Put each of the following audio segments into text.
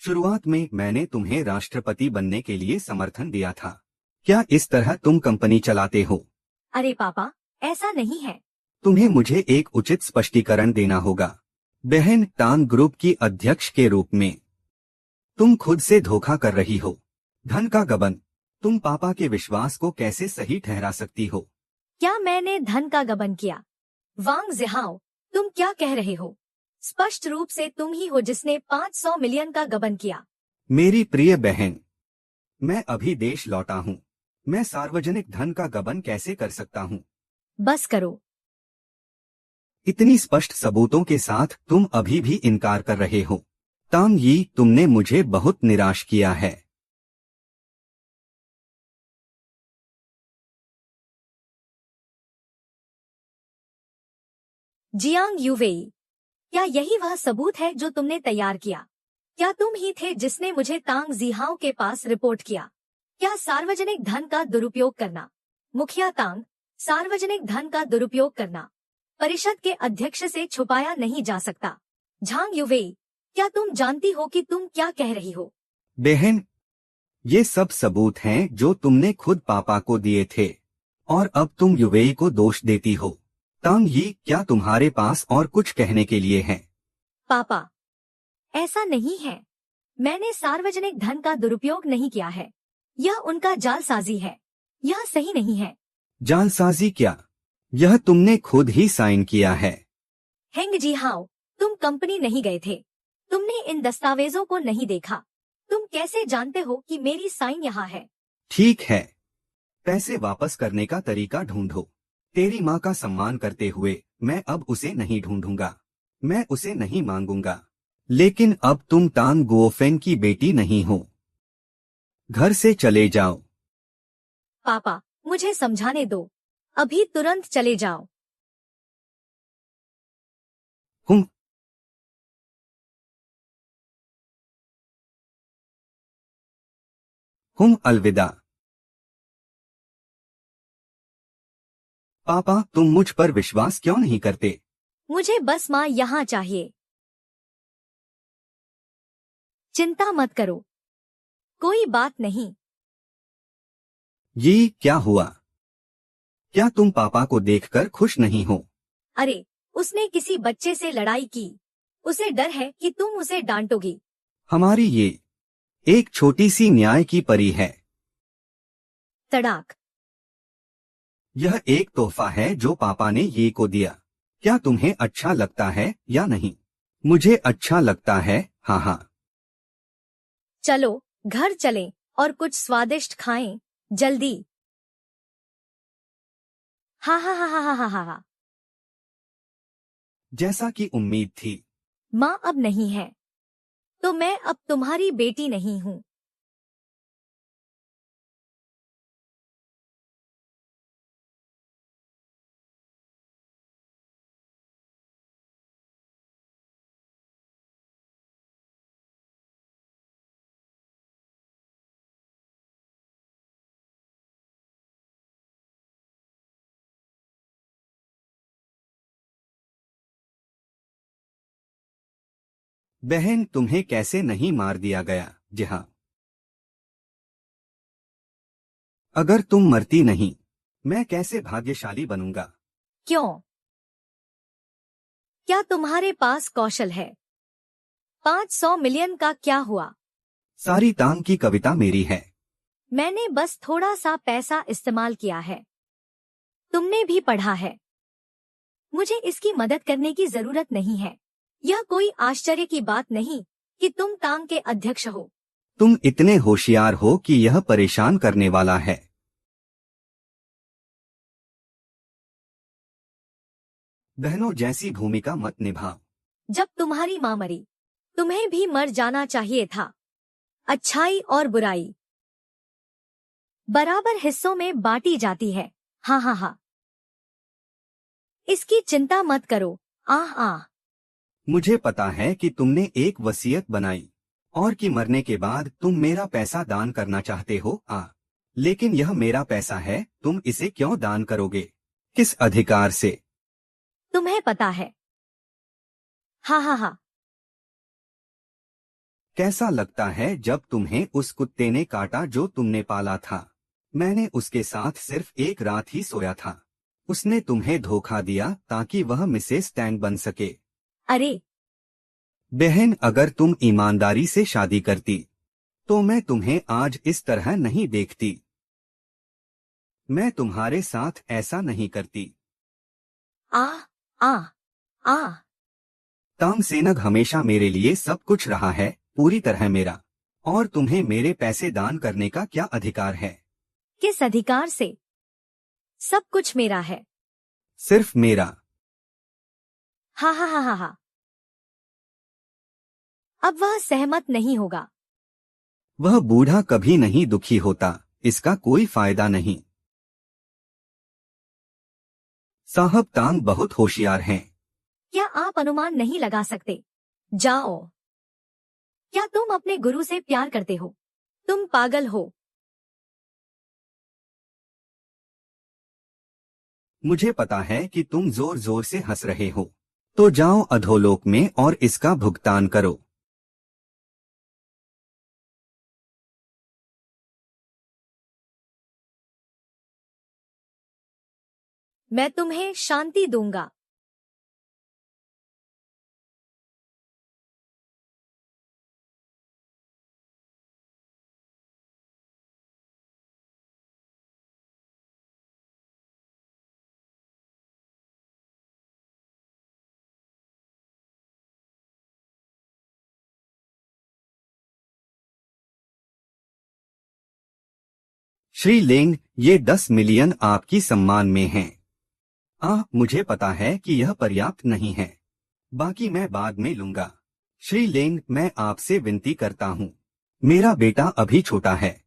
शुरुआत में मैंने तुम्हें राष्ट्रपति बनने के लिए समर्थन दिया था। क्या इस तरह तुम कंपनी चलाते हो? अरे पापा, ऐसा नहीं है। तुम्हें मुझे एक उचित स्पष्टीकरण देना होगा। बहन, टांग ग्रुप की अध्यक्ष के रूप में तुम खुद से धोखा कर रही हो। धन का गबन। तुम पापा के विश्वास को कैसे सही ठहरा सकती हो? क्या मैंने धन का गबन किया? वांग जिहाओ, तुम क्या कह रहे हो? स्पष्ट रूप से तुम ही हो जिसने 500 मिलियन का गबन किया। मेरी प्रिय बहन, मैं अभी देश लौटा हूँ। मैं सार्वजनिक धन का गबन कैसे कर सकता हूँ? बस करो। इतनी स्पष्ट सबूतों के साथ तुम अभी भी इनकार कर रहे हो। टांग यी, तुमने मुझे बहुत निराश किया है। जियांग यूवेई, क्या यही वह सबूत है जो तुमने तैयार किया? क्या तुम ही थे जिसने मुझे तांग जिहाओ के पास रिपोर्ट किया? क्या सार्वजनिक धन का दुरुपयोग करना? मुखिया तांग, सार्वजनिक धन का दुरुपयोग करना परिषद के अध्यक्ष से छुपाया नहीं जा सकता। झांग यूवेई, क्या तुम जानती हो कि तुम क्या कह रही हो? बहन, ये सब सबूत हैं जो तुमने खुद पापा को दिए थे और अब तुम युवेई को दोष देती हो। टांग यी, क्या तुम्हारे पास और कुछ कहने के लिए है? पापा, ऐसा नहीं है। मैंने सार्वजनिक धन का दुरुपयोग नहीं किया है। यह उनका जालसाजी है। यह सही नहीं है। जालसाजी क्या? यह तुमने खुद ही साइन किया है। हेंग जिहाओ, तुम कंपनी नहीं गए थे। तुमने इन दस्तावेजों को नहीं देखा। तुम कैसे जानते हो कि मेरी साइन यहाँ है? ठीक है, पैसे वापस करने का तरीका ढूंढो। तेरी माँ का सम्मान करते हुए मैं अब उसे नहीं ढूंढूंगा। मैं उसे नहीं मांगूंगा। लेकिन अब तुम टांग गुओफेन की बेटी नहीं हो। घर से चले जाओ। पापा, मुझे समझाने दो। अभी तुरंत चले जाओ। हुँ, अलविदा। पापा, तुम मुझ पर विश्वास क्यों नहीं करते? मुझे बस माँ यहाँ चाहिए। चिंता मत करो, कोई बात नहीं। ये क्या हुआ? क्या तुम पापा को देखकर खुश नहीं हो? अरे, उसने किसी बच्चे से लड़ाई की। उसे डर है कि तुम उसे डांटोगी। हमारी ये एक छोटी सी न्याय की परी है। तड़ाक। यह एक तोहफा है जो पापा ने ये को दिया। क्या तुम्हें अच्छा लगता है या नहीं? मुझे अच्छा लगता है, हाँ हाँ। चलो, घर चलें और कुछ स्वादिष्ट खाएं, जल्दी। हाँ हाँ हाँ हाँ हाँ हाँ हाँ हाँ। जैसा कि उम्मीद थी। माँ अब नहीं है, तो मैं अब तुम्हारी बेटी नहीं हूँ। बहन, तुम्हें कैसे नहीं मार दिया गया? जी हाँ। अगर तुम मरती नहीं, मैं कैसे भाग्यशाली बनूंगा? क्यों? क्या तुम्हारे पास कौशल है? 500 मिलियन का क्या हुआ? सारी टांग की कविता मेरी है। मैंने बस थोड़ा सा पैसा इस्तेमाल किया है। तुमने भी पढ़ा है। मुझे इसकी मदद करने की जरूरत नहीं है। यह कोई आश्चर्य की बात नहीं कि तुम टांग के अध्यक्ष हो। तुम इतने होशियार हो कि यह परेशान करने वाला है। बहनों जैसी भूमिका मत निभाओ। जब तुम्हारी माँ मरी, तुम्हें भी मर जाना चाहिए था। अच्छाई और बुराई बराबर हिस्सों में बांटी जाती है। हाँ हाँ हाँ। इसकी चिंता मत करो। आह आह। मुझे पता है कि तुमने एक वसीयत बनाई और कि मरने के बाद तुम मेरा पैसा दान करना चाहते हो। लेकिन यह मेरा पैसा है, तुम इसे क्यों दान करोगे? किस अधिकार से? तुम्हें पता है। हाँ हाँ हाँ। कैसा लगता है जब तुम्हें उस कुत्ते ने काटा जो तुमने पाला था? मैंने उसके साथ सिर्फ एक रात ही सोया था। उसने तुम्हें धोखा दिया ताकि वह मिसेस टैंग बन सके। अरे बहन, अगर तुम ईमानदारी से शादी करती तो मैं तुम्हें आज इस तरह नहीं देखती। मैं तुम्हारे साथ ऐसा नहीं करती। आ आ आ तामसेनग हमेशा मेरे लिए सब कुछ रहा है, पूरी तरह मेरा। और तुम्हें मेरे पैसे दान करने का क्या अधिकार है? किस अधिकार से? सब कुछ मेरा है। सिर्फ मेरा। हा हा हा हा हा। अब वह सहमत नहीं होगा। वह बूढ़ा कभी नहीं दुखी होता, इसका कोई फायदा नहीं। साहब तांग बहुत होशियार हैं। क्या आप अनुमान नहीं लगा सकते? जाओ। क्या तुम अपने गुरु से प्यार करते हो? तुम पागल हो। मुझे पता है कि तुम जोर जोर से हंस रहे हो। तो जाओ अधोलोक में और इसका भुगतान करो। मैं तुम्हें शांति दूंगा। श्री लेंग, ये 10 मिलियन आपकी सम्मान में हैं। मुझे पता है कि यह पर्याप्त नहीं है। बाकी मैं बाद में लूंगा। श्री लेंग, मैं आपसे विनती करता हूँ। मेरा बेटा अभी छोटा है।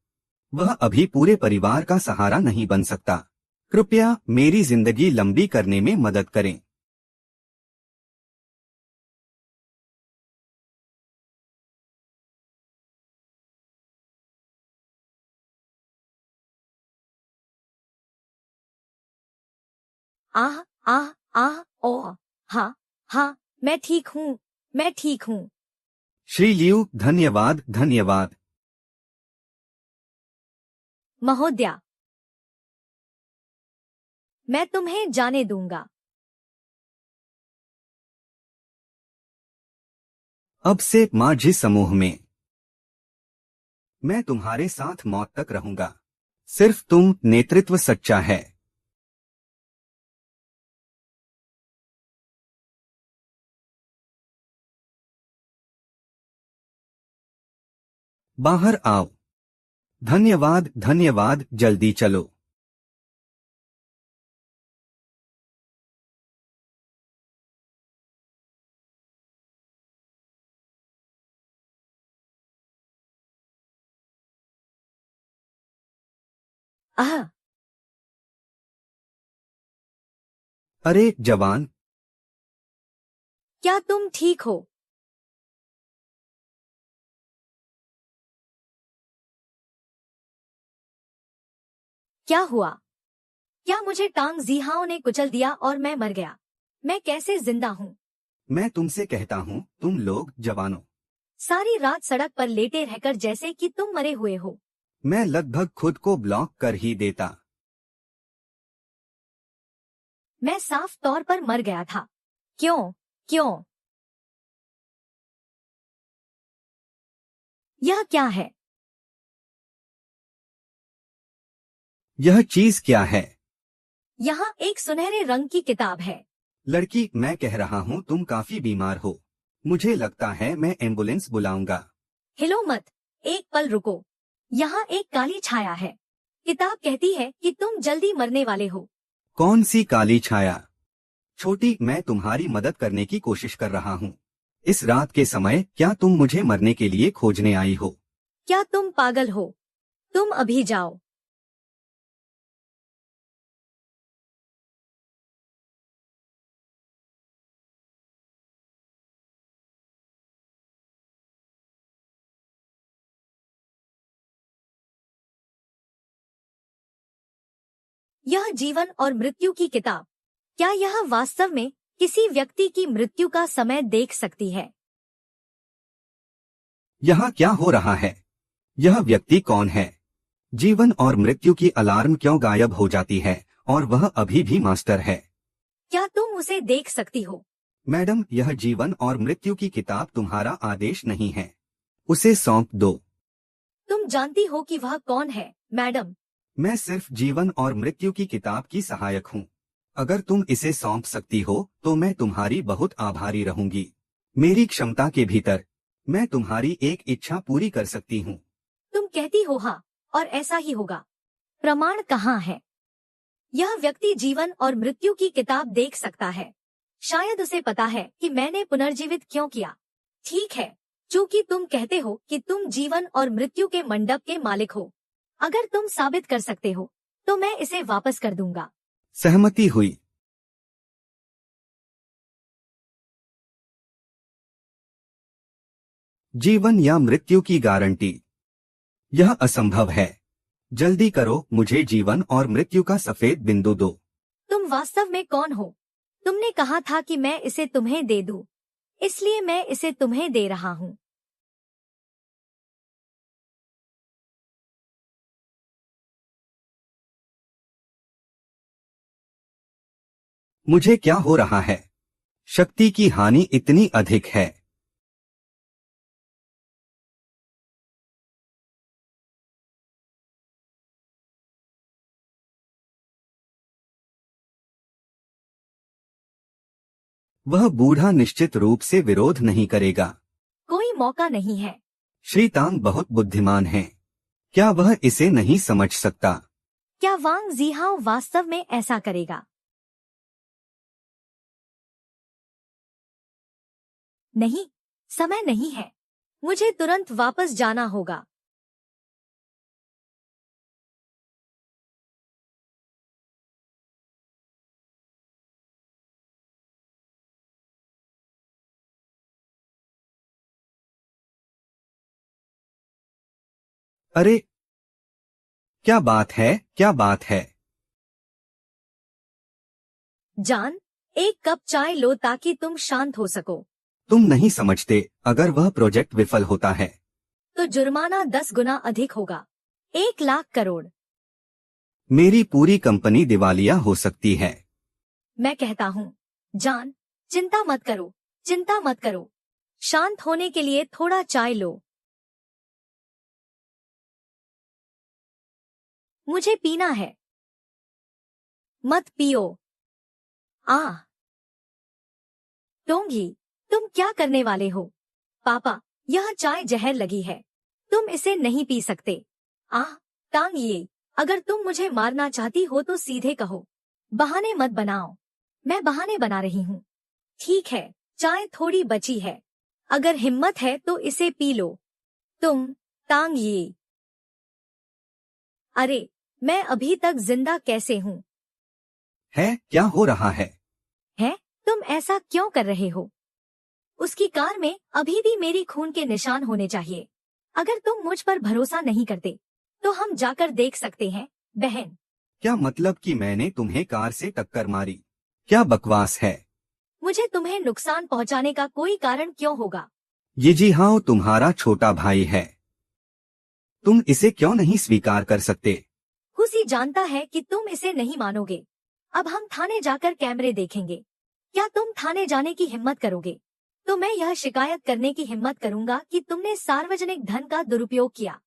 वह अभी पूरे परिवार का सहारा नहीं बन सकता। कृपया मेरी जिंदगी लंबी करने में मदद करें। आह आह आह ओ हाँ हाँ, मैं ठीक हूँ। मैं ठीक हूँ। श्री लियू, धन्यवाद धन्यवाद। महोदया, मैं तुम्हें जाने दूंगा। अब से माझी समूह में मैं तुम्हारे साथ मौत तक रहूंगा। सिर्फ तुम नेतृत्व सच्चा है। बाहर आओ। धन्यवाद धन्यवाद, जल्दी चलो। आह, अरे जवान, क्या तुम ठीक हो? क्या हुआ? क्या मुझे टांग जीहाओ ने कुचल दिया और मैं मर गया? मैं कैसे जिंदा हूँ? मैं तुमसे कहता हूँ, तुम लोग जवानों। सारी रात सड़क पर लेटे रहकर जैसे कि तुम मरे हुए हो। मैं लगभग खुद को ब्लॉक कर ही देता। मैं साफ तौर पर मर गया था। क्यों? क्यों? यह क्या है? यह चीज क्या है? यहाँ एक सुनहरे रंग की किताब है। लड़की, मैं कह रहा हूँ तुम काफी बीमार हो। मुझे लगता है मैं एम्बुलेंस बुलाऊंगा। हिलो मत। एक पल रुको। यहाँ एक काली छाया है। किताब कहती है कि तुम जल्दी मरने वाले हो। कौन सी काली छाया? छोटी, मैं तुम्हारी मदद करने की कोशिश कर रहा हूँ। इस रात के समय क्या तुम मुझे मरने के लिए खोजने आई हो? क्या तुम पागल हो? तुम अभी जाओ। यह जीवन और मृत्यु की किताब। क्या यह वास्तव में किसी व्यक्ति की मृत्यु का समय देख सकती है? यहाँ क्या हो रहा है? यह व्यक्ति कौन है? जीवन और मृत्यु की अलार्म क्यों गायब हो जाती है और वह अभी भी मास्टर है? क्या तुम उसे देख सकती हो? मैडम, यह जीवन और मृत्यु की किताब तुम्हारा आदेश नहीं है। उसे सौंप दो। तुम जानती हो कि वह कौन है, मैडम? मैं सिर्फ जीवन और मृत्यु की किताब की सहायक हूँ। अगर तुम इसे सौंप सकती हो तो मैं तुम्हारी बहुत आभारी रहूंगी। मेरी क्षमता के भीतर मैं तुम्हारी एक इच्छा पूरी कर सकती हूँ। तुम कहती हो हाँ, और ऐसा ही होगा। प्रमाण कहाँ है? यह व्यक्ति जीवन और मृत्यु की किताब देख सकता है। शायद उसे पता है कि मैंने पुनर्जीवित क्यों किया। ठीक है, चूंकि तुम कहते हो कि तुम जीवन और मृत्यु के मंडप के मालिक हो, अगर तुम साबित कर सकते हो तो मैं इसे वापस कर दूंगा। सहमति हुई। जीवन या मृत्यु की गारंटी? यह असंभव है। जल्दी करो, मुझे जीवन और मृत्यु का सफेद बिंदु दो। तुम वास्तव में कौन हो? तुमने कहा था कि मैं इसे तुम्हें दे दूं, इसलिए मैं इसे तुम्हें दे रहा हूँ। मुझे क्या हो रहा है? शक्ति की हानि इतनी अधिक है। वह बूढ़ा निश्चित रूप से विरोध नहीं करेगा। कोई मौका नहीं है। श्री तांग बहुत बुद्धिमान है। क्या वह इसे नहीं समझ सकता? क्या वांग जीहाओ वास्तव में ऐसा करेगा? नहीं, समय नहीं है। मुझे तुरंत वापस जाना होगा। अरे, क्या बात है, क्या बात है? जान, एक कप चाय लो ताकि तुम शांत हो सको। तुम नहीं समझते, अगर वह प्रोजेक्ट विफल होता है तो जुर्माना 10 गुना अधिक होगा। 1 लाख करोड़। मेरी पूरी कंपनी दिवालिया हो सकती है। मैं कहता हूँ, जान, चिंता मत करो, चिंता मत करो। शांत होने के लिए थोड़ा चाय लो। मुझे पीना है। मत पियो। टोंगी, तुम क्या करने वाले हो? पापा, यह चाय जहर लगी है। तुम इसे नहीं पी सकते। टांग ये, अगर तुम मुझे मारना चाहती हो तो सीधे कहो। बहाने मत बनाओ। मैं बहाने बना रही हूँ। ठीक है, चाय थोड़ी बची है। अगर हिम्मत है तो इसे पी लो। तुम, टांग ये। अरे, मैं अभी तक जिंदा कैसे हूँ? है, क्या हो रहा है? है? तुम ऐसा क्यों कर रहे हो? उसकी कार में अभी भी मेरी खून के निशान होने चाहिए। अगर तुम मुझ पर भरोसा नहीं करते तो हम जाकर देख सकते हैं, बहन। क्या मतलब कि मैंने तुम्हें कार से टक्कर मारी? क्या बकवास है? मुझे तुम्हें नुकसान पहुंचाने का कोई कारण क्यों होगा? ये जी हाँ, तुम्हारा छोटा भाई है। तुम इसे क्यों नहीं स्वीकार कर सकते? खुशी जानता है कि तुम इसे नहीं मानोगे। अब हम थाने जाकर कैमरे देखेंगे। क्या तुम थाने जाने की हिम्मत करोगे तो मैं यह शिकायत करने की हिम्मत करूंगा कि तुमने सार्वजनिक धन का दुरुपयोग किया।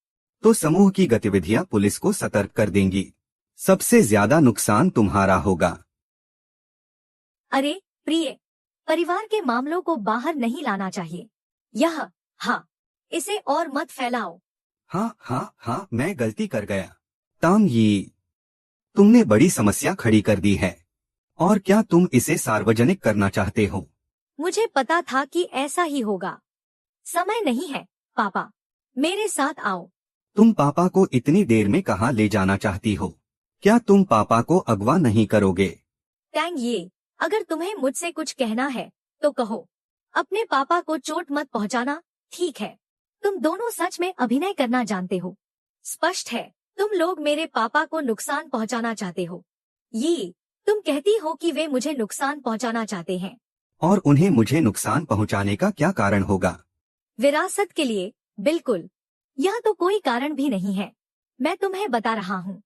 तो समूह की गतिविधियां पुलिस को सतर्क कर देंगी। सबसे ज्यादा नुकसान तुम्हारा होगा। अरे प्रिय, परिवार के मामलों को बाहर नहीं लाना चाहिए। इसे और मत फैलाओ। हाँ, मैं गलती कर गया। तांग यी, तुमने बड़ी समस्या खड़ी कर दी है। और क्या तुम इसे सार्वजनिक करना चाहते हो? मुझे पता था कि ऐसा ही होगा। समय नहीं है, पापा। मेरे साथ आओ। तुम पापा को इतनी देर में कहाँ ले जाना चाहती हो? क्या तुम पापा को अगवा नहीं करोगे? टैंग ये, अगर तुम्हें मुझसे कुछ कहना है तो कहो। अपने पापा को चोट मत पहुंचाना, ठीक है? तुम दोनों सच में अभिनय करना जानते हो। स्पष्ट है, तुम लोग मेरे पापा को नुकसान पहुंचाना चाहते हो। ये, तुम कहती हो कि वे मुझे नुकसान पहुंचाना चाहते हैं। और उन्हें मुझे नुकसान पहुंचाने का क्या कारण होगा? विरासत के लिए, बिल्कुल, यह तो कोई कारण भी नहीं है। मैं तुम्हें बता रहा हूँ,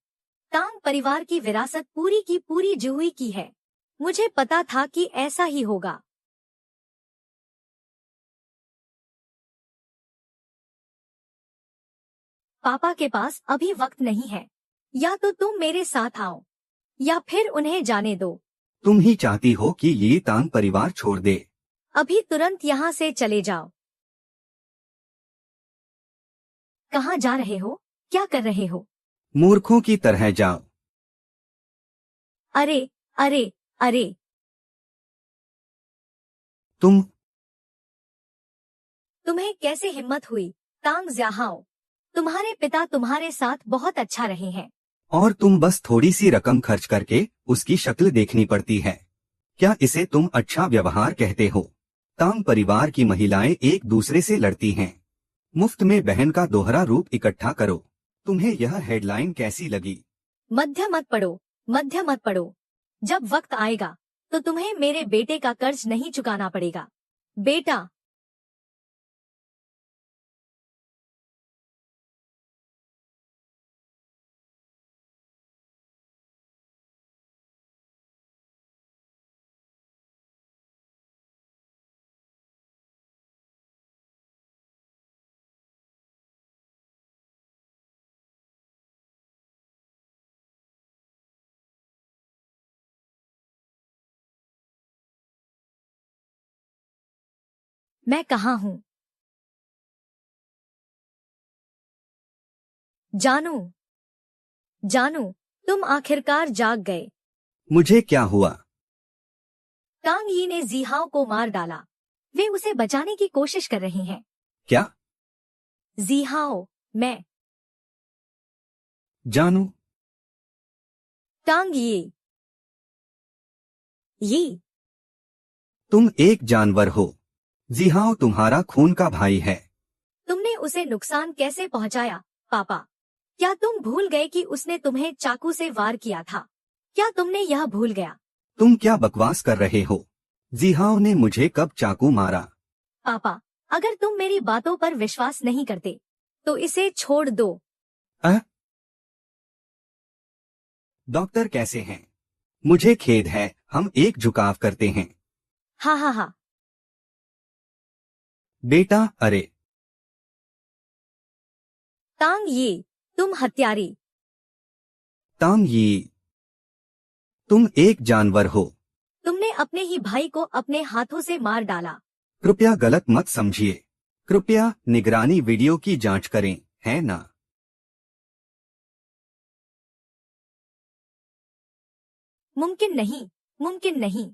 तांग परिवार की विरासत पूरी की पूरी जूही की है। मुझे पता था कि ऐसा ही होगा। पापा के पास अभी वक्त नहीं है। या तो तुम मेरे साथ आओ या फिर उन्हें जाने दो। तुम ही चाहती हो कि ये तांग परिवार छोड़ दे। अभी तुरंत यहाँ से चले जाओ। कहाँ जा रहे हो? क्या कर रहे हो? मूर्खों की तरह जाओ। अरे अरे अरे, तुम तुम्हें कैसे हिम्मत हुई? तांग ज़्याहाओ, तुम्हारे पिता तुम्हारे साथ बहुत अच्छा रहे हैं। और तुम बस थोड़ी सी रकम खर्च करके उसकी शक्ल देखनी पड़ती है। क्या इसे तुम अच्छा व्यवहार कहते हो? तांग परिवार की महिलाएं एक दूसरे से लड़ती हैं। मुफ्त में बहन का दोहरा रूप इकट्ठा करो। तुम्हें यह हेडलाइन कैसी लगी? मध्य मत पड़ो, मध्य मत पड़ो। जब वक्त आएगा तो तुम्हें मेरे बेटे का कर्ज नहीं चुकाना पड़ेगा। बेटा, मैं कहाँ हूँ? जानू, जानू, तुम आखिरकार जाग गए। मुझे क्या हुआ? तांग यी ने जीहाओ को मार डाला। वे उसे बचाने की कोशिश कर रहे हैं। क्या? जीहाओ, मैं। जानू? टांग ये तुम एक जानवर हो। जिहाओ तुम्हारा खून का भाई है। तुमने उसे नुकसान कैसे पहुंचाया, पापा? क्या तुम भूल गए कि उसने तुम्हें चाकू से वार किया था? क्या तुमने यह भूल गया? तुम क्या बकवास कर रहे हो? जिहाओ ने मुझे कब चाकू मारा? पापा, अगर तुम मेरी बातों पर विश्वास नहीं करते तो इसे छोड़ दो। अह? डॉक्टर कैसे हैं? मुझे खेद है, हम एक झुकाव करते हैं। हाँ हाँ हाँ। बेटा, अरे। तांग ये, तुम हत्यारी। तांग यी, तुम एक जानवर हो। तुमने अपने ही भाई को अपने हाथों से मार डाला। कृपया गलत मत समझिए। कृपया निगरानी वीडियो की जांच करें, है ना? मुमकिन नहीं, मुमकिन नहीं।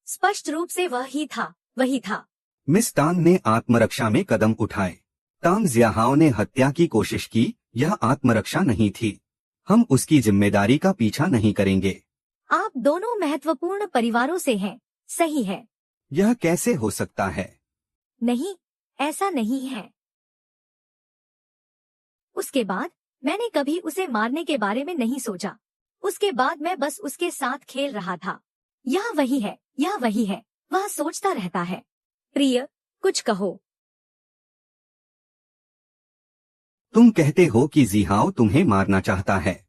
स्पष्ट रूप से वही था, वही था। मिस तांग ने आत्मरक्षा में कदम उठाए। तांग जियाहाओ ने हत्या की कोशिश की, यह आत्मरक्षा नहीं थी। हम उसकी जिम्मेदारी का पीछा नहीं करेंगे। आप दोनों महत्वपूर्ण परिवारों से हैं, सही है? यह कैसे हो सकता है? नहीं, ऐसा नहीं है। उसके बाद मैंने कभी उसे मारने के बारे में नहीं सोचा। उसके बाद मैं बस उसके साथ खेल रहा था। यह वही है, यह वही है। वह सोचता रहता है। प्रिय, कुछ कहो। तुम कहते हो कि जिहाओ तुम्हें मारना चाहता है।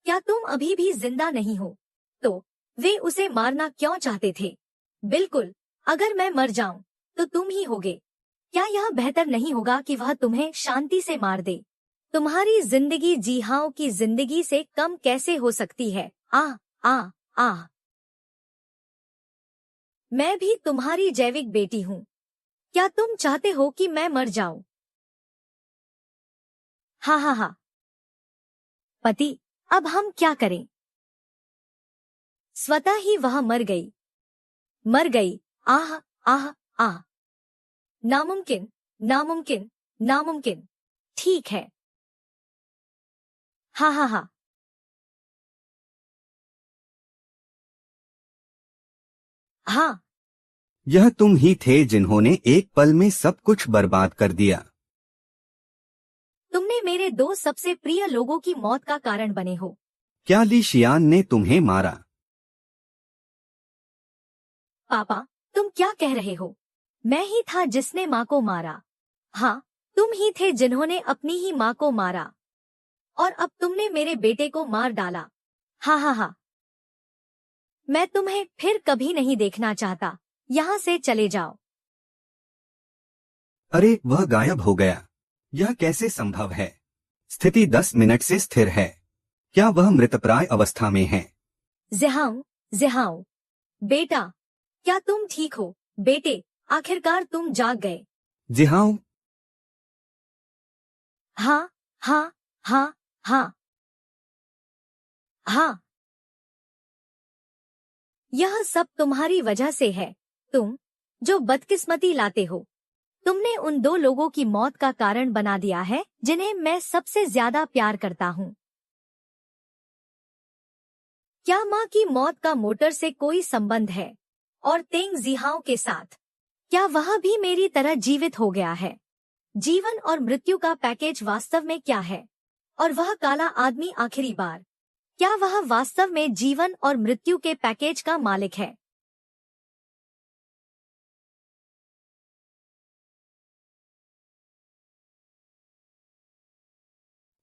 क्या तुम अभी भी जिंदा नहीं हो? तो वे उसे मारना क्यों चाहते थे? बिल्कुल, अगर मैं मर जाऊं तो तुम ही होगे। क्या यह बेहतर नहीं होगा कि वह तुम्हें शांति से मार दे? तुम्हारी जिंदगी जीहाओ की जिंदगी से कम कैसे हो सकती है? आह आह आह। मैं भी तुम्हारी जैविक बेटी हूँ। क्या तुम चाहते हो कि मैं मर जाऊं? हाँ हाँ हाँ। पति, अब हम क्या करें? स्वतः ही वह मर गई। मर गई। आह आह आह। नामुमकिन, नामुमकिन, नामुमकिन। ठीक है। हाँ हाँ हाँ। हाँ, यह तुम ही थे जिन्होंने एक पल में सब कुछ बर्बाद कर दिया। तुमने मेरे दो सबसे प्रिय लोगों की मौत का कारण बने हो। क्या ली शियान ने तुम्हें मारा? पापा, तुम क्या कह रहे हो? मैं ही था जिसने माँ को मारा। हाँ, तुम तुम ही थे जिन्होंने अपनी ही माँ को मारा, और अब तुमने मेरे बेटे को मार डाला। हा हा हा। मैं तुम्हें फिर कभी नहीं देखना चाहता। यहाँ से चले जाओ। अरे, वह गायब हो गया। यह कैसे संभव है? स्थिति 10 मिनट से स्थिर है। क्या वह मृतप्राय अवस्था में है? जिहाऊ, जिहाऊ, बेटा, क्या तुम ठीक हो? बेटे, आखिरकार तुम जाग गए। जिहाऊ। हाँ, हाँ, हाँ, हाँ, हाँ। यह सब तुम्हारी वजह से है। तुम, जो बदकिस्मती लाते हो। तुमने उन दो लोगों की मौत का कारण बना दिया है जिन्हें मैं सबसे ज्यादा प्यार करता हूँ। क्या माँ की मौत का मोटर से कोई संबंध है? और तेंग जिहाओ के साथ? क्या वह भी मेरी तरह जीवित हो गया है? जीवन और मृत्यु का पैकेज वास्तव में क्या है? और वह काला आदमी आखिरी बार, क्या वह वास्तव में जीवन और मृत्यु के पैकेज का मालिक है?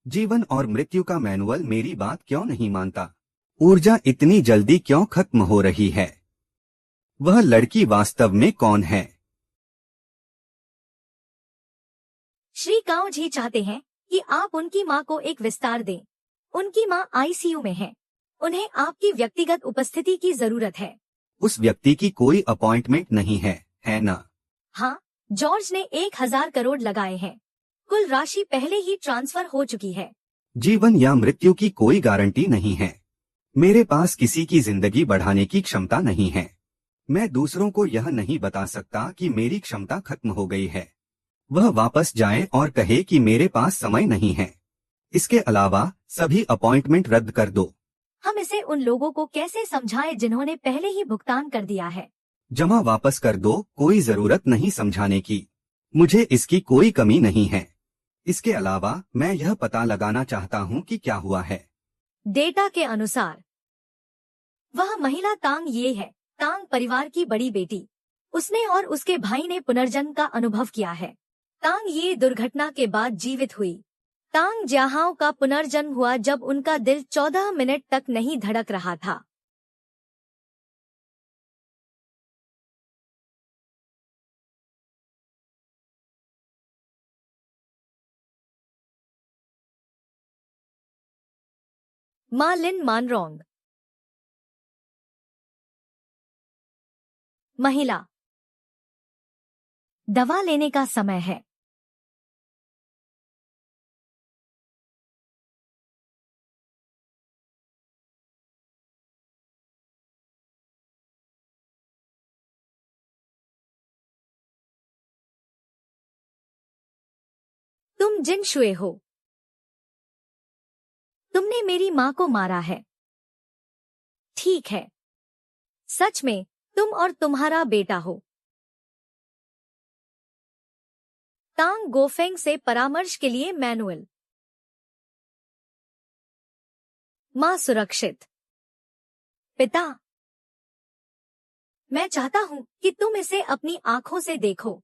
जीवन और मृत्यु का मैनुअल मेरी बात क्यों नहीं मानता? ऊर्जा इतनी जल्दी क्यों खत्म हो रही है? वह लड़की वास्तव में कौन है? श्री काओ जी चाहते हैं कि आप उनकी माँ को एक विस्तार दें। उनकी माँ आईसीयू में है। उन्हें आपकी व्यक्तिगत उपस्थिति की जरूरत है। उस व्यक्ति की कोई अपॉइंटमेंट नहीं है ना? हाँ, जॉर्ज ने 1000 करोड़ लगाए हैं। कुल राशि पहले ही ट्रांसफर हो चुकी है। जीवन या मृत्यु की कोई गारंटी नहीं है। मेरे पास किसी की जिंदगी बढ़ाने की क्षमता नहीं है। मैं दूसरों को यह नहीं बता सकता कि मेरी क्षमता खत्म हो गई है। वह वापस जाए और कहे कि मेरे पास समय नहीं है। इसके अलावा सभी अपॉइंटमेंट रद्द कर दो। हम इसे उन लोगों को कैसे समझाएं जिन्होंने पहले ही भुगतान कर दिया है? जमा वापस कर दो, कोई जरूरत नहीं समझाने की। मुझे इसकी कोई कमी नहीं है। इसके अलावा मैं यह पता लगाना चाहता हूँ कि क्या हुआ है। डेटा के अनुसार वह महिला तांग ये है, तांग परिवार की बड़ी बेटी। उसने और उसके भाई ने पुनर्जन्म का अनुभव किया है। तांग ये दुर्घटना के बाद जीवित हुई। तांग जिहाओ का पुनर्जन्म हुआ जब उनका दिल 14 मिनट तक नहीं धड़क रहा था। मा लिन मानरोंग। महिला। दवा लेने का समय है। तुम जिन शुए हो। तुमने मेरी माँ को मारा है। ठीक है। सच में, तुम और तुम्हारा बेटा हो। तांग गोफेंग से परामर्श के लिए मैनुअल। माँ सुरक्षित। पिता, मैं चाहता हूँ कि तुम इसे अपनी आंखों से देखो।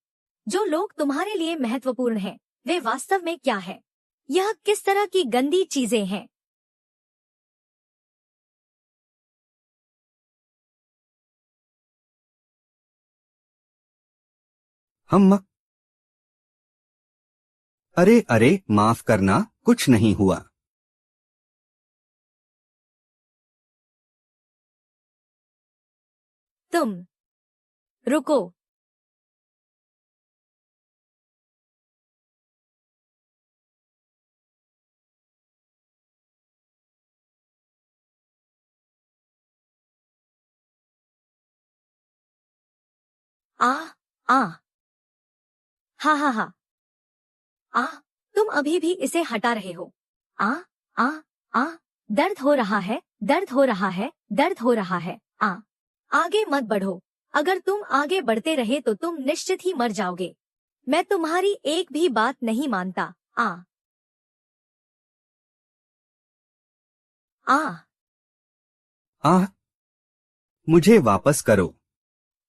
जो लोग तुम्हारे लिए महत्वपूर्ण हैं, वे वास्तव में क्या है? यह किस तरह की गंदी चीजें हैं? हम अरे अरे, माफ करना, कुछ नहीं हुआ। तुम रुको। आ आ हा हा हा। आ, तुम अभी भी इसे हटा रहे हो। आ आ आ, दर्द हो रहा है, दर्द हो रहा है, दर्द हो रहा है। आगे मत बढ़ो। अगर तुम आगे बढ़ते रहे तो तुम निश्चित ही मर जाओगे। मैं तुम्हारी एक भी बात नहीं मानता। आ आ आह, मुझे वापस करो।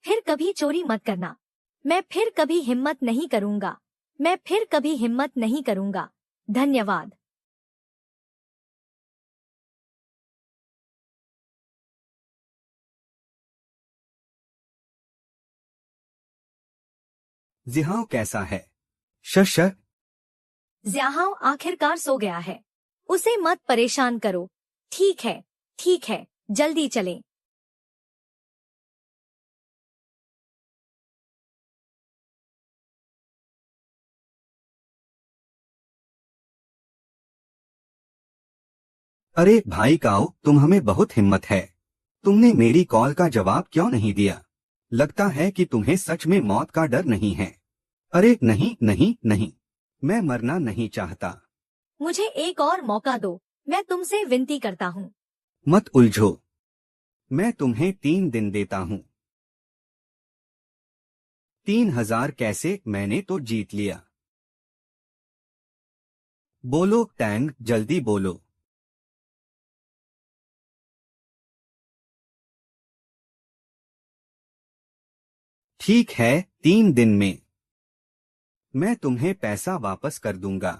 फिर कभी चोरी मत करना। मैं फिर कभी हिम्मत नहीं करूंगा। मैं फिर कभी हिम्मत नहीं करूंगा। धन्यवाद। जिहाओ कैसा है? शश। ज़ियाहाओ आखिरकार सो गया है। उसे मत परेशान करो। ठीक है, ठीक है, जल्दी चलें। अरे भाई काओ, तुम हमें बहुत हिम्मत है। तुमने मेरी कॉल का जवाब क्यों नहीं दिया? लगता है कि तुम्हें सच में मौत का डर नहीं है। अरे नहीं नहीं नहीं, मैं मरना नहीं चाहता। मुझे एक और मौका दो, मैं तुमसे विनती करता हूँ। मत उलझो, मैं तुम्हें 3 दिन देता हूँ। 3,000 कैसे? मैंने तो जीत लिया। बोलो टैंग, जल्दी बोलो। ठीक है, 3 दिन में मैं तुम्हें पैसा वापस कर दूंगा।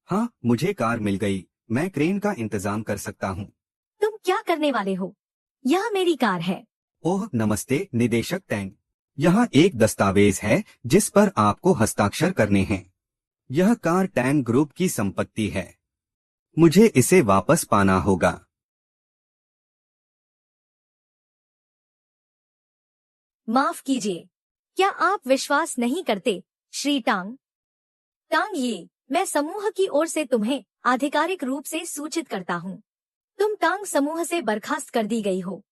हाँ, मुझे कार मिल गई। मैं क्रेन का इंतजाम कर सकता हूँ। तुम क्या करने वाले हो? यह मेरी कार है। ओह नमस्ते निदेशक टैंग। यहाँ एक दस्तावेज है जिस पर आपको हस्ताक्षर करने हैं। यह कार टैंग ग्रुप की संपत्ति है। मुझे इसे वापस पाना होगा। माफ कीजिए, क्या आप विश्वास नहीं करते, श्री टांग? टांग ये, मैं समूह की ओर से तुम्हें आधिकारिक रूप से सूचित करता हूँ। तुम टांग समूह से बर्खास्त कर दी गई हो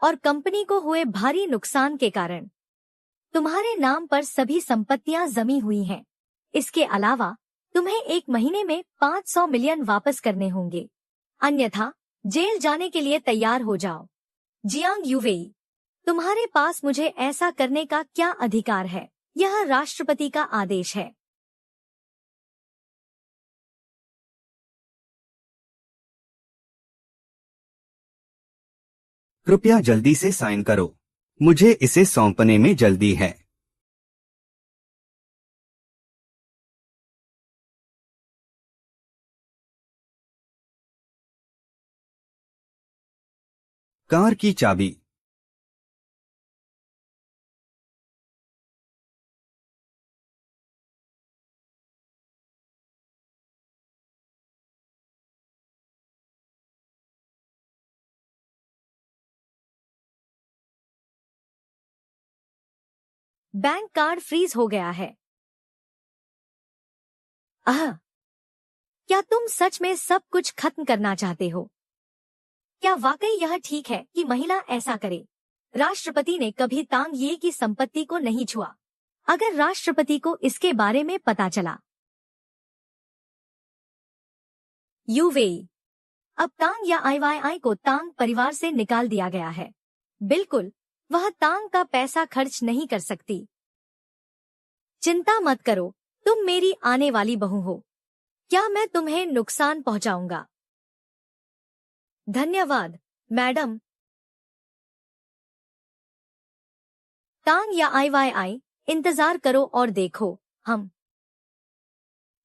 और कंपनी को हुए भारी नुकसान के कारण तुम्हारे नाम पर सभी संपत्तियां जमी हुई हैं। इसके अलावा तुम्हें 1 महीने में 500 मिलियन वापस करने होंगे, अन्यथा जेल जाने के लिए तैयार हो जाओ। जियांग यूवेई, तुम्हारे पास मुझे ऐसा करने का क्या अधिकार है? यह राष्ट्रपति का आदेश है। कृपया जल्दी से साइन करो, मुझे इसे सौंपने में जल्दी है। कार की चाबी। बैंक कार्ड फ्रीज हो गया है। आह, क्या तुम सच में सब कुछ खत्म करना चाहते हो? क्या वाकई यह ठीक है कि महिला ऐसा करे? राष्ट्रपति ने कभी तांग ये की संपत्ति को नहीं छुआ। अगर राष्ट्रपति को इसके बारे में पता चला। यूवेई, अब तांग या आईवाईआई को तांग परिवार से निकाल दिया गया है। बिल्कुल, वह तांग का पैसा खर्च नहीं कर सकती। चिंता मत करो, तुम मेरी आने वाली बहू हो। क्या मैं तुम्हें नुकसान पहुंचाऊंगा? धन्यवाद, मैडम। तांग या आईवाईआई, इंतजार करो और देखो,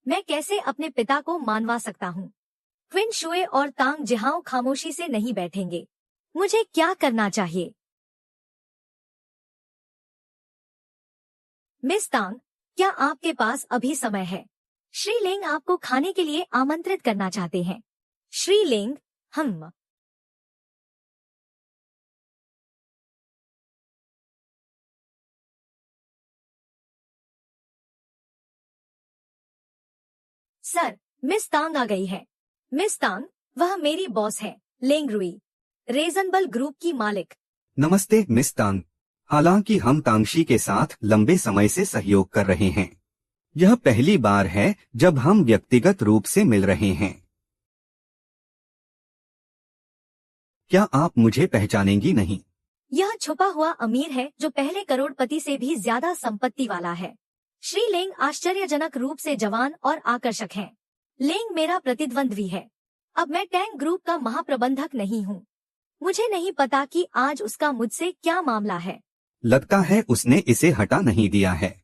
मैं कैसे अपने पिता को मानवा सकता हूँ। क्विन शुए और तांग जिहाओ खामोशी से नहीं बैठेंगे। मुझे क्या करना चाहिए? मिस तांग, क्या आपके पास अभी समय है? श्री लिंग आपको खाने के लिए आमंत्रित करना चाहते हैं। श्री लिंग, हम सर, मिस तांग आ गई है। मिस तांग, वह मेरी बॉस है, लेंग रुई, रेजनबल ग्रुप की मालिक। नमस्ते मिस तांग। हालांकि हम तांगशी के साथ लंबे समय से सहयोग कर रहे हैं, यह पहली बार है जब हम व्यक्तिगत रूप से मिल रहे हैं। क्या आप मुझे पहचानेंगी नहीं? यह छुपा हुआ अमीर है जो पहले करोड़पति से भी ज्यादा संपत्ति वाला है। श्री लेंग आश्चर्यजनक रूप से जवान और आकर्षक है। लेंग मेरा प्रतिद्वंद्वी है। अब मैं टैंग ग्रुप का महाप्रबंधक नहीं हूँ। मुझे नहीं पता कि आज उसका मुझसे क्या मामला है। लगता है उसने इसे हटा नहीं दिया है,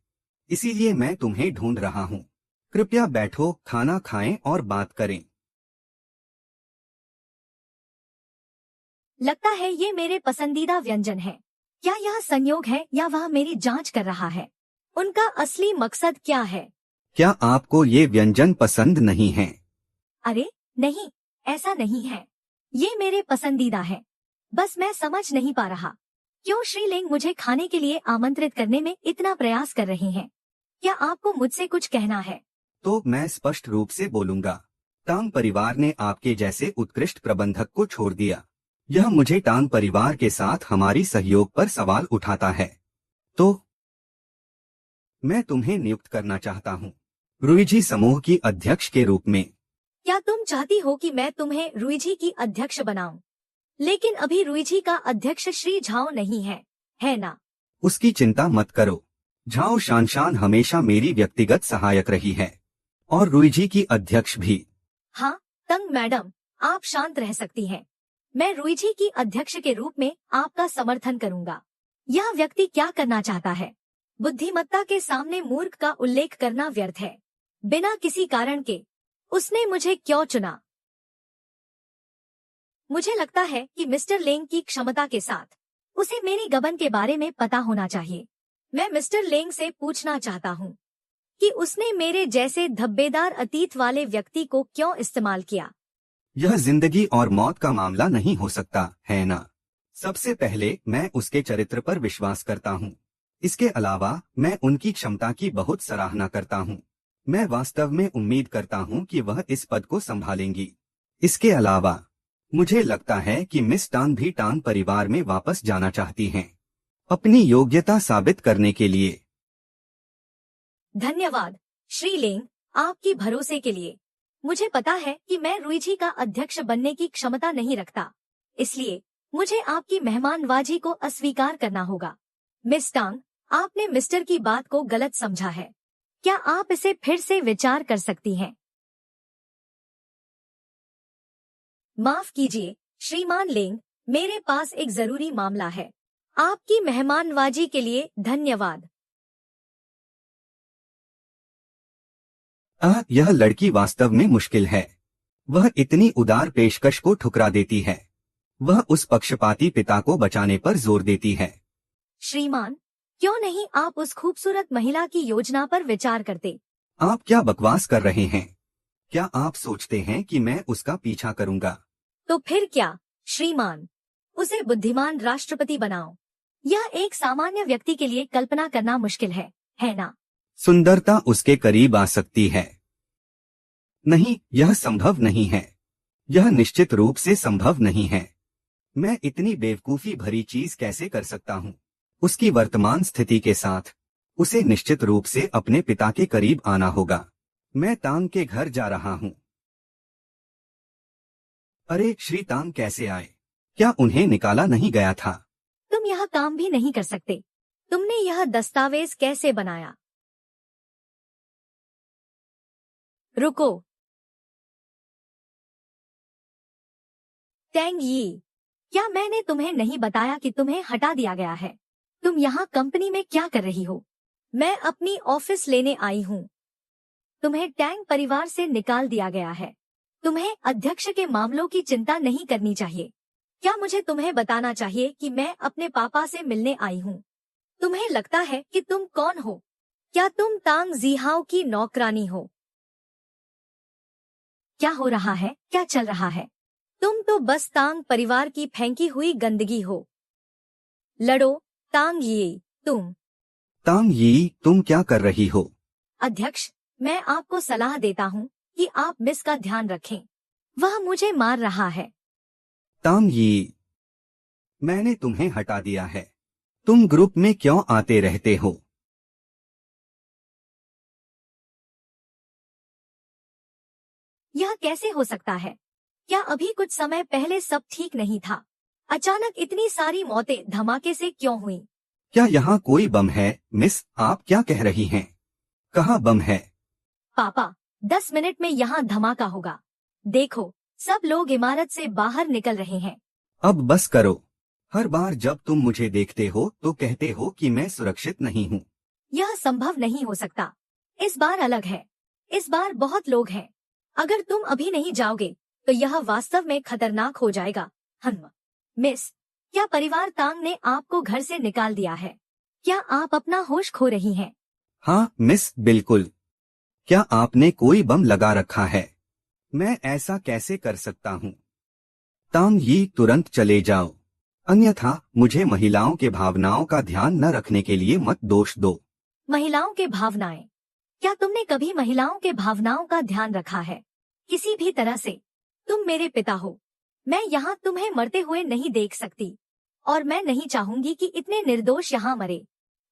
इसीलिए मैं तुम्हें ढूंढ रहा हूँ। कृपया बैठो, खाना खाएं और बात करें। लगता है ये मेरे पसंदीदा व्यंजन है। क्या यह संयोग है या वह मेरी जांच कर रहा है? उनका असली मकसद क्या है? क्या आपको ये व्यंजन पसंद नहीं है? अरे नहीं, ऐसा नहीं है। ये मेरे पसंदीदा है। बस मैं समझ नहीं पा रहा क्यों श्री लेंग मुझे खाने के लिए आमंत्रित करने में इतना प्रयास कर रहे हैं। क्या आपको मुझसे कुछ कहना है? तो मैं स्पष्ट रूप से बोलूंगा। टांग परिवार ने आपके जैसे उत्कृष्ट प्रबंधक को छोड़ दिया। यह मुझे टांग परिवार के साथ हमारी सहयोग पर सवाल उठाता है। तो मैं तुम्हें नियुक्त करना चाहता हूँ, रुइजी समूह की अध्यक्ष के रूप में। क्या तुम चाहती हो कि मैं तुम्हें रुइजी की अध्यक्ष बनाऊं? लेकिन अभी रुइजी का अध्यक्ष श्री झाओ नहीं है ना? उसकी चिंता मत करो। झाओ शानशान हमेशा मेरी व्यक्तिगत सहायक रही है, और रुइजी की अध्यक्ष भी। हाँ, तंग मैडम, आप शांत रह सकती हैं। मैं रुइजी की अध्यक्ष के रूप में आपका समर्थन करूंगा। यह व्यक्ति क्या करना चाहता है? बुद्धिमत्ता के सामने मूर्ख का उल्लेख करना व्यर्थ है। बिना किसी कारण के उसने मुझे क्यों चुना? मुझे लगता है कि मिस्टर लेंग की क्षमता के साथ उसे मेरी गबन के बारे में पता होना चाहिए। मैं मिस्टर लेंग से पूछना चाहता हूँ कि उसने मेरे जैसे धब्बेदार अतीत वाले व्यक्ति को क्यों इस्तेमाल किया। यह जिंदगी और मौत का मामला नहीं हो सकता है ना? सबसे पहले मैं उसके चरित्र पर विश्वास करता हूँ। इसके अलावा मैं उनकी क्षमता की बहुत सराहना करता हूँ। मैं वास्तव में उम्मीद करता हूँ कि वह इस पद को संभालेंगी। इसके अलावा मुझे लगता है कि मिस टांग भी टांग परिवार में वापस जाना चाहती हैं, अपनी योग्यता साबित करने के लिए। धन्यवाद श्री लेंग, आपकी भरोसे के लिए। मुझे पता है कि मैं रुइजी का अध्यक्ष बनने की क्षमता नहीं रखता, इसलिए मुझे आपकी मेहमानवाजी को अस्वीकार करना होगा। मिस टांग, आपने मिस्टर की बात को गलत समझा है। क्या आप इसे फिर से विचार कर सकती हैं? माफ कीजिए श्रीमान लेंग, मेरे पास एक जरूरी मामला है। आपकी मेहमानवाजी के लिए धन्यवाद। यह लड़की वास्तव में मुश्किल है। वह इतनी उदार पेशकश को ठुकरा देती है। वह उस पक्षपाती पिता को बचाने पर जोर देती है। श्रीमान, क्यों नहीं आप उस खूबसूरत महिला की योजना पर विचार करते? आप क्या बकवास कर रहे हैं? क्या आप सोचते हैं कि मैं उसका पीछा करूंगा? तो फिर क्या श्रीमान, उसे बुद्धिमान राष्ट्रपति बनाओ। यह एक सामान्य व्यक्ति के लिए कल्पना करना मुश्किल है ना? सुंदरता उसके करीब आ सकती है। नहीं, यह संभव नहीं है। यह निश्चित रूप से संभव नहीं है। मैं इतनी बेवकूफी भरी चीज कैसे कर सकता हूँ? उसकी वर्तमान स्थिति के साथ उसे निश्चित रूप से अपने पिता के करीब आना होगा। मैं तांग के घर जा रहा हूँ। अरे, श्री तांग कैसे आए? क्या उन्हें निकाला नहीं गया था? तुम यह काम भी नहीं कर सकते। तुमने यह दस्तावेज कैसे बनाया? रुको, टैंग यी, क्या मैंने तुम्हें नहीं बताया कि तुम्हें हटा दिया गया है? तुम यहाँ कंपनी में क्या कर रही हो? मैं अपनी ऑफिस लेने आई हूँ। तुम्हें टैंग परिवार से निकाल दिया गया है। तुम्हें अध्यक्ष के मामलों की चिंता नहीं करनी चाहिए। क्या मुझे तुम्हें बताना चाहिए कि मैं अपने पापा से मिलने आई हूँ? तुम्हें लगता है कि तुम कौन हो? क्या तुम तांग जीहाओ की नौकरानी हो? क्या हो रहा है? क्या चल रहा है? तुम तो बस तांग परिवार की फेंकी हुई गंदगी हो। लड़ो, तांग यी, तुम। तांग यी, तुम क्या कर रही हो? अध्यक्ष, मैं आपको सलाह देता हूँ कि आप मिस का ध्यान रखें। वह मुझे मार रहा है। तांग यी, मैंने तुम्हें हटा दिया है। तुम ग्रुप में क्यों आते रहते हो? यह कैसे हो सकता है? क्या अभी कुछ समय पहले सब ठीक नहीं था? अचानक इतनी सारी मौतें धमाके से क्यों हुई? क्या यहाँ कोई बम है? मिस, आप क्या कह रही हैं? कहाँ बम है? पापा, 10 मिनट में यहाँ धमाका होगा। देखो, सब लोग इमारत से बाहर निकल रहे हैं। अब बस करो। हर बार जब तुम मुझे देखते हो तो कहते हो कि मैं सुरक्षित नहीं हूँ। यह संभव नहीं हो सकता। इस बार अलग है। इस बार बहुत लोग हैं। अगर तुम अभी नहीं जाओगे तो यह वास्तव में खतरनाक हो जाएगा। मिस, क्या परिवार तांग ने आपको घर से निकाल दिया है? क्या आप अपना होश खो रही हैं? हाँ मिस, बिल्कुल। क्या आपने कोई बम लगा रखा है? मैं ऐसा कैसे कर सकता हूँ? तांग यी, तुरंत चले जाओ, अन्यथा मुझे महिलाओं के भावनाओं का ध्यान न रखने के लिए मत दोष दो। महिलाओं के भावनाएं? क्या तुमने कभी महिलाओं के भावनाओं का ध्यान रखा है? किसी भी तरह से? तुम मेरे पिता हो। मैं यहाँ तुम्हें मरते हुए नहीं देख सकती और मैं नहीं चाहूंगी कि इतने निर्दोष यहाँ मरे।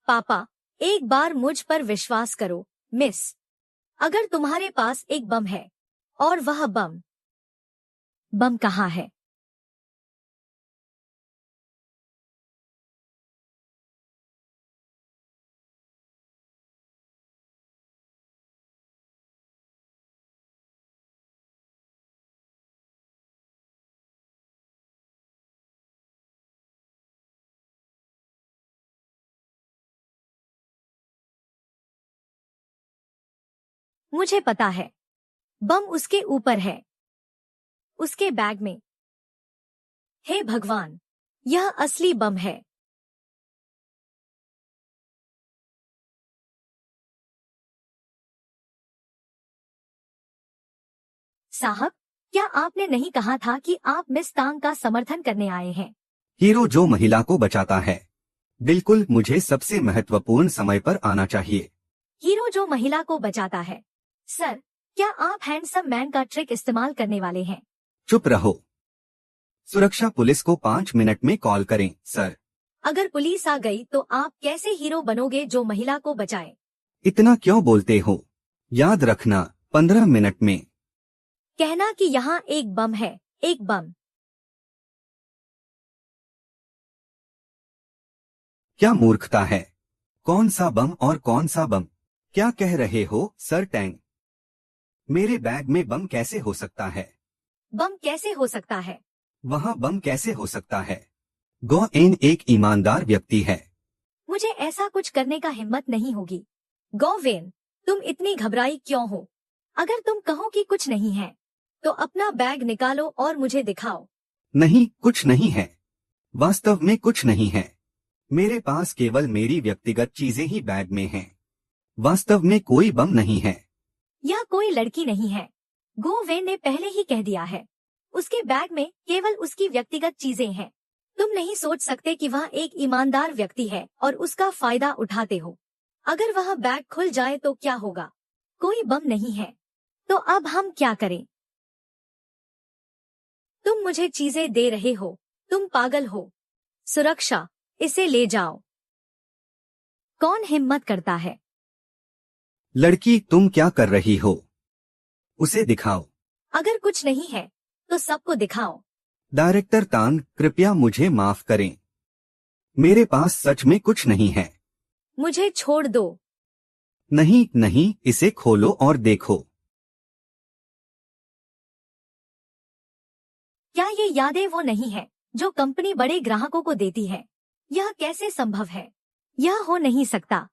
पापा, एक बार मुझ पर विश्वास करो। मिस, अगर तुम्हारे पास एक बम है और वह बम कहाँ है? मुझे पता है। बम उसके ऊपर है, उसके बैग में। हे भगवान, यह असली बम है। साहब, क्या आपने नहीं कहा था कि आप मिस तांग का समर्थन करने आए हैं? हीरो जो महिला को बचाता है। बिल्कुल, मुझे सबसे महत्वपूर्ण समय पर आना चाहिए। हीरो जो महिला को बचाता है। सर, क्या आप हैंडसम मैन का ट्रिक इस्तेमाल करने वाले हैं? चुप रहो। सुरक्षा पुलिस को 5 मिनट में कॉल करें, सर। अगर पुलिस आ गई तो आप कैसे हीरो बनोगे जो महिला को बचाए? इतना क्यों बोलते हो? याद रखना, 15 मिनट में। कहना कि यहाँ एक बम है, एक बम। क्या मूर्खता है? कौन सा बम और कौन सा बम? क्या कह रहे हो, सर टैंग? मेरे बैग में बम कैसे हो सकता है? बम कैसे हो सकता है? वहाँ बम कैसे हो सकता है? गो एन एक ईमानदार व्यक्ति है। मुझे ऐसा कुछ करने का हिम्मत नहीं होगी। गौवेन, तुम इतनी घबराई क्यों हो? अगर तुम कहो कि कुछ नहीं है, तो अपना बैग निकालो और मुझे दिखाओ। नहीं, कुछ नहीं है। वास्तव में कुछ नहीं है। मेरे पास केवल मेरी व्यक्तिगत चीजें ही बैग में हैं। वास्तव में कोई बम नहीं है। यह कोई लड़की नहीं है। गोवेन ने पहले ही कह दिया है। उसके बैग में केवल उसकी व्यक्तिगत चीजें हैं। तुम नहीं सोच सकते कि वह एक ईमानदार व्यक्ति है और उसका फायदा उठाते हो। अगर वह बैग खुल जाए तो क्या होगा? कोई बम नहीं है। तो अब हम क्या करें? तुम मुझे चीजें दे रहे हो। तुम पागल हो। सुरक्षा, इसे ले जाओ। कौन हिम्मत करता है? लड़की, तुम क्या कर रही हो? उसे दिखाओ। अगर कुछ नहीं है तो सबको दिखाओ। डायरेक्टर तांग, कृपया मुझे माफ करें। मेरे पास सच में कुछ नहीं है। मुझे छोड़ दो। नहीं नहीं, इसे खोलो और देखो। क्या ये यादें वो नहीं है जो कंपनी बड़े ग्राहकों को देती है? यह कैसे संभव है? यह हो नहीं सकता।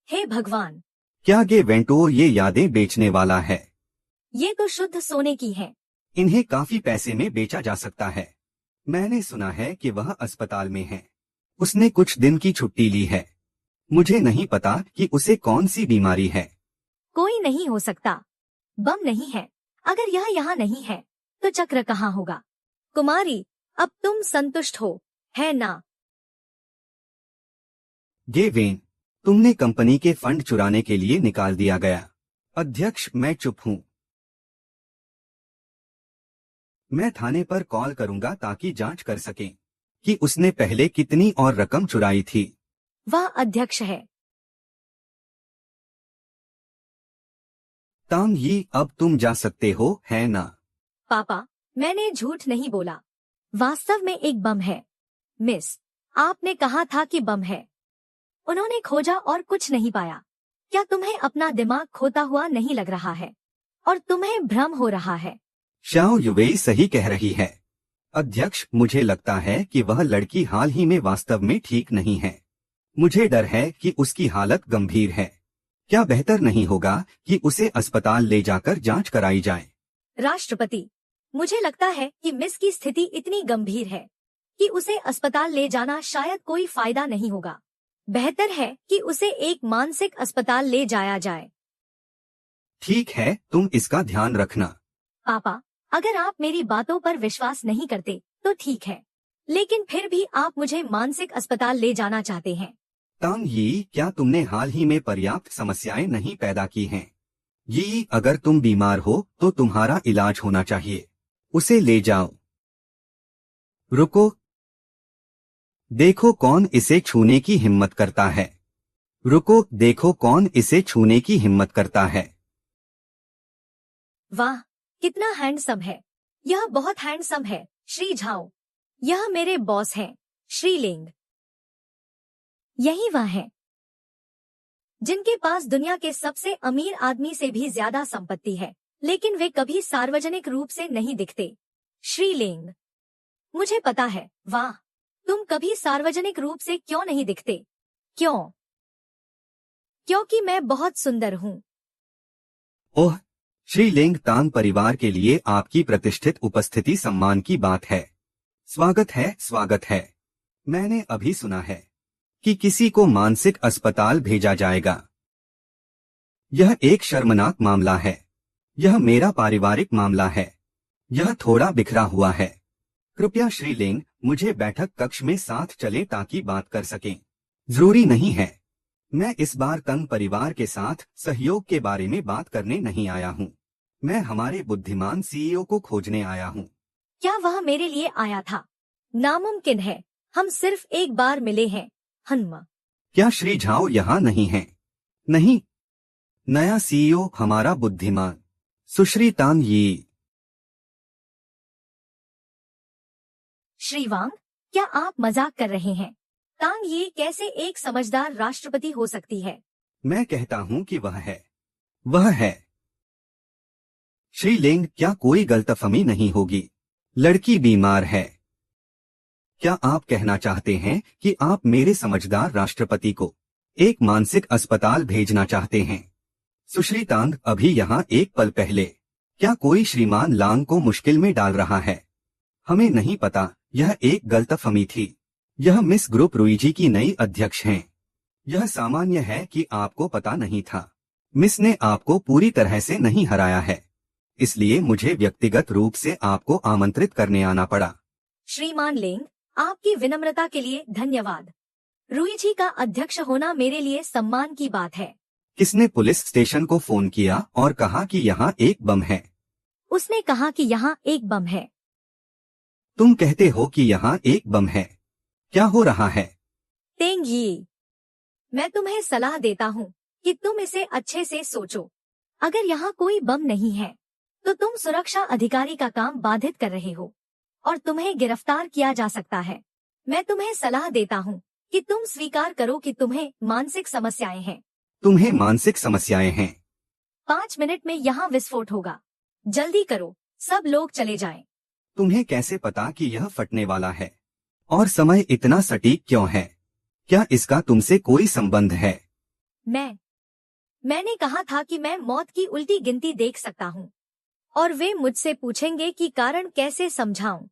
हे भगवान, क्या गे वेंटोर ये यादें बेचने वाला है? ये तो शुद्ध सोने की है। इन्हें काफी पैसे में बेचा जा सकता है। मैंने सुना है कि वह अस्पताल में है। उसने कुछ दिन की छुट्टी ली है। मुझे नहीं पता कि उसे कौन सी बीमारी है। कोई नहीं हो सकता। बम नहीं है। अगर यह यहाँ नहीं है तो चक्र कहाँ होगा? कुमारी, अब तुम संतुष्ट हो, है ना? गे वेन, तुमने कंपनी के फंड चुराने के लिए निकाल दिया गया। अध्यक्ष, मैं चुप हूँ। मैं थाने पर कॉल करूंगा ताकि जांच कर सकें कि उसने पहले कितनी और रकम चुराई थी। वह अध्यक्ष है। तांग यी, अब तुम जा सकते हो, है ना? पापा, मैंने झूठ नहीं बोला। वास्तव में एक बम है। मिस, आपने कहा था कि बम है। उन्होंने खोजा और कुछ नहीं पाया। क्या तुम्हें अपना दिमाग खोता हुआ नहीं लग रहा है? और तुम्हें भ्रम हो रहा है? शाओ युवेई सही कह रही है। अध्यक्ष, मुझे लगता है कि वह लड़की हाल ही में वास्तव में ठीक नहीं है। मुझे डर है कि उसकी हालत गंभीर है। क्या बेहतर नहीं होगा कि उसे अस्पताल ले जाकर जांच कराई जाए? राष्ट्रपति, मुझे लगता है कि मिस की स्थिति इतनी गंभीर है कि उसे अस्पताल ले जाना शायद कोई फायदा नहीं होगा। बेहतर है कि उसे एक मानसिक अस्पताल ले जाया जाए। ठीक है, तुम इसका ध्यान रखना। पापा, अगर आप मेरी बातों पर विश्वास नहीं करते तो ठीक है, लेकिन फिर भी आप मुझे मानसिक अस्पताल ले जाना चाहते हैं। तांग यी, क्या तुमने हाल ही में पर्याप्त समस्याएं नहीं पैदा की हैं? यी, अगर तुम बीमार हो तो तुम्हारा इलाज होना चाहिए। उसे ले जाओ। रुको, देखो कौन इसे छूने की हिम्मत करता है। रुको, देखो कौन इसे छूने की हिम्मत करता है। वाह, कितना हैंडसम है। यह बहुत हैंडसम है, श्री झाओ। यह मेरे बॉस हैं, श्री लिंग। यही वह है जिनके पास दुनिया के सबसे अमीर आदमी से भी ज्यादा संपत्ति है, लेकिन वे कभी सार्वजनिक रूप से नहीं दिखते। श्री लिंग, मुझे पता है। वाह, तुम कभी सार्वजनिक रूप से क्यों नहीं दिखते? क्यों? क्योंकि मैं बहुत सुंदर हूँ। ओह, श्री लिंग, तांग परिवार के लिए आपकी प्रतिष्ठित उपस्थिति सम्मान की बात है। स्वागत है, स्वागत है। मैंने अभी सुना है कि किसी को मानसिक अस्पताल भेजा जाएगा। यह एक शर्मनाक मामला है। यह मेरा पारिवारिक मामला है। यह थोड़ा बिखरा हुआ है। कृपया श्री लिंग, मुझे बैठक कक्ष में साथ चलें ताकि बात कर सकें। जरूरी नहीं है। मैं इस बार तंग परिवार के साथ सहयोग के बारे में बात करने नहीं आया हूँ। मैं हमारे बुद्धिमान सीईओ को खोजने आया हूँ। क्या वह मेरे लिए आया था? नामुमकिन है, हम सिर्फ एक बार मिले हैं। हनुमा, क्या श्री झाओ यहाँ नहीं है? नहीं, नया सीईओ हमारा बुद्धिमान सुश्री तांग यी। श्री वांग, क्या आप मजाक कर रहे हैं? तांग ये कैसे एक समझदार राष्ट्रपति हो सकती है? मैं कहता हूँ कि वह है। वह है। श्री लिंग, क्या कोई गलतफहमी नहीं होगी? लड़की बीमार है। क्या आप कहना चाहते हैं कि आप मेरे समझदार राष्ट्रपति को एक मानसिक अस्पताल भेजना चाहते हैं? सुश्री तांग, अभी यहाँ एक पल पहले क्या कोई श्रीमान लांग को मुश्किल में डाल रहा है? हमें नहीं पता, यह एक गलतफहमी थी। यह मिस ग्रुप रुईजी की नई अध्यक्ष हैं। यह सामान्य है कि आपको पता नहीं था। मिस ने आपको पूरी तरह से नहीं हराया है, इसलिए मुझे व्यक्तिगत रूप से आपको आमंत्रित करने आना पड़ा। श्रीमान लेंग, आपकी विनम्रता के लिए धन्यवाद। रुईजी का अध्यक्ष होना मेरे लिए सम्मान की बात है। किसने पुलिस स्टेशन को फोन किया और कहा कि यहाँ एक बम है? उसने कहा कि यहाँ एक बम है। तुम कहते हो कि यहाँ एक बम है। क्या हो रहा है? तेंग यी, मैं तुम्हें सलाह देता हूँ कि तुम इसे अच्छे से सोचो। अगर यहाँ कोई बम नहीं है तो तुम सुरक्षा अधिकारी का काम बाधित कर रहे हो और तुम्हें गिरफ्तार किया जा सकता है। मैं तुम्हें सलाह देता हूँ कि तुम स्वीकार करो कि तुम्हें मानसिक समस्याएं हैं। तुम्हें मानसिक समस्याएं हैं? 5 मिनट में यहाँ विस्फोट होगा। जल्दी करो, सब लोग चले जाएं। तुम्हें कैसे पता कि यह फटने वाला है? और समय इतना सटीक क्यों है? क्या इसका तुमसे कोई संबंध है? मैंने कहा था कि मैं मौत की उल्टी गिनती देख सकता हूँ और वे मुझसे पूछेंगे कि कारण कैसे समझाऊं।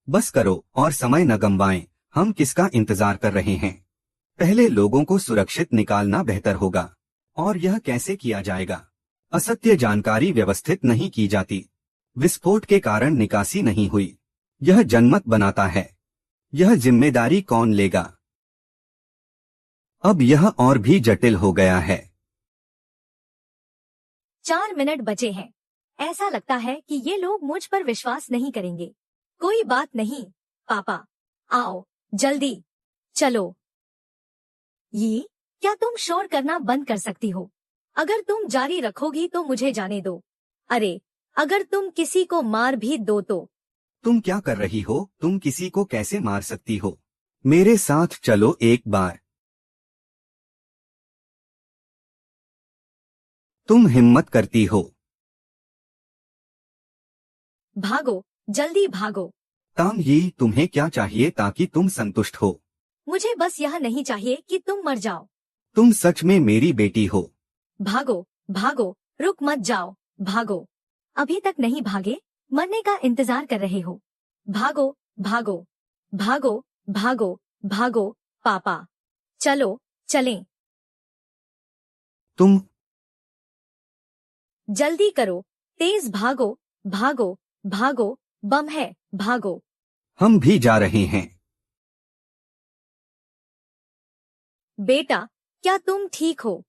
बस करो और समय न गंवाएं। हम किसका इंतजार कर रहे हैं? पहले लोगों को सुरक्षित निकालना बेहतर होगा। और यह कैसे किया जाएगा? असत्य जानकारी व्यवस्थित नहीं की जाती। विस्फोट के कारण निकासी नहीं हुई। यह जनमत बनाता है। यह जिम्मेदारी कौन लेगा? अब यह और भी जटिल हो गया है। 4 मिनट बचे हैं। ऐसा लगता है कि ये लोग मुझ पर विश्वास नहीं करेंगे। कोई बात नहीं, पापा, आओ, जल्दी, चलो। ये, क्या तुम शोर करना बंद कर सकती हो? अगर तुम जारी रखोगी तो मुझे जाने दो। अरे, अगर तुम किसी को मार भी दो तो। तुम क्या कर रही हो? तुम किसी को कैसे मार सकती हो? मेरे साथ चलो एक बार। तुम हिम्मत करती हो। भागो, जल्दी भागो। तांग यी, तुम्हें क्या चाहिए ताकि तुम संतुष्ट हो? मुझे बस यह नहीं चाहिए कि तुम मर जाओ। तुम सच में मेरी बेटी हो। भागो, भागो, रुक मत जाओ, भागो। अभी तक नहीं भागे, मरने का इंतजार कर रहे हो। भागो, भागो, भागो, भागो, भागो, पापा। चलो, चलें। तुम जल्दी करो, तेज भागो, भागो, भागो, बम है, भागो। हम भी जा रहे हैं। बेटा, क्या तुम ठीक हो?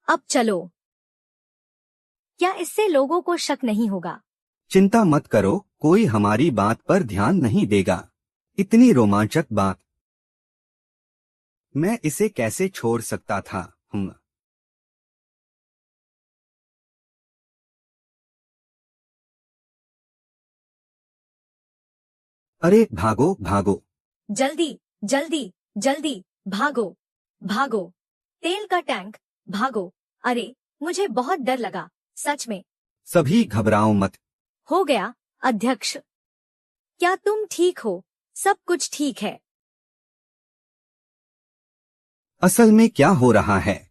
अब चलो। क्या इससे लोगों को शक नहीं होगा? चिंता मत करो, कोई हमारी बात पर ध्यान नहीं देगा। इतनी रोमांचक बात, मैं इसे कैसे छोड़ सकता था? अरे भागो भागो। जल्दी, जल्दी, जल्दी, भागो, भागो। तेल का टैंक, भागो। अरे, मुझे बहुत डर लगा, सच में। सभी घबराओ मत। हो गया, अध्यक्ष। क्या तुम ठीक हो? सब कुछ ठीक है। असल में क्या हो रहा है?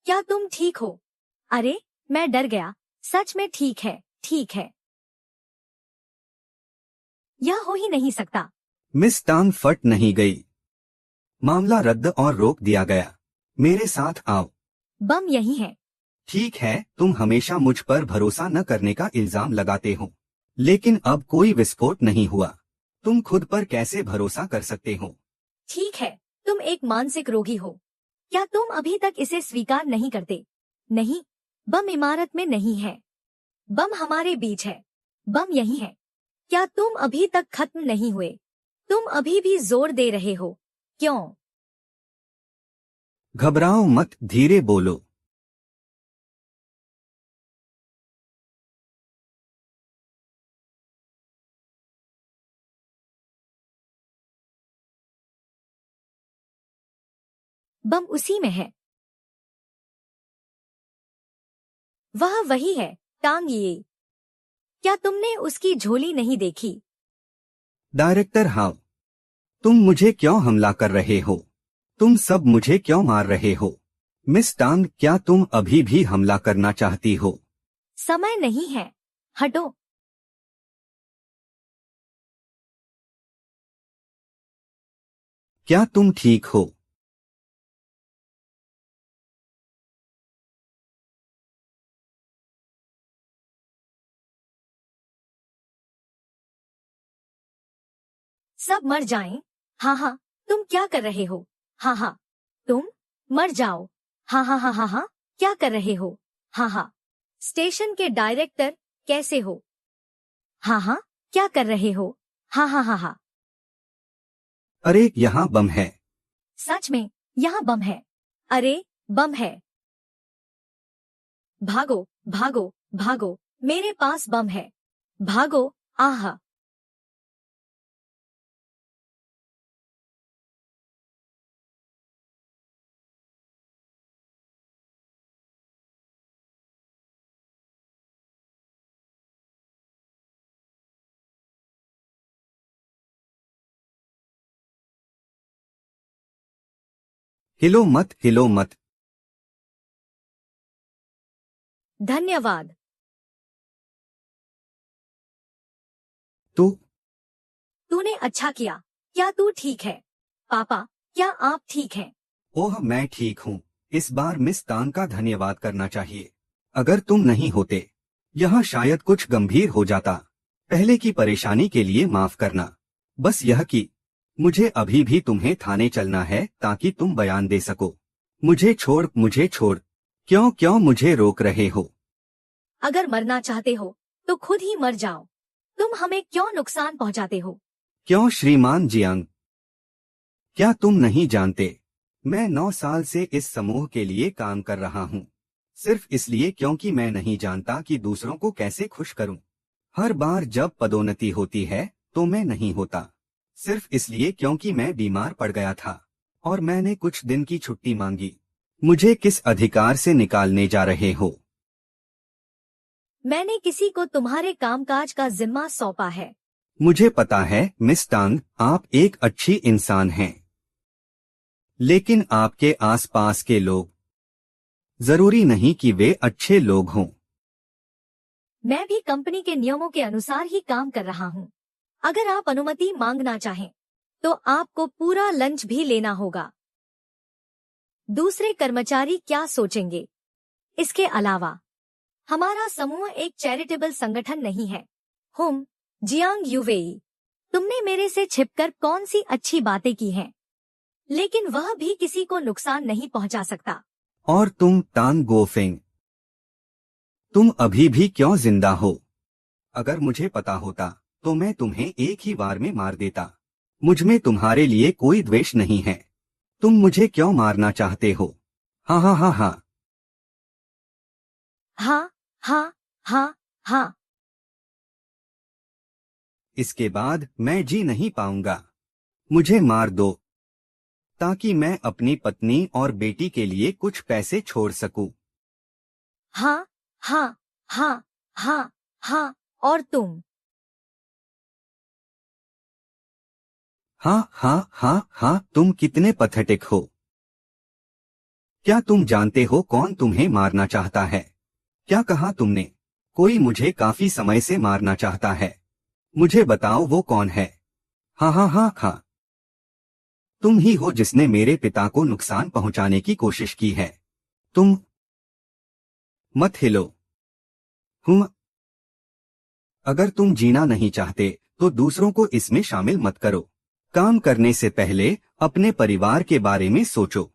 क्या तुम ठीक हो? अरे, मैं डर गया। सच में ठीक है, ठीक है। यह हो ही नहीं सकता। मिस टांग फट नहीं गई। मामला रद्द और रोक दिया गया। मेरे साथ आओ। बम यही है। ठीक है, तुम हमेशा मुझ पर भरोसा न करने का इल्जाम लगाते हो, लेकिन अब कोई विस्फोट नहीं हुआ। तुम खुद पर कैसे भरोसा कर सकते हो? ठीक है, तुम एक मानसिक रोगी हो। क्या तुम अभी तक इसे स्वीकार नहीं करते? नहीं, बम इमारत में नहीं है। बम हमारे बीच है। बम यही है। क्या तुम अभी तक खत्म नहीं हुए? तुम अभी भी जोर दे रहे हो। क्यों? घबराओ मत, धीरे बोलो। बम उसी में है। वह वही है, टांग ये। क्या तुमने उसकी झोली नहीं देखी? डायरेक्टर हाउ, तुम मुझे क्यों हमला कर रहे हो? तुम सब मुझे क्यों मार रहे हो? मिस टांग, क्या तुम अभी भी हमला करना चाहती हो? समय नहीं है, हटो। क्या तुम ठीक हो? सब मर जाएं। हाँ हाँ, तुम क्या कर रहे हो? हाँ हाँ, तुम मर जाओ। हाँ हाँ हाँ हाँ हाँ, क्या कर रहे हो? हाँ हाँ। स्टेशन के डायरेक्टर, कैसे हो? हाँ हाँ, क्या कर रहे हो? हाँ हाँ हाँ हाँ। अरे यहाँ बम है। सच में, यहाँ बम है। अरे, बम है। भागो, भागो, भागो, मेरे पास बम है। भागो, आहा। हिलो मत, हिलो मत। धन्यवाद। तू तूने अच्छा किया। क्या तू ठीक है? पापा, क्या आप ठीक हैं? ओह, मैं ठीक हूँ। इस बार मिस टांग का धन्यवाद करना चाहिए। अगर तुम नहीं होते, यह शायद कुछ गंभीर हो जाता। पहले की परेशानी के लिए माफ करना। बस यह कि मुझे अभी भी तुम्हें थाने चलना है ताकि तुम बयान दे सको। मुझे छोड़, मुझे छोड़। क्यों क्यों मुझे रोक रहे हो? अगर मरना चाहते हो तो खुद ही मर जाओ। तुम हमें क्यों नुकसान पहुंचाते हो? क्यों श्रीमान जियांग? क्या तुम नहीं जानते, मैं 9 साल से इस समूह के लिए काम कर रहा हूँ, सिर्फ इसलिए क्योंकि मैं नहीं जानता कि दूसरों को कैसे खुश करूं। हर बार जब पदोन्नति होती है तो मैं नहीं होता, सिर्फ इसलिए क्योंकि मैं बीमार पड़ गया था और मैंने कुछ दिन की छुट्टी मांगी। मुझे किस अधिकार से निकालने जा रहे हो? मैंने किसी को तुम्हारे कामकाज का जिम्मा सौंपा है। मुझे पता है मिस टांग, आप एक अच्छी इंसान हैं, लेकिन आपके आसपास के लोग जरूरी नहीं कि वे अच्छे लोग हों। मैं भी कंपनी के नियमों के अनुसार ही काम कर रहा हूँ। अगर आप अनुमति मांगना चाहें, तो आपको पूरा लंच भी लेना होगा। दूसरे कर्मचारी क्या सोचेंगे? इसके अलावा हमारा समूह एक चैरिटेबल संगठन नहीं है। जियांग यूवेई, तुमने मेरे से छिपकर कौन सी अच्छी बातें की हैं? लेकिन वह भी किसी को नुकसान नहीं पहुंचा सकता। और तुम टांग गोफेंग, तुम अभी भी क्यों जिंदा हो? अगर मुझे पता होता तो मैं तुम्हें एक ही बार में मार देता। मुझमें तुम्हारे लिए कोई द्वेष नहीं है। तुम मुझे क्यों मारना चाहते हो? हाँ हाँ हाँ हाँ। हाँ हाँ हाँ हाँ। इसके बाद मैं जी नहीं पाऊंगा। मुझे मार दो ताकि मैं अपनी पत्नी और बेटी के लिए कुछ पैसे छोड़ सकूं। हाँ हाँ हाँ हाँ हाँ। और तुम? हाँ हाँ हाँ हाँ। तुम कितने पथेटिक हो। क्या तुम जानते हो कौन तुम्हें मारना चाहता है? क्या कहा तुमने? कोई मुझे काफी समय से मारना चाहता है। मुझे बताओ वो कौन है? हाँ हाँ हाँ हाँ। तुम ही हो जिसने मेरे पिता को नुकसान पहुंचाने की कोशिश की है। तुम मत हिलो। हूँ। अगर तुम जीना नहीं चाहते तो दूसरों को इसमें शामिल मत करो। काम करने से पहले अपने परिवार के बारे में सोचो।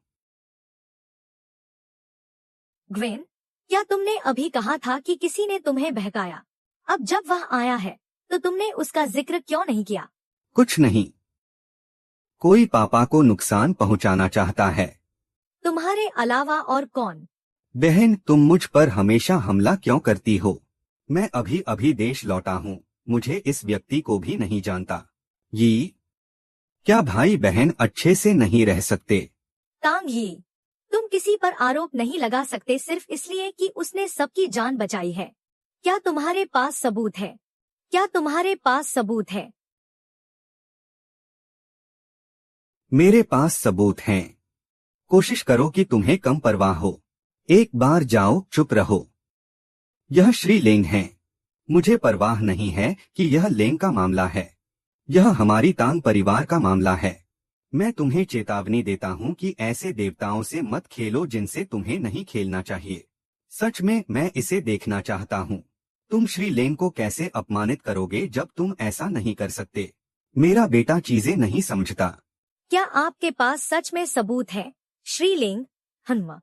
ग्वेन, क्या तुमने अभी कहा था कि किसी ने तुम्हें बहकाया? अब जब वह आया है तो तुमने उसका जिक्र क्यों नहीं किया? कुछ नहीं। कोई पापा को नुकसान पहुंचाना चाहता है। तुम्हारे अलावा और कौन? बहन, तुम मुझ पर हमेशा हमला क्यों करती हो? मैं अभी अभी देश लौटा हूँ, मुझे इस व्यक्ति को भी नहीं जानता। ये क्या भाई बहन अच्छे से नहीं रह सकते? तांग ही, तुम किसी पर आरोप नहीं लगा सकते सिर्फ इसलिए कि उसने सबकी जान बचाई है। क्या तुम्हारे पास सबूत है? क्या तुम्हारे पास सबूत है? मेरे पास सबूत हैं। कोशिश करो कि तुम्हें कम परवाह हो। एक बार जाओ, चुप रहो। यह श्री लेंग है। मुझे परवाह नहीं है कि यह लेंग का मामला है। यह हमारी तांग परिवार का मामला है। मैं तुम्हें चेतावनी देता हूँ कि ऐसे देवताओं से मत खेलो जिनसे तुम्हें नहीं खेलना चाहिए। सच में मैं इसे देखना चाहता हूँ। तुम श्री लेंग को कैसे अपमानित करोगे जब तुम ऐसा नहीं कर सकते? मेरा बेटा चीजें नहीं समझता। क्या आपके पास सच में सबूत है, श्रीलिंग? हनुमा,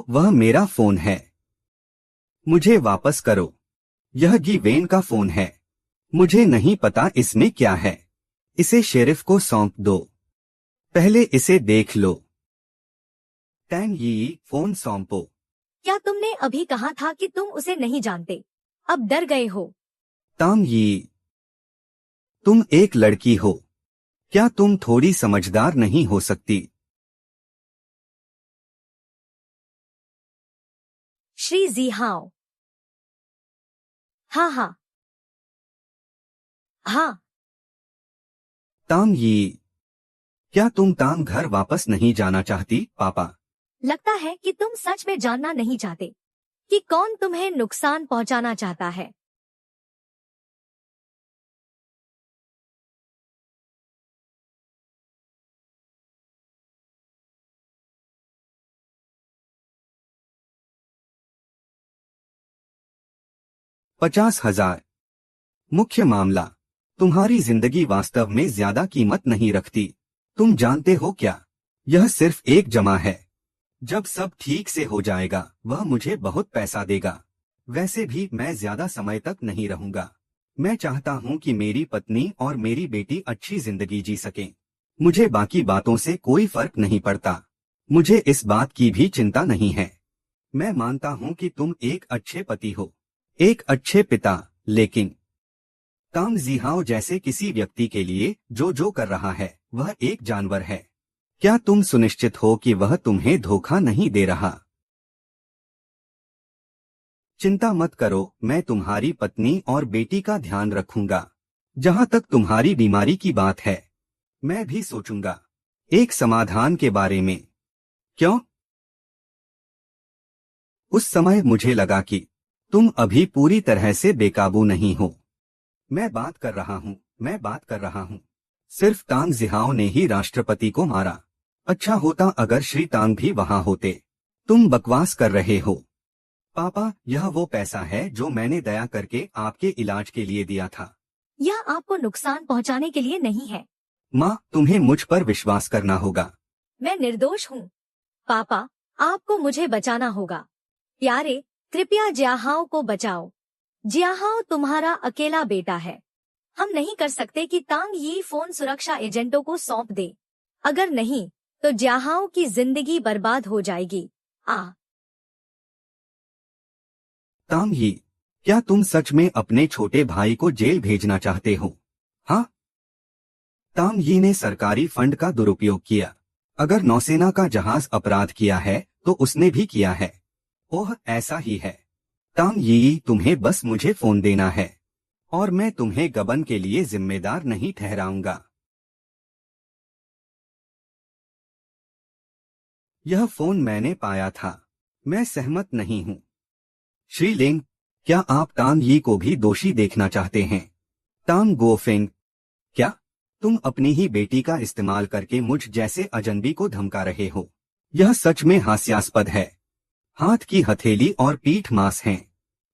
वह मेरा फोन है। मुझे वापस करो। यह गी वेन का फोन है। मुझे नहीं पता इसमें क्या है। इसे शेरिफ को सौंप दो। पहले इसे देख लो। टैंग यी, फोन सौंपो। क्या तुमने अभी कहा था कि तुम उसे नहीं जानते? अब डर गए हो? तांग यी, तुम एक लड़की हो। क्या तुम थोड़ी समझदार नहीं हो सकती? श्री जीहाओ, हाँ हाँ हाँ। तांग यी, क्या तुम तांग घर वापस नहीं जाना चाहती, पापा? लगता है कि तुम सच में जानना नहीं चाहते कि कौन तुम्हें नुकसान पहुंचाना चाहता है। $50,000। मुख्य मामला, तुम्हारी जिंदगी वास्तव में ज्यादा कीमत नहीं रखती। तुम जानते हो क्या? यह सिर्फ एक जमा है। जब सब ठीक से हो जाएगा वह मुझे बहुत पैसा देगा। वैसे भी मैं ज्यादा समय तक नहीं रहूंगा। मैं चाहता हूँ कि मेरी पत्नी और मेरी बेटी अच्छी जिंदगी जी सकें। मुझे बाकी बातों से कोई फर्क नहीं पड़ता। मुझे इस बात की भी चिंता नहीं है। मैं मानता हूँ कि तुम एक अच्छे पति हो, एक अच्छे पिता, लेकिन तांग जीहाओ जैसे किसी व्यक्ति के लिए जो कर रहा है वह एक जानवर है। क्या तुम सुनिश्चित हो कि वह तुम्हें धोखा नहीं दे रहा? चिंता मत करो, मैं तुम्हारी पत्नी और बेटी का ध्यान रखूंगा। जहाँ तक तुम्हारी बीमारी की बात है, मैं भी सोचूंगा एक समाधान के बारे में। क्यों? उस समय मुझे लगा कि तुम अभी पूरी तरह से बेकाबू नहीं हो। मैं बात कर रहा हूँ, मैं बात कर रहा हूँ। सिर्फ तांग जिहाओ ने ही राष्ट्रपति को मारा। अच्छा होता अगर श्री तांग भी वहाँ होते। तुम बकवास कर रहे हो। पापा, यह वो पैसा है जो मैंने दया करके आपके इलाज के लिए दिया था। यह आपको नुकसान पहुंचाने के लिए नहीं है। माँ, तुम्हें मुझ पर विश्वास करना होगा। मैं निर्दोष हूँ। पापा, आपको मुझे बचाना होगा। प्यारे, कृपया जियाहाओ को बचाओ। जियाहाओ तुम्हारा अकेला बेटा है। हम नहीं कर सकते कि तांग यी फोन सुरक्षा एजेंटों को सौंप दे। अगर नहीं, तो जियाहाओ की जिंदगी बर्बाद हो जाएगी। तांग ही, क्या तुम सच में अपने छोटे भाई को जेल भेजना चाहते हो? हाँ? तांग यी ने सरकारी फंड का दुरुपयोग किया। अगर नौसेना का जहाज अपराध किया है तो उसने भी किया है। ओह, ऐसा ही है। तांग यी, तुम्हें बस मुझे फोन देना है और मैं तुम्हें गबन के लिए जिम्मेदार नहीं ठहराऊंगा। यह फोन मैंने पाया था। मैं सहमत नहीं हूँ। श्री लिंग, क्या आप तांग यी को भी दोषी देखना चाहते हैं? तांग गोफेंग, क्या तुम अपनी ही बेटी का इस्तेमाल करके मुझ जैसे अजनबी को धमका रहे हो? यह सच में हास्यास्पद है। हाथ की हथेली और पीठ मांस हैं।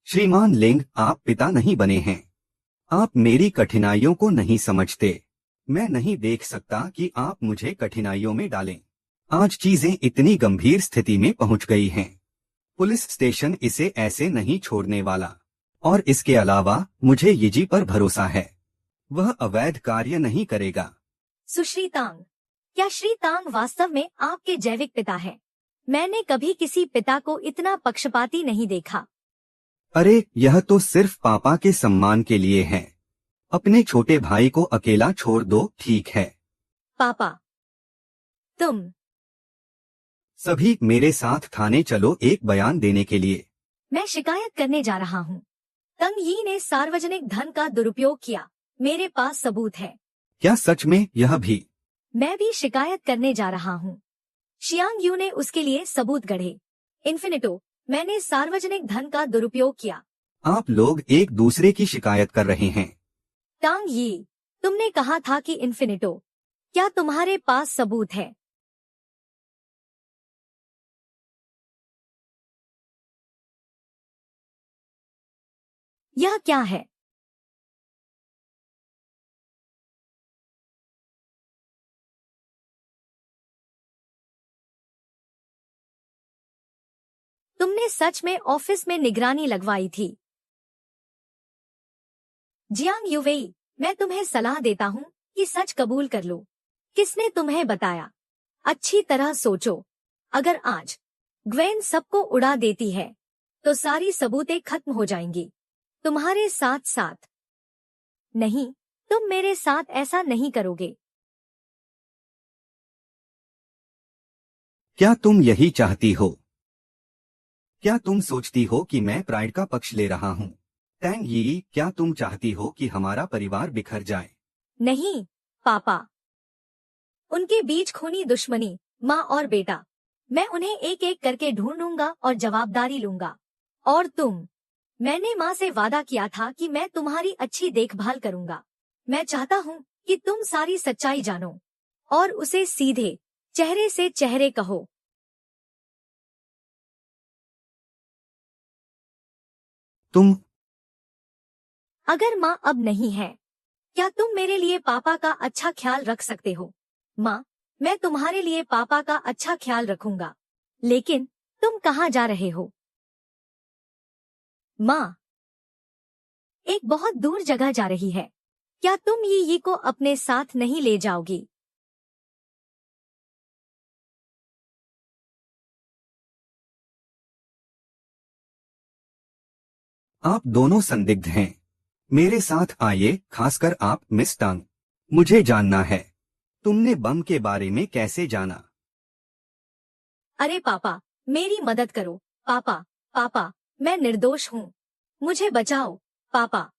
श्रीमान लिंग, आप पिता नहीं बने हैं। आप मेरी कठिनाइयों को नहीं समझते। मैं नहीं देख सकता कि आप मुझे कठिनाइयों में डालें। आज चीजें इतनी गंभीर स्थिति में पहुंच गई हैं। पुलिस स्टेशन इसे ऐसे नहीं छोड़ने वाला। और इसके अलावा मुझे यिजी पर भरोसा है। वह अवैध कार्य नहीं करेगा। सुश्री तांग, क्या श्री तांग वास्तव में आपके जैविक पिता है? मैंने कभी किसी पिता को इतना पक्षपाती नहीं देखा। अरे, यह तो सिर्फ पापा के सम्मान के लिए है। अपने छोटे भाई को अकेला छोड़ दो, ठीक है? पापा, तुम सभी मेरे साथ थाने चलो एक बयान देने के लिए। मैं शिकायत करने जा रहा हूँ। तंग यी ने सार्वजनिक धन का दुरुपयोग किया। मेरे पास सबूत है। क्या सच में? यह भी? मैं भी शिकायत करने जा रहा हूँ। शियांग यू ने उसके लिए सबूत गढ़े। इन्फिनिटो, मैंने सार्वजनिक धन का दुरुपयोग किया। आप लोग एक दूसरे की शिकायत कर रहे हैं। तांग यी, तुमने कहा था कि इन्फिनिटो, क्या तुम्हारे पास सबूत है? यह क्या है? तुमने सच में ऑफिस में निगरानी लगवाई थी? जियांग युवेई, मैं तुम्हें सलाह देता हूँ कि सच कबूल कर लो। किसने तुम्हें बताया? अच्छी तरह सोचो। अगर आज ग्वेन सबको उड़ा देती है तो सारी सबूतें खत्म हो जाएंगी। तुम्हारे साथ साथ नहीं, तुम मेरे साथ ऐसा नहीं करोगे। क्या तुम यही चाहती हो? क्या तुम सोचती हो कि मैं प्राइड का पक्ष ले रहा हूँ? टैंग यी, क्या तुम चाहती हो कि हमारा परिवार बिखर जाए? नहीं पापा, उनके बीच खूनी दुश्मनी, माँ और बेटा, मैं उन्हें एक एक करके ढूंढूंगा और जवाबदारी लूंगा। और तुम, मैंने माँ से वादा किया था कि मैं तुम्हारी अच्छी देखभाल करूंगा। मैं चाहता हूँ कि तुम सारी सच्चाई जानो और उसे सीधे चेहरे से चेहरे कहो। तुम अगर माँ अब नहीं है, क्या तुम मेरे लिए पापा का अच्छा ख्याल रख सकते हो? माँ, मैं तुम्हारे लिए पापा का अच्छा ख्याल रखूंगा। लेकिन तुम कहाँ जा रहे हो? माँ, एक बहुत दूर जगह जा रही है। क्या तुम ये को अपने साथ नहीं ले जाओगी? आप दोनों संदिग्ध हैं। मेरे साथ आइए, खासकर आप मिस टांग। मुझे जानना है, तुमने बम के बारे में कैसे जाना? अरे पापा, मेरी मदद करो। पापा, पापा, मैं निर्दोष हूँ। मुझे बचाओ। पापा,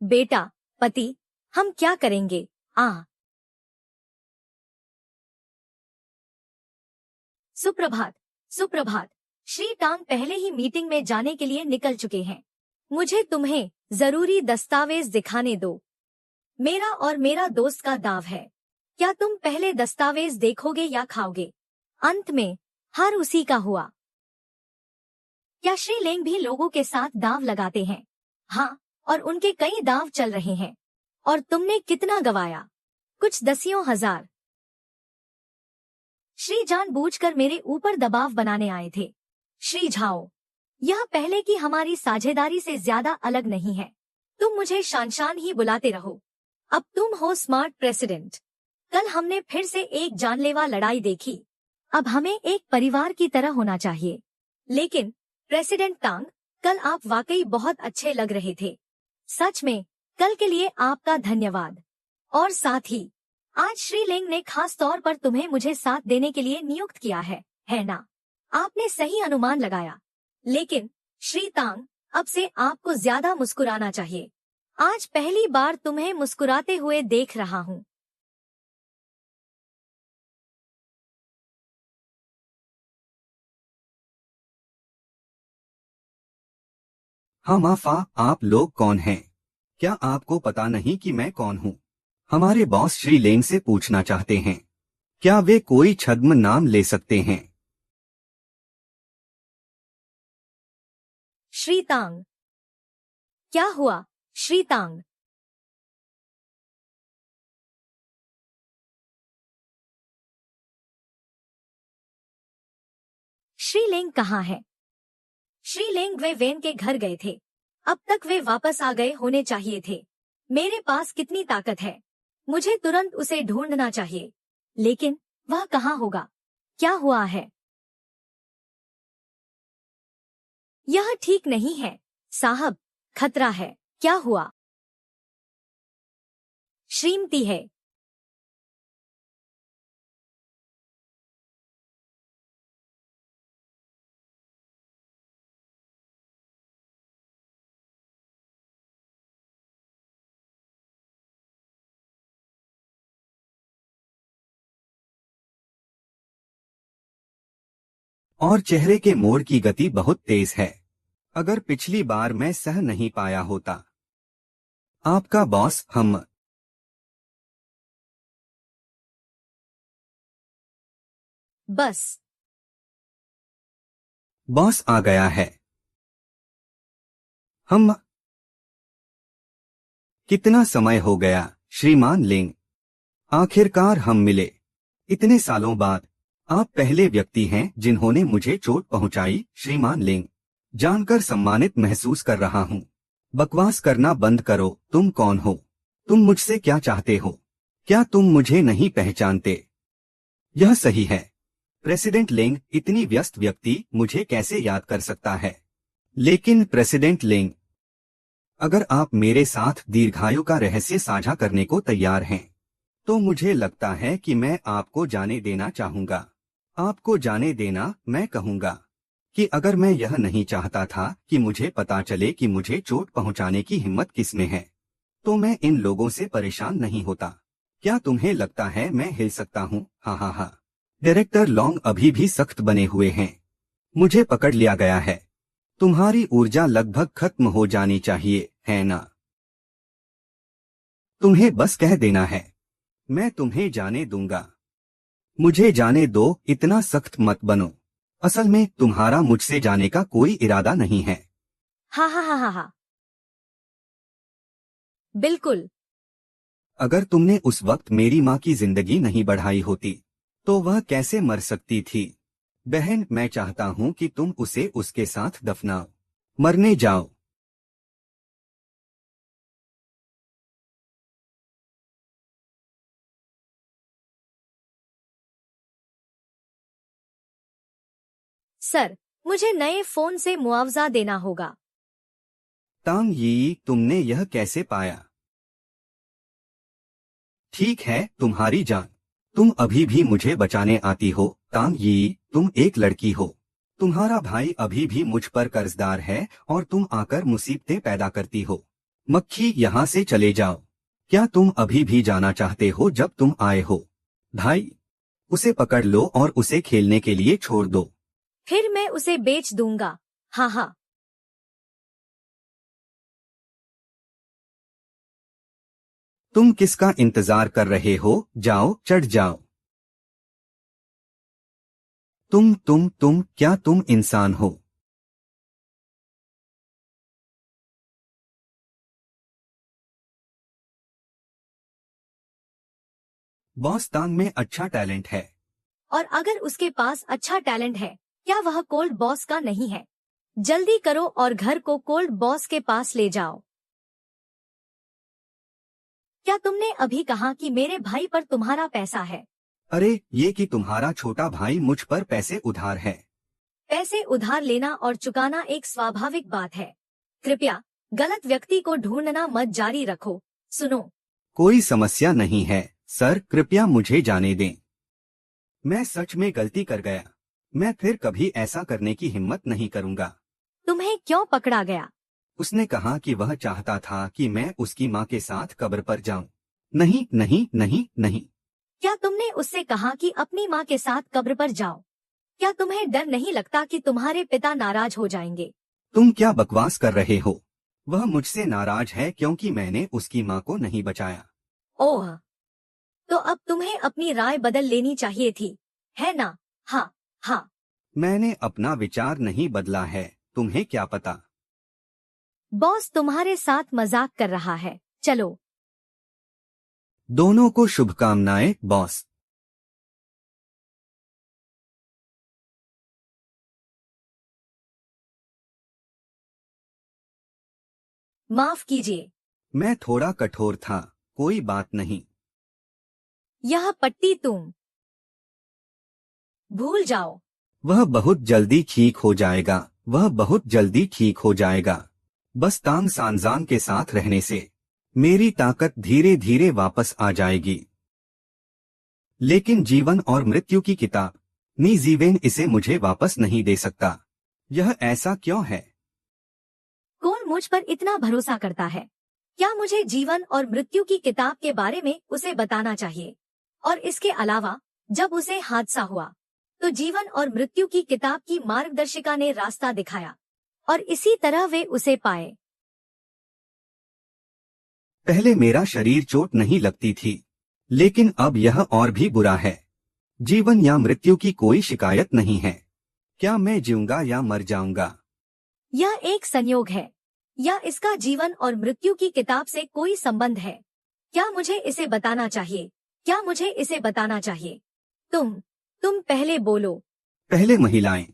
बेटा, पति, हम क्या करेंगे? सुप्रभात, सुप्रभात। श्री टांग पहले ही मीटिंग में जाने के लिए निकल चुके हैं। मुझे तुम्हें जरूरी दस्तावेज दिखाने दो। मेरा और मेरा दोस्त का दाव है। क्या तुम पहले दस्तावेज देखोगे या खाओगे? अंत में हार उसी का हुआ। क्या श्री लेंग भी लोगों के साथ दाव लगाते हैं? हाँ, और उनके कई दाव चल रहे हैं। और तुमने कितना गवाया? कुछ दसियों हजार। श्री जानबूझकर मेरे ऊपर दबाव बनाने आए थे। श्री झाओ, यह पहले की हमारी साझेदारी से ज्यादा अलग नहीं है। तुम मुझे शान शान ही बुलाते रहो। अब तुम हो स्मार्ट प्रेसिडेंट। कल हमने फिर से एक जानलेवा लड़ाई देखी। अब हमें एक परिवार की तरह होना चाहिए। लेकिन प्रेसिडेंट टांग, कल आप वाकई बहुत अच्छे लग रहे थे। सच में, कल के लिए आपका धन्यवाद। और साथ ही आज श्री लेंग ने खास तौर पर तुम्हें मुझे साथ देने के लिए नियुक्त किया है ना? आपने सही अनुमान लगाया। लेकिन श्री तांग, अब से आपको ज्यादा मुस्कुराना चाहिए। आज पहली बार तुम्हें मुस्कुराते हुए देख रहा हूँ। हाँ माफा, आप लोग कौन हैं? क्या आपको पता नहीं कि मैं कौन हूँ? हमारे बॉस श्री लेंग से पूछना चाहते हैं। क्या वे कोई छद्म नाम ले सकते हैं? श्री तांग, क्या हुआ? श्री तांग, श्री लेंग कहाँ है? श्री लेंग वे वेन के घर गए थे। अब तक वे वापस आ गए होने चाहिए थे। मेरे पास कितनी ताकत है। मुझे तुरंत उसे ढूंढना चाहिए। लेकिन वह कहाँ होगा? क्या हुआ है? यह ठीक नहीं है साहब, खतरा है। क्या हुआ? श्रीमती है। और चेहरे के मोड़ की गति बहुत तेज है। अगर पिछली बार मैं सह नहीं पाया होता। आपका बॉस हम। बस। बॉस आ गया है। हम। कितना समय हो गया श्रीमान लिंग, आखिरकार हम मिले। इतने सालों बाद आप पहले व्यक्ति हैं जिन्होंने मुझे चोट पहुंचाई श्रीमान लिंग। जानकर सम्मानित महसूस कर रहा हूं। बकवास करना बंद करो। तुम कौन हो? तुम मुझसे क्या चाहते हो? क्या तुम मुझे नहीं पहचानते? यह सही है। प्रेसिडेंट लिंग, इतनी व्यस्त व्यक्ति मुझे कैसे याद कर सकता है? लेकिन प्रेसिडेंट लिंग, अगर आप मेरे साथ दीर्घायु का रहस्य साझा करने को तैयार हैं, तो मुझे लगता है कि मैं आपको जाने देना चाहूंगा। आपको जाने देना, मैं कहूंगा कि अगर मैं यह नहीं चाहता था कि मुझे पता चले कि मुझे चोट पहुंचाने की हिम्मत किसमें है, तो मैं इन लोगों से परेशान नहीं होता। क्या तुम्हें लगता है मैं हिल सकता हूँ? हाँ हाँ हाँ। डायरेक्टर लॉन्ग अभी भी सख्त बने हुए हैं। मुझे पकड़ लिया गया है। तुम्हारी ऊर्जा लगभग खत्म हो जानी चाहिए, है ना? तुम्हें बस कह देना है। मैं तुम्हें जाने दूंगा। मुझे जाने दो, इतना सख्त मत बनो। असल में तुम्हारा मुझसे जाने का कोई इरादा नहीं है। हाँ हाँ हाँ हाँ हाँ, बिल्कुल। अगर तुमने उस वक्त मेरी माँ की जिंदगी नहीं बढ़ाई होती, तो वह कैसे मर सकती थी? बहन, मैं चाहता हूँ कि तुम उसे उसके साथ दफनाओ। मरने जाओ। सर, मुझे नए फोन से मुआवजा देना होगा। तांग यी, तुमने यह कैसे पाया? ठीक है, तुम्हारी जान। तुम अभी भी मुझे बचाने आती हो। तांग यी, तुम एक लड़की हो। तुम्हारा भाई अभी भी मुझ पर कर्जदार है और तुम आकर मुसीबतें पैदा करती हो। मक्खी, यहाँ से चले जाओ। क्या तुम अभी भी जाना चाहते हो जब तुम आए हो? भाई, उसे पकड़ लो और उसे खेलने के लिए छोड़ दो। फिर मैं उसे बेच दूंगा। हाँ हाँ। तुम किसका इंतजार कर रहे हो? जाओ, चढ़ जाओ। तुम क्या तुम इंसान हो? बॉस, तांग में अच्छा टैलेंट है। और अगर उसके पास अच्छा टैलेंट है, क्या वह कोल्ड बॉस का नहीं है? जल्दी करो और घर को कोल्ड बॉस के पास ले जाओ। क्या तुमने अभी कहा कि मेरे भाई पर तुम्हारा पैसा है? अरे, ये कि तुम्हारा छोटा भाई मुझ पर पैसे उधार है। पैसे उधार लेना और चुकाना एक स्वाभाविक बात है। कृपया गलत व्यक्ति को ढूंढना मत जारी रखो। सुनो, कोई समस्या नहीं है सर, कृपया मुझे जाने दें। मैं सच में गलती कर गया। मैं फिर कभी ऐसा करने की हिम्मत नहीं करूंगा। तुम्हें क्यों पकड़ा गया? उसने कहा कि वह चाहता था कि मैं उसकी माँ के साथ कब्र पर जाऊं। नहीं नहीं नहीं नहीं। क्या तुमने उससे कहा कि अपनी माँ के साथ कब्र पर जाओ? क्या तुम्हें डर नहीं लगता कि तुम्हारे पिता नाराज हो जाएंगे? तुम क्या बकवास कर रहे हो? वह मुझसे नाराज है क्योंकि मैंने उसकी माँ को नहीं बचाया। ओह, तो अब तुम्हें अपनी राय बदल लेनी चाहिए थी, है ना? हाँ हाँ। मैंने अपना विचार नहीं बदला है, तुम्हें क्या पता? बॉस तुम्हारे साथ मजाक कर रहा है। चलो। दोनों को शुभकामनाएं बॉस। माफ कीजिए। मैं थोड़ा कठोर था, कोई बात नहीं। यह पट्टी तुम भूल जाओ। वह बहुत जल्दी ठीक हो जाएगा। वह बहुत जल्दी ठीक हो जाएगा। बस तांग सांजान के साथ रहने से मेरी ताकत धीरे धीरे वापस आ जाएगी। लेकिन जीवन और मृत्यु की किताब नी जीवेन इसे मुझे वापस नहीं दे सकता। यह ऐसा क्यों है? कौन मुझ पर इतना भरोसा करता है? क्या मुझे जीवन और मृत्यु की किताब के बारे में उसे बताना चाहिए? और इसके अलावा, जब उसे हादसा हुआ तो जीवन और मृत्यु की किताब की मार्गदर्शिका ने रास्ता दिखाया और इसी तरह वे उसे पाए। पहले मेरा शरीर चोट नहीं लगती थी, लेकिन अब यह और भी बुरा है। जीवन या मृत्यु की कोई शिकायत नहीं है। क्या मैं जीऊंगा या मर जाऊंगा? यह एक संयोग है, या इसका जीवन और मृत्यु की किताब से कोई संबंध है? क्या मुझे इसे बताना चाहिए? क्या मुझे इसे बताना चाहिए? तुम पहले बोलो। पहले महिलाएं।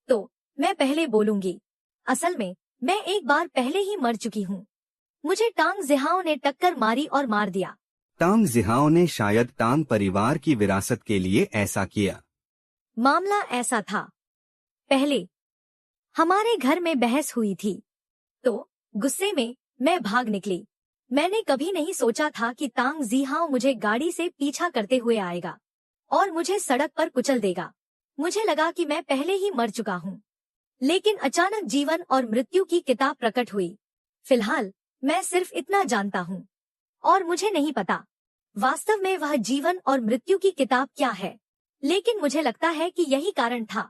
तो मैं पहले बोलूंगी। असल में मैं एक बार पहले ही मर चुकी हूँ। मुझे टांग जिहाओ ने टक्कर मारी और मार दिया। तांग जिहाओ ने शायद तांग परिवार की विरासत के लिए ऐसा किया। मामला ऐसा था, पहले हमारे घर में बहस हुई थी, तो गुस्से में मैं भाग निकली। मैंने कभी नहीं सोचा था कि तांग जिहाओ मुझे गाड़ी से पीछा करते हुए आएगा और मुझे सड़क पर कुचल देगा। मुझे लगा कि मैं पहले ही मर चुका हूँ, लेकिन अचानक जीवन और मृत्यु की किताब प्रकट हुई। फिलहाल मैं सिर्फ इतना जानता हूँ और मुझे नहीं पता वास्तव में वह जीवन और मृत्यु की किताब क्या है, लेकिन मुझे लगता है कि यही कारण था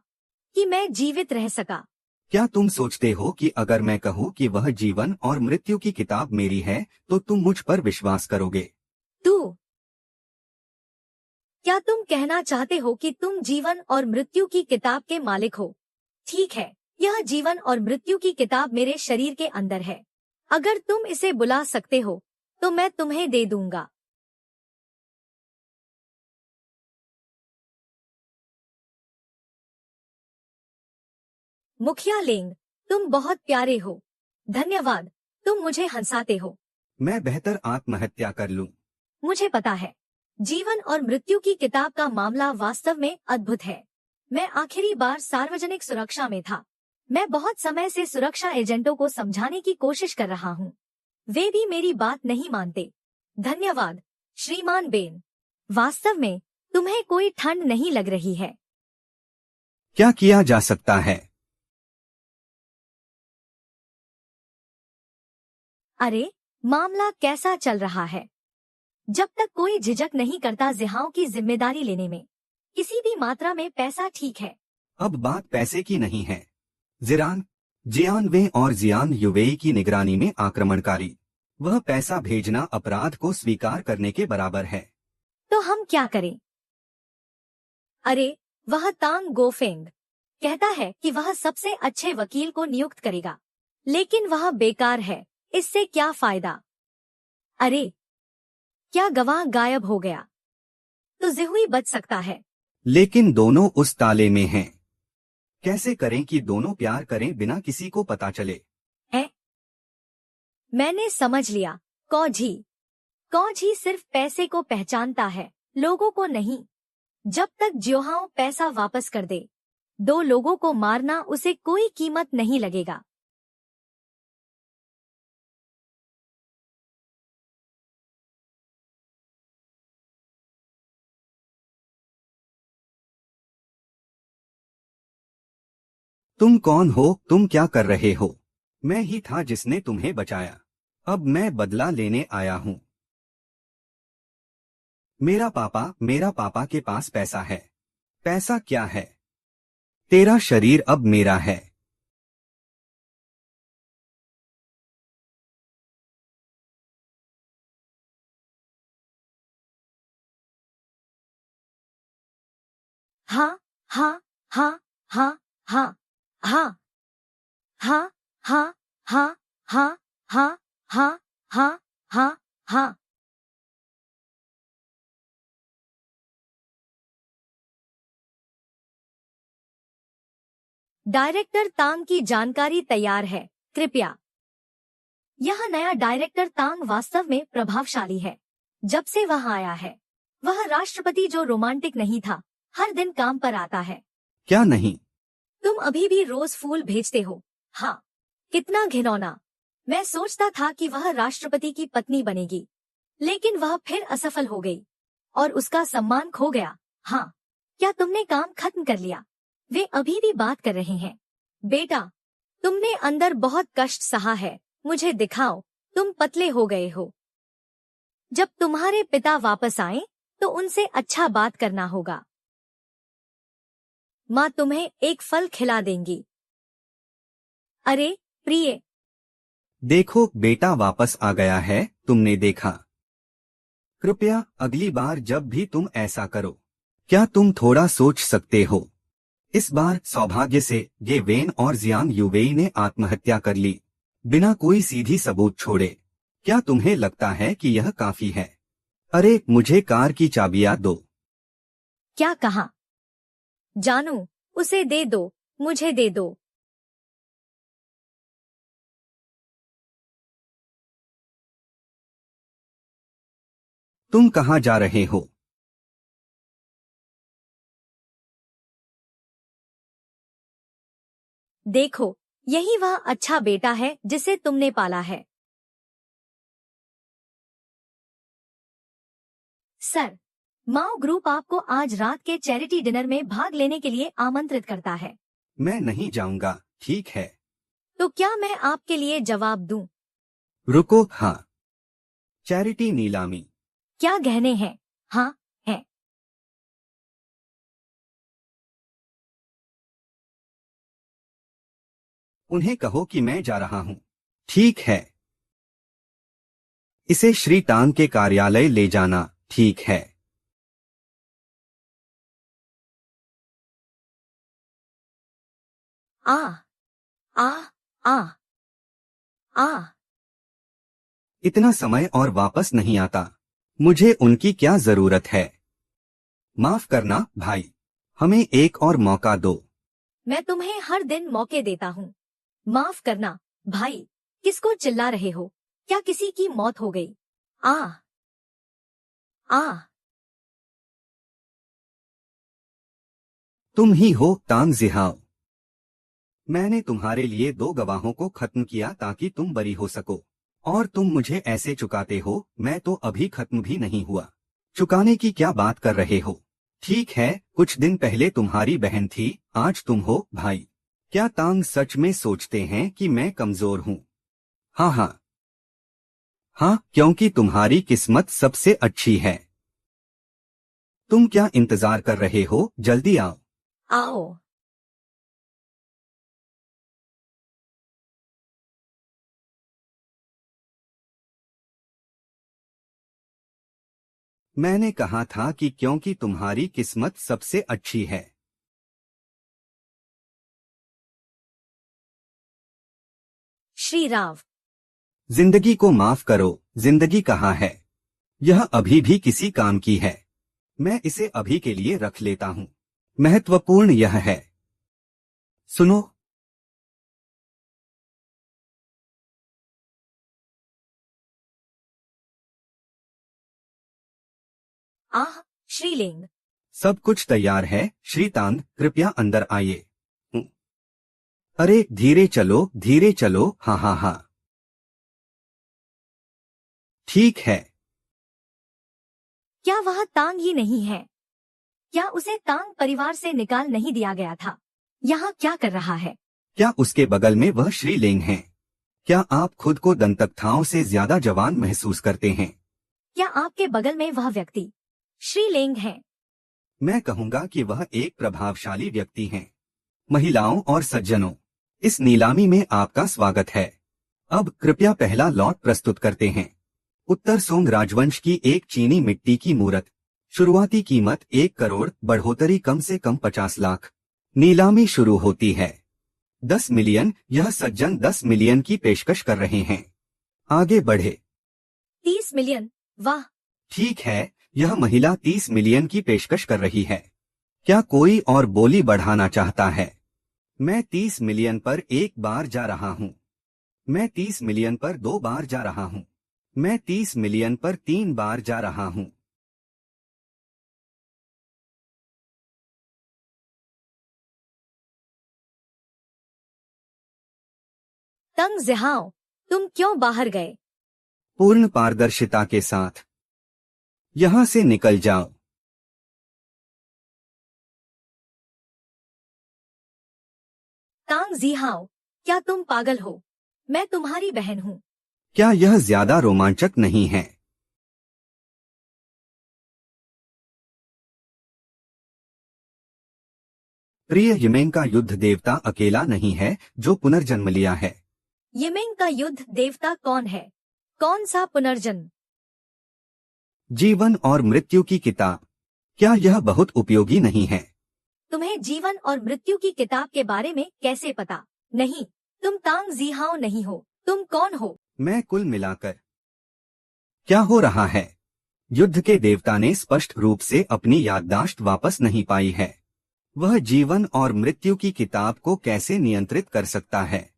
कि मैं जीवित रह सका। क्या तुम सोचते हो कि अगर मैं कहूँ कि वह जीवन और मृत्यु की किताब मेरी है तो तुम मुझ पर विश्वास करोगे? क्या तुम कहना चाहते हो कि तुम जीवन और मृत्यु की किताब के मालिक हो? ठीक है, यह जीवन और मृत्यु की किताब मेरे शरीर के अंदर है। अगर तुम इसे बुला सकते हो तो मैं तुम्हें दे दूंगा। मुखिया लेंग, तुम बहुत प्यारे हो। धन्यवाद, तुम मुझे हंसाते हो। मैं बेहतर आत्महत्या कर लूं। मुझे पता है, जीवन और मृत्यु की किताब का मामला वास्तव में अद्भुत है। मैं आखिरी बार सार्वजनिक सुरक्षा में था। मैं बहुत समय से सुरक्षा एजेंटों को समझाने की कोशिश कर रहा हूँ। वे भी मेरी बात नहीं मानते। धन्यवाद, श्रीमान बेन। वास्तव में तुम्हें कोई ठंड नहीं लग रही है। क्या किया जा सकता है? अरे, मामला कैसा चल रहा है? जब तक कोई झिझक नहीं करता जिहाओं की जिम्मेदारी लेने में, किसी भी मात्रा में पैसा ठीक है। अब बात पैसे की नहीं है। जिरान, जियान वे और जियान यूवेई की निगरानी में आक्रमणकारी। वह पैसा भेजना अपराध को स्वीकार करने के बराबर है। तो हम क्या करें? अरे, वह तांग गोफेंग कहता है कि वह सबसे अच्छे वकील को नियुक्त करेगा, लेकिन वह बेकार है। इससे क्या फायदा? अरे, क्या गवाह गायब हो गया तो जिहुई बच सकता है। लेकिन दोनों उस ताले में हैं। कैसे करें कि दोनों प्यार करें बिना किसी को पता चले? मैंने समझ लिया। कौझी कौझी सिर्फ पैसे को पहचानता है, लोगों को नहीं। जब तक ज्योहाओ पैसा वापस कर दे, दो लोगों को मारना उसे कोई कीमत नहीं लगेगा। तुम कौन हो? तुम क्या कर रहे हो? मैं ही था जिसने तुम्हें बचाया। अब मैं बदला लेने आया हूँ। मेरा पापा के पास पैसा है। पैसा क्या है? तेरा शरीर अब मेरा है। हाँ, हाँ, हाँ, हाँ, हाँ, हाँ, हाँ, हाँ, हाँ, हाँ, हाँ, हाँ, हाँ, हाँ, हाँ। डायरेक्टर तांग की जानकारी तैयार है, कृपया। यह नया डायरेक्टर तांग वास्तव में प्रभावशाली है। जब से वह आया है, वह राष्ट्रपति जो रोमांटिक नहीं था, हर दिन काम पर आता है। क्या नहीं? तुम अभी भी रोज फूल भेजते हो। हाँ, कितना घिनौना। मैं सोचता था कि वह राष्ट्रपति की पत्नी बनेगी, लेकिन वह फिर असफल हो गई और उसका सम्मान खो गया। हाँ, क्या तुमने काम खत्म कर लिया? वे अभी भी बात कर रहे हैं। बेटा, तुमने अंदर बहुत कष्ट सहा है। मुझे दिखाओ, तुम पतले हो गए हो। जब तुम्हारे पिता वापस आए तो उनसे अच्छा बात करना होगा। माँ तुम्हें एक फल खिला देंगी। अरे प्रिय, देखो, बेटा वापस आ गया है। तुमने देखा? कृपया अगली बार जब भी तुम ऐसा करो, क्या तुम थोड़ा सोच सकते हो? इस बार सौभाग्य से ये वेन और जियांग यूवेई ने आत्महत्या कर ली, बिना कोई सीधी सबूत छोड़े। क्या तुम्हें लगता है कि यह काफी है? अरे, मुझे कार की चाबियां दो। क्या कहा? जानू, उसे दे दो, मुझे दे दो। तुम कहाँ जा रहे हो? देखो, यही वह अच्छा बेटा है जिसे तुमने पाला है। सर, माओ ग्रुप आपको आज रात के चैरिटी डिनर में भाग लेने के लिए आमंत्रित करता है। मैं नहीं जाऊंगा। ठीक है। तो क्या मैं आपके लिए जवाब दूं? रुको, हाँ। चैरिटी नीलामी। क्या गहने हैं? हाँ, हैं। उन्हें कहो कि मैं जा रहा हूँ। ठीक है। इसे श्री टांग के कार्यालय ले जाना। ठीक है। आ, आ, आ, आ। इतना समय और वापस नहीं आता। मुझे उनकी क्या जरूरत है? माफ करना भाई, हमें एक और मौका दो। मैं तुम्हें हर दिन मौके देता हूँ। माफ करना भाई। किसको चिल्ला रहे हो? क्या किसी की मौत हो गई? आ, आ। तुम ही हो तांग जिहाओ। मैंने तुम्हारे लिए 2 गवाहों को खत्म किया ताकि तुम बरी हो सको, और तुम मुझे ऐसे चुकाते हो। मैं तो अभी खत्म भी नहीं हुआ। चुकाने की क्या बात कर रहे हो? ठीक है, कुछ दिन पहले तुम्हारी बहन थी, आज तुम हो भाई। क्या तांग सच में सोचते हैं कि मैं कमजोर हूँ? हाँ हाँ हाँ, क्योंकि तुम्हारी किस्मत सबसे अच्छी है। तुम क्या इंतजार कर रहे हो? जल्दी आओ। आओ। मैंने कहा था कि क्योंकि तुम्हारी किस्मत सबसे अच्छी है। श्री राव। जिंदगी को माफ करो, जिंदगी कहाँ है? यह अभी भी किसी काम की है। मैं इसे अभी के लिए रख लेता हूँ। महत्वपूर्ण यह है। सुनो। आह। श्रीलिंग। सब कुछ तैयार है श्रीतांग, कृपया अंदर आइए। अरे धीरे चलो, हाँ हाँ हाँ। ठीक है। क्या वह तांग ही नहीं है? क्या उसे तांग परिवार से निकाल नहीं दिया गया था? यहाँ क्या कर रहा है? क्या उसके बगल में वह श्रीलिंग हैं? क्या आप खुद को दंतकथाओं से ज्यादा जवान महसूस करते हैं? क्या आपके बगल में वह व्यक्ति श्रीलिंग है? मैं कहूंगा कि वह एक प्रभावशाली व्यक्ति हैं। महिलाओं और सज्जनों, इस नीलामी में आपका स्वागत है। अब कृपया पहला लॉट प्रस्तुत करते हैं। उत्तर सोंग राजवंश की एक चीनी मिट्टी की मूर्त। शुरुआती कीमत 1 करोड़, बढ़ोतरी कम से कम 50 लाख। नीलामी शुरू होती है। 10 मिलियन। यह सज्जन 10 मिलियन की पेशकश कर रहे हैं। आगे बढ़े। 30 मिलियन। वाह। ठीक है, यह महिला 30 मिलियन की पेशकश कर रही है। क्या कोई और बोली बढ़ाना चाहता है? मैं 30 मिलियन पर एक बार जा रहा हूँ। मैं 30 मिलियन पर 2 बार जा रहा हूँ। मैं 30 मिलियन पर 3 बार जा रहा हूँ। तंग जिहाओ, तुम क्यों बाहर गए? पूर्ण पारदर्शिता के साथ यहाँ से निकल जाओ। तांग जिहाओ, क्या तुम पागल हो? मैं तुम्हारी बहन हूँ। क्या यह ज्यादा रोमांचक नहीं है? प्रिय यमेन का युद्ध देवता अकेला नहीं है जो पुनर्जन्म लिया है। यिमिंग का युद्ध देवता कौन है? कौन सा पुनर्जन्म? जीवन और मृत्यु की किताब। क्या यह बहुत उपयोगी नहीं है? तुम्हें जीवन और मृत्यु की किताब के बारे में कैसे पता? नहीं, तुम तांग जिहाओ नहीं हो। तुम कौन हो? मैं कुल मिलाकर। क्या हो रहा है? युद्ध के देवता ने स्पष्ट रूप से अपनी याददाश्त वापस नहीं पाई है। वह जीवन और मृत्यु की किताब को कैसे नियंत्रित कर सकता है?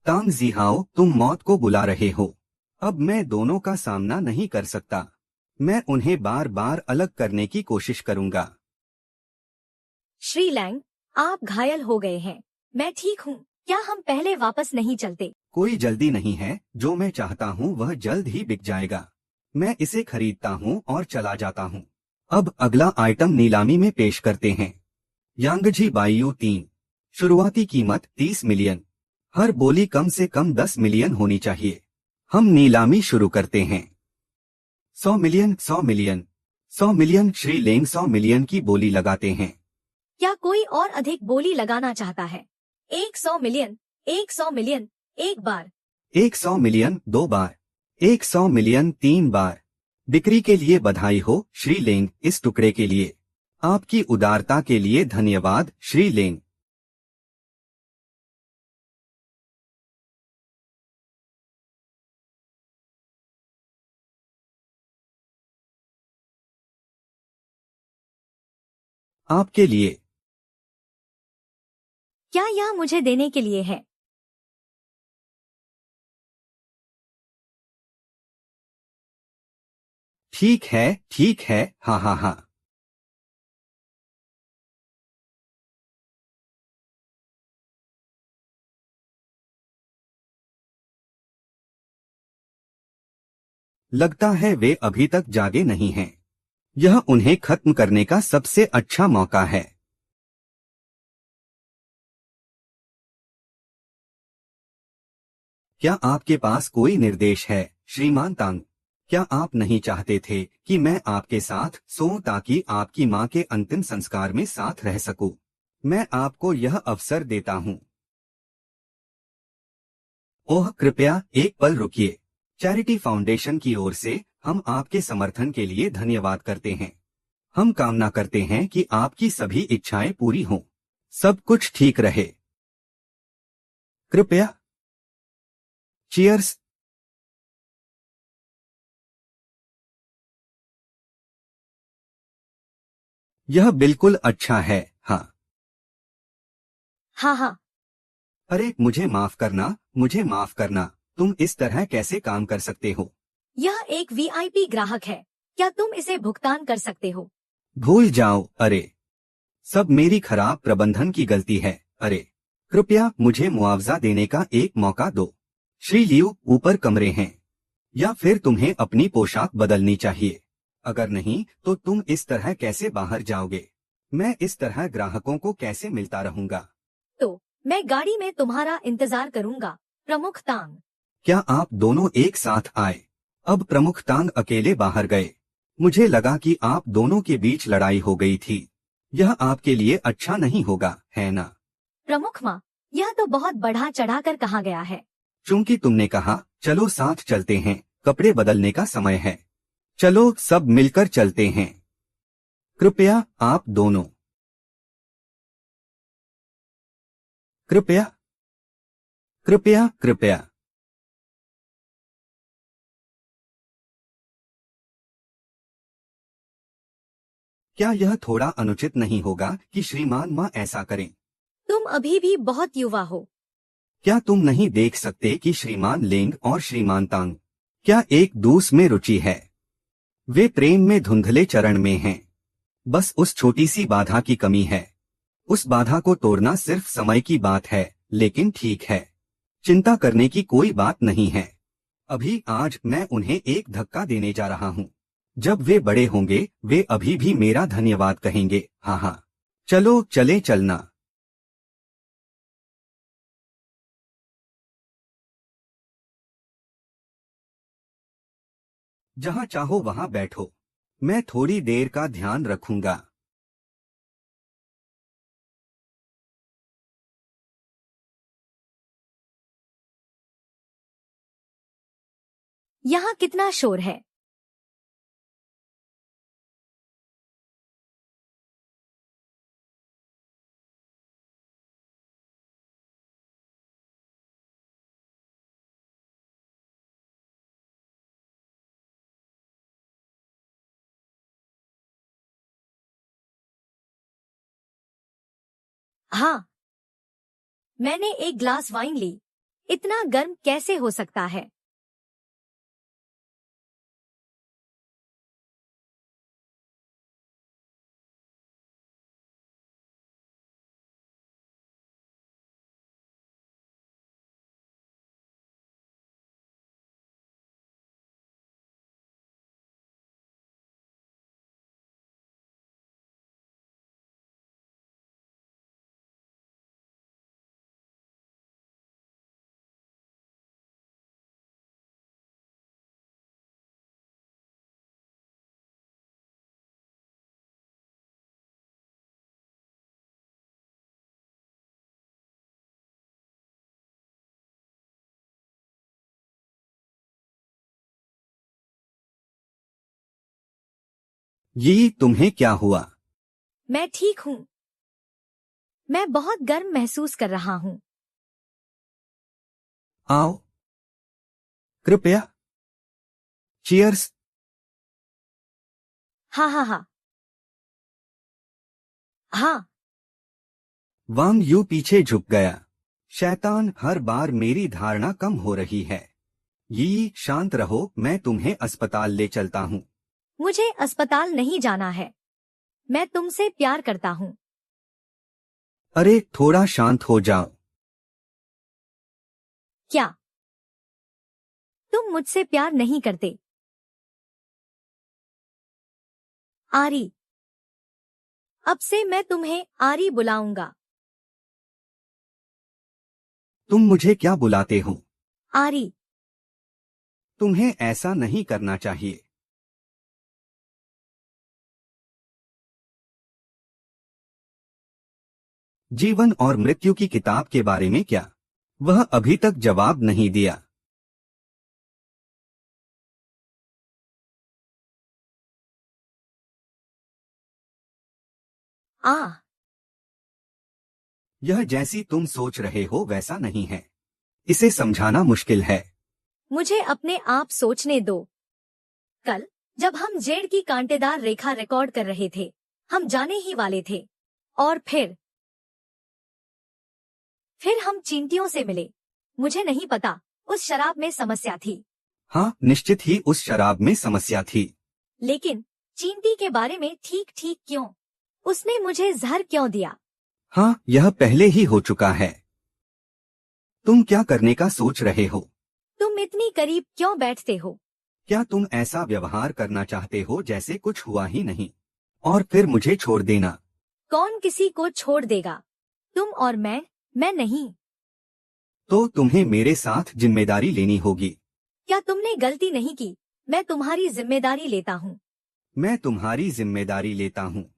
तांग जिहाओ, तुम मौत को बुला रहे हो। अब मैं दोनों का सामना नहीं कर सकता। मैं उन्हें बार बार अलग करने की कोशिश करूंगा। श्रीलैंग, आप घायल हो गए हैं। मैं ठीक हूँ। क्या हम पहले वापस नहीं चलते? कोई जल्दी नहीं है। जो मैं चाहता हूँ वह जल्द ही बिक जाएगा। मैं इसे खरीदता हूँ और चला जाता हूँ। अब अगला आइटम नीलामी में पेश करते हैं। यांगजी बाइयू 3। शुरुआती कीमत 30 मिलियन। हर बोली कम से कम 10 मिलियन होनी चाहिए। हम नीलामी शुरू करते हैं। 100 मिलियन, 100 मिलियन, 100 मिलियन। श्रीलेंग 100 मिलियन की बोली लगाते हैं। क्या कोई और अधिक बोली लगाना चाहता है? 100 मिलियन। 100 मिलियन। एक बार। 100 मिलियन 2 बार। 100 मिलियन 3 बार। बिक्री के लिए बधाई हो श्रीलेंग, इस टुकड़े के लिए। आपकी उदारता के लिए धन्यवाद श्रीलेंग। आपके लिए। क्या यह मुझे देने के लिए है? ठीक है, हाँ हाँ हाँ। लगता है वे अभी तक जागे नहीं हैं। यह उन्हें खत्म करने का सबसे अच्छा मौका है। क्या आपके पास कोई निर्देश है, श्रीमान तांग? क्या आप नहीं चाहते थे कि मैं आपके साथ सोऊं ताकि आपकी मां के अंतिम संस्कार में साथ रह सकूं? मैं आपको यह अवसर देता हूं। ओह कृपया एक पल रुकिए। चैरिटी फाउंडेशन की ओर से हम आपके समर्थन के लिए धन्यवाद करते हैं। हम कामना करते हैं कि आपकी सभी इच्छाएं पूरी हों, सब कुछ ठीक रहे। कृपया। चीयर्स। यह बिल्कुल अच्छा है, हाँ। हाँ हाँ। अरे मुझे माफ करना। तुम इस तरह कैसे काम कर सकते हो? यह एक वीआईपी ग्राहक है। क्या तुम इसे भुगतान कर सकते हो? भूल जाओ, अरे। सब मेरी खराब प्रबंधन की गलती है, अरे। कृपया मुझे मुआवजा देने का एक मौका दो। श्री लियू, ऊपर कमरे हैं। या फिर तुम्हें अपनी पोशाक बदलनी चाहिए। अगर नहीं तो तुम इस तरह कैसे बाहर जाओगे? मैं इस तरह ग्राहकों को कैसे मिलता रहूंगा? तो मैं गाड़ी में तुम्हारा इंतजार करूंगा, प्रमुख तांग। क्या आप दोनों एक साथ आए? अब प्रमुख तांग अकेले बाहर गए। मुझे लगा कि आप दोनों के बीच लड़ाई हो गई थी। यह आपके लिए अच्छा नहीं होगा, है ना? प्रमुख माँ, यह तो बहुत बढ़ा चढ़ाकर कहा गया है। चूंकि तुमने कहा चलो साथ चलते हैं, कपड़े बदलने का समय है। चलो सब मिलकर चलते हैं। कृपया आप दोनों। कृपया कृपया कृपया। क्या यह थोड़ा अनुचित नहीं होगा कि श्रीमान माँ ऐसा करें? तुम अभी भी बहुत युवा हो। क्या तुम नहीं देख सकते कि श्रीमान लेंग और श्रीमान तांग क्या एक दूसरे में रुचि है? वे प्रेम में धुंधले चरण में हैं। बस उस छोटी सी बाधा की कमी है। उस बाधा को तोड़ना सिर्फ समय की बात है, लेकिन ठीक है। चिंता करने की कोई बात नहीं है। अभी आज मैं उन्हें एक धक्का देने जा रहा हूँ। जब वे बड़े होंगे वे अभी भी मेरा धन्यवाद कहेंगे, हाँ हाँ। चलो चले चलना। जहाँ चाहो वहाँ बैठो। मैं थोड़ी देर का ध्यान रखूंगा। यहाँ कितना शोर है। हाँ, मैंने एक ग्लास वाइन ली। इतना गर्म कैसे हो सकता है? ये तुम्हें क्या हुआ? मैं ठीक हूँ। मैं बहुत गर्म महसूस कर रहा हूँ। आओ। कृपया। चीयर्स। हाँ हाँ हाँ। हाँ। वांग यू पीछे झुक गया। शैतान, हर बार मेरी धारणा कम हो रही है। यी, शांत रहो, मैं तुम्हें अस्पताल ले चलता हूँ। मुझे अस्पताल नहीं जाना है। मैं तुमसे प्यार करता हूँ। अरे थोड़ा शांत हो जाओ। क्या तुम मुझसे प्यार नहीं करते? आरी। अब से मैं तुम्हें आरी बुलाऊंगा। तुम मुझे क्या बुलाते हो? आरी। तुम्हें ऐसा नहीं करना चाहिए। जीवन और मृत्यु की किताब के बारे में क्या? वह अभी तक जवाब नहीं दिया। आ यह जैसी तुम सोच रहे हो वैसा नहीं है। इसे समझाना मुश्किल है। मुझे अपने आप सोचने दो। कल जब हम जेड की कांटेदार रेखा रिकॉर्ड कर रहे थे, हम जाने ही वाले थे। और फिर हम चींटियों से मिले। मुझे नहीं पता, उस शराब में समस्या थी। हाँ, निश्चित ही उस शराब में समस्या थी। लेकिन चींटी के बारे में ठीक ठीक क्यों? उसने मुझे जहर क्यों दिया? हाँ, यह पहले ही हो चुका है। तुम क्या करने का सोच रहे हो? तुम इतनी करीब क्यों बैठते हो? क्या तुम ऐसा व्यवहार करना चाहते हो जैसे कुछ हुआ ही नहीं, और फिर मुझे छोड़ देना? कौन किसी को छोड़ देगा? तुम और मैं नहीं। तो तुम्हें मेरे साथ जिम्मेदारी लेनी होगी। क्या तुमने गलती नहीं की? मैं तुम्हारी जिम्मेदारी लेता हूँ। मैं तुम्हारी जिम्मेदारी लेता हूँ।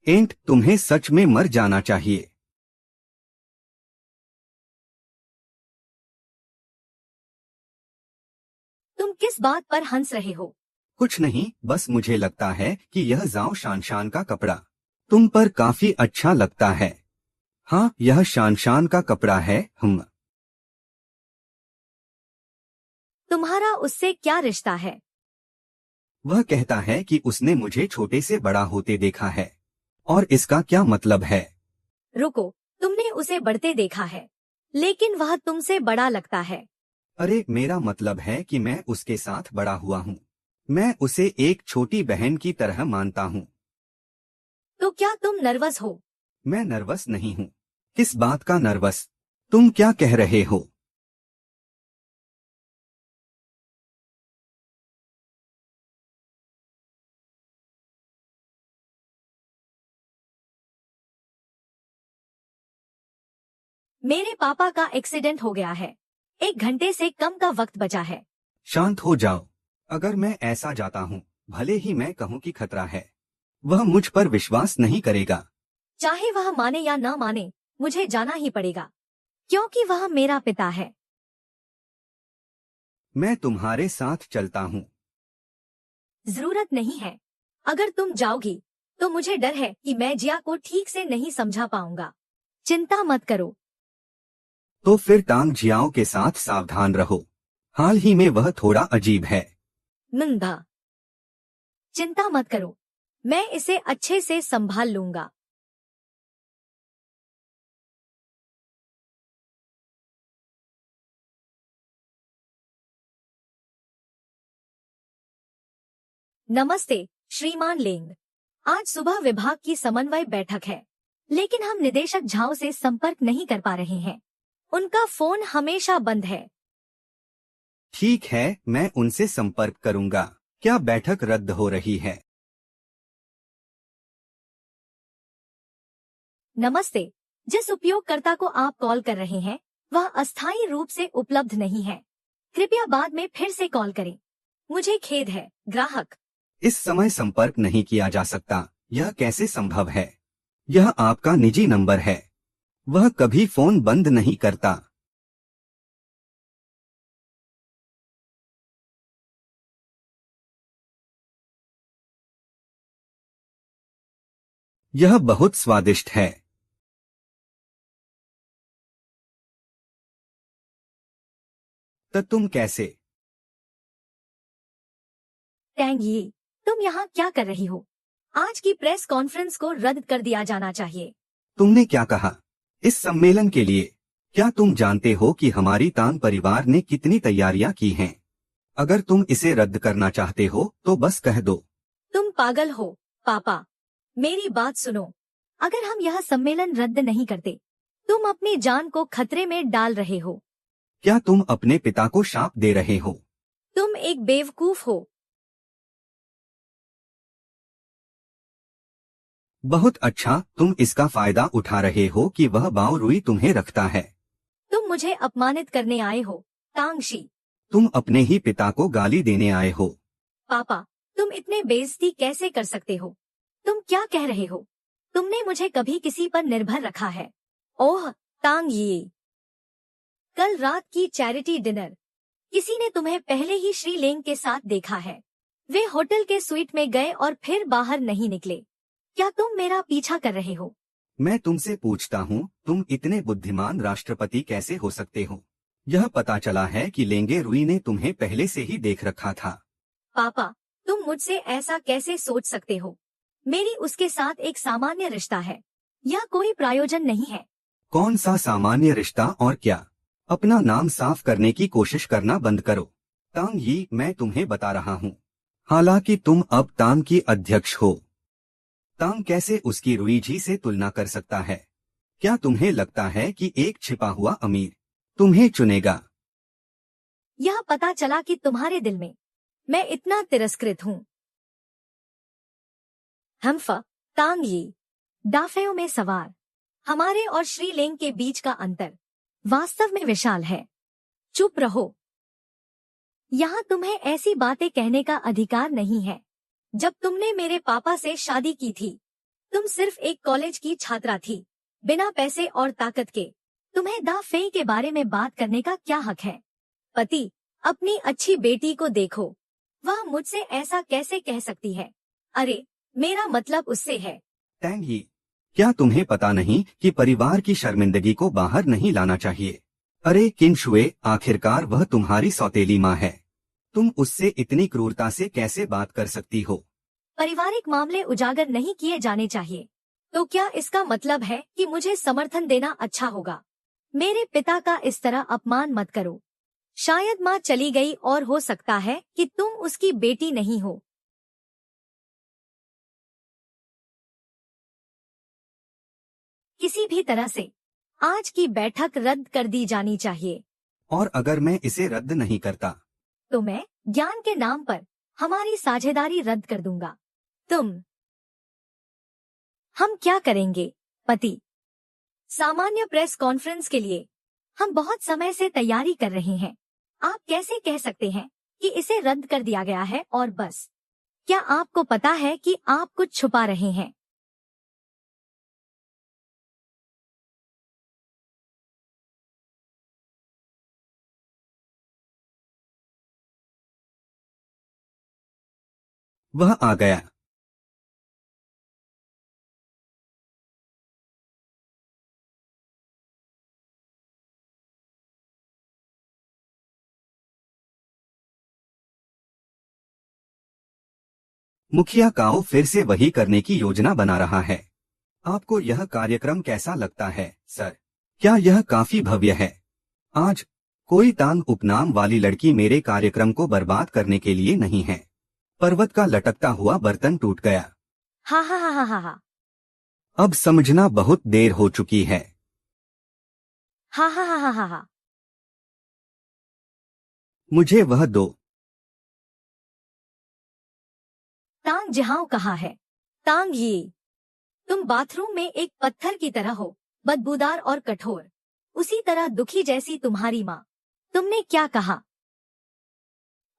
एंट, तुम्हें सच में मर जाना चाहिए। तुम किस बात पर हंस रहे हो? कुछ नहीं, बस मुझे लगता है कि यह जाओ शान का कपड़ा तुम पर काफी अच्छा लगता है। हाँ, यह शान का कपड़ा है। हम। तुम्हारा उससे क्या रिश्ता है? वह कहता है कि उसने मुझे छोटे से बड़ा होते देखा है। और इसका क्या मतलब है? रुको, तुमने उसे बढ़ते देखा है, लेकिन वह तुमसे बड़ा लगता है। अरे, मेरा मतलब है कि मैं उसके साथ बड़ा हुआ हूँ। मैं उसे एक छोटी बहन की तरह मानता हूँ। तो क्या तुम नर्वस हो? मैं नर्वस नहीं हूँ। किस बात का नर्वस? तुम क्या कह रहे हो? मेरे पापा का एक्सीडेंट हो गया है। 1 घंटे से कम का वक्त बचा है। शांत हो जाओ। अगर मैं ऐसा जाता हूँ, भले ही मैं कहूँ कि खतरा है, वह मुझ पर विश्वास नहीं करेगा। चाहे वह माने या न माने, मुझे जाना ही पड़ेगा, क्योंकि वह मेरा पिता है। मैं तुम्हारे साथ चलता हूँ। जरूरत नहीं है। अगर तुम जाओगी, तो मुझे डर है कि मैं जिया को ठीक से नहीं समझा पाऊंगा। चिंता मत करो। तो फिर टांग जियाओ के साथ सावधान रहो। हाल ही में वह थोड़ा अजीब है। नंगा। चिंता मत करो, मैं इसे अच्छे से संभाल लूंगा। नमस्ते श्रीमान लेंग। आज सुबह विभाग की समन्वय बैठक है, लेकिन हम निदेशक झाओ से संपर्क नहीं कर पा रहे हैं। उनका फोन हमेशा बंद है। ठीक है, मैं उनसे संपर्क करूंगा। क्या बैठक रद्द हो रही है? नमस्ते। जिस उपयोगकर्ता को आप कॉल कर रहे हैं, वह अस्थायी रूप से उपलब्ध नहीं है। कृपया बाद में फिर से कॉल करें। मुझे खेद है, ग्राहक। इस समय संपर्क नहीं किया जा सकता। यह कैसे संभव है? यह आपका निजी नंबर है। वह कभी फोन बंद नहीं करता। यह बहुत स्वादिष्ट है। तो तुम कैसे? टैंग यी, तुम यहाँ क्या कर रही हो? आज की प्रेस कॉन्फ्रेंस को रद्द कर दिया जाना चाहिए। तुमने क्या कहा? इस सम्मेलन के लिए क्या तुम जानते हो कि हमारी तांग परिवार ने कितनी तैयारियां की हैं? अगर तुम इसे रद्द करना चाहते हो तो बस कह दो। तुम पागल हो, पापा। मेरी बात सुनो। अगर हम यह सम्मेलन रद्द नहीं करते, तुम अपनी जान को खतरे में डाल रहे हो। क्या तुम अपने पिता को शाप दे रहे हो? तुम एक बेवकूफ हो। बहुत अच्छा, तुम इसका फायदा उठा रहे हो कि वह बाओरुई तुम्हें रखता है। तुम मुझे अपमानित करने आए हो, तांगशी। तुम अपने ही पिता को गाली देने आए हो। पापा, तुम इतने बेइज्जती कैसे कर सकते हो? तुम क्या कह रहे हो? तुमने मुझे कभी किसी पर निर्भर रखा है? ओह, तांग ये। कल रात की चैरिटी डिनर, किसी ने तुम्हें पहले ही श्रीलेंग के साथ देखा है। वे होटल के स्वीट में गए और फिर बाहर नहीं निकले। क्या तुम मेरा पीछा कर रहे हो? मैं तुमसे पूछता हूँ, तुम इतने बुद्धिमान राष्ट्रपति कैसे हो सकते हो? यह पता चला है कि लेंगे रुई ने तुम्हें पहले से ही देख रखा था। पापा, तुम मुझसे ऐसा कैसे सोच सकते हो? मेरी उसके साथ एक सामान्य रिश्ता है। यह कोई प्रायोजन नहीं है। कौन सा सामान्य रिश्ता और क्या? अपना नाम साफ करने की कोशिश करना बंद करो। तांग यी, मैं तुम्हें बता रहा हूँ। हालांकि तुम अब तांग की अध्यक्ष हो। तांग कैसे उसकी रुईझी से तुलना कर सकता है? क्या तुम्हें लगता है कि एक छिपा हुआ अमीर तुम्हें चुनेगा? यह पता चला कि तुम्हारे दिल में मैं इतना तिरस्कृत हूँ। हमफा, तांग यी, डाफेओ में सवार। हमारे और श्रीलेंग के बीच का अंतर वास्तव में विशाल है। चुप रहो। यहाँ तुम्हें ऐसी बातें कहने का अधिकार नहीं है। जब तुमने मेरे पापा से शादी की थी, तुम सिर्फ एक कॉलेज की छात्रा थी, बिना पैसे और ताकत के। तुम्हें दा फेई के बारे में बात करने का क्या हक है? पति, अपनी अच्छी बेटी को देखो। वह मुझसे ऐसा कैसे कह सकती है? अरे, मेरा मतलब उससे है। टैंग यी, क्या तुम्हें पता नहीं कि परिवार की शर्मिंदगी को बाहर नहीं लाना चाहिए? अरे किन शुए, आखिरकार वह तुम्हारी सौतेली माँ है। तुम उससे इतनी क्रूरता से कैसे बात कर सकती हो? पारिवारिक मामले उजागर नहीं किए जाने चाहिए। तो क्या इसका मतलब है कि मुझे समर्थन देना अच्छा होगा? मेरे पिता का इस तरह अपमान मत करो। शायद माँ चली गई और हो सकता है कि तुम उसकी बेटी नहीं हो। किसी भी तरह से आज की बैठक रद्द कर दी जानी चाहिए। और अगर मैं इसे रद्द नहीं करता तो मैं ज्ञान के नाम पर हमारी साझेदारी रद्द कर दूंगा। हम क्या करेंगे, पति? सामान्य प्रेस कॉन्फ्रेंस के लिए हम बहुत समय से तैयारी कर रहे हैं। आप कैसे कह सकते हैं कि इसे रद्द कर दिया गया है और बस? क्या आपको पता है कि आप कुछ छुपा रहे हैं? वह आ गया। मुखिया काओ फिर से वही करने की योजना बना रहा है। आपको यह कार्यक्रम कैसा लगता है, सर? क्या यह काफी भव्य है? आज कोई तांग उपनाम वाली लड़की मेरे कार्यक्रम को बर्बाद करने के लिए नहीं है। पर्वत का लटकता हुआ बर्तन टूट गया। हा हा हा हा हा हा अब समझना बहुत देर हो चुकी है। हा हा हा हा हा हा। मुझे वह दो। तांग जिहाओ कहाँ है? तांग ये, तुम बाथरूम में एक पत्थर की तरह हो, बदबूदार और कठोर, उसी तरह दुखी जैसी तुम्हारी माँ। तुमने क्या कहा?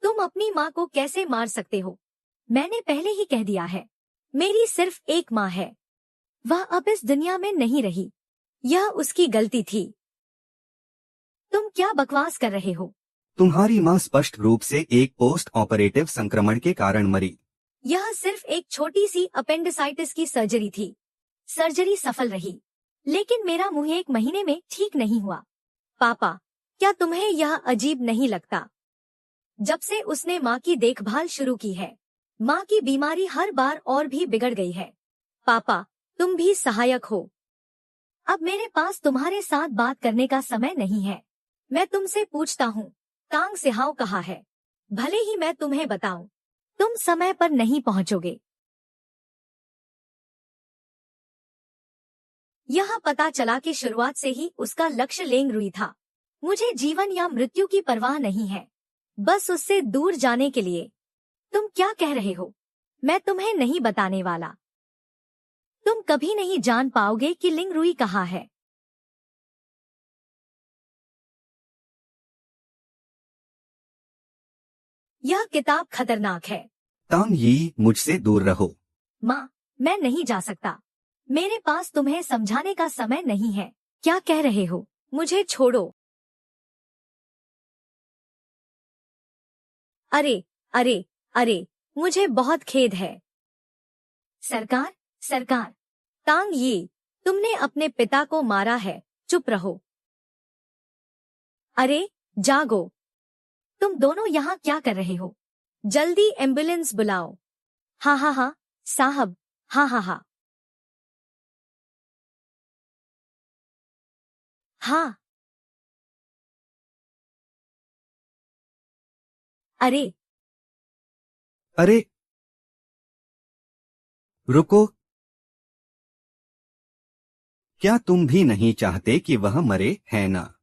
तुम अपनी माँ को कैसे मार सकते हो? मैंने पहले ही कह दिया है, मेरी सिर्फ एक माँ है। वह अब इस दुनिया में नहीं रही। यह उसकी गलती थी। तुम क्या बकवास कर रहे हो? तुम्हारी माँ स्पष्ट रूप से एक पोस्ट ऑपरेटिव संक्रमण के कारण मरी। यह सिर्फ एक छोटी सी अपेंडिसाइटिस की सर्जरी थी। सर्जरी सफल रही, लेकिन मेरा मुंह 1 महीने में ठीक नहीं हुआ। पापा, क्या तुम्हें यह अजीब नहीं लगता? जब से उसने माँ की देखभाल शुरू की है, माँ की बीमारी हर बार और भी बिगड़ गई है। पापा, तुम भी सहायक हो। अब मेरे पास तुम्हारे साथ बात करने का समय नहीं है। मैं तुमसे पूछता हूँ, तांग सिहाओ कहाँ है? भले ही मैं तुम्हें बताऊं, तुम समय पर नहीं पहुंचोगे। यह पता चला कि शुरुआत से ही उसका लक्ष्य लेंग रुई था। मुझे जीवन या मृत्यु की परवाह नहीं है, बस उससे दूर जाने के लिए। तुम क्या कह रहे हो? मैं तुम्हें नहीं बताने वाला। तुम कभी नहीं जान पाओगे कि लिंग रुई कहाँ है। यह किताब खतरनाक है। तांग यी, मुझसे दूर रहो। माँ, मैं नहीं जा सकता। मेरे पास तुम्हें समझाने का समय नहीं है। क्या कह रहे हो? मुझे छोड़ो। अरे, अरे, अरे, मुझे बहुत खेद है। सरकार, सरकार, तांग यी, तुमने अपने पिता को मारा है। चुप रहो। अरे, जागो। तुम दोनों यहाँ क्या कर रहे हो? जल्दी एम्बुलेंस बुलाओ। हाँ हाँ हाँ, साहब, हाँ हाँ हाँ। हाँ। अरे, अरे, रुको। क्या तुम भी नहीं चाहते कि वह मरे, है ना?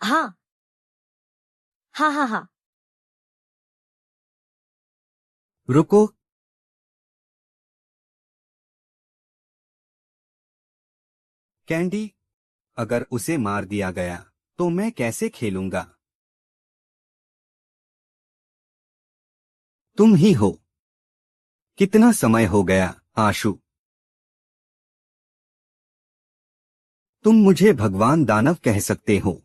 हाँ हाँ हाँ हाँ। रुको। कैंडी, अगर उसे मार दिया गया तो मैं कैसे खेलूंगा? तुम ही हो। कितना समय हो गया, आशु? तुम मुझे भगवान दानव कह सकते हो।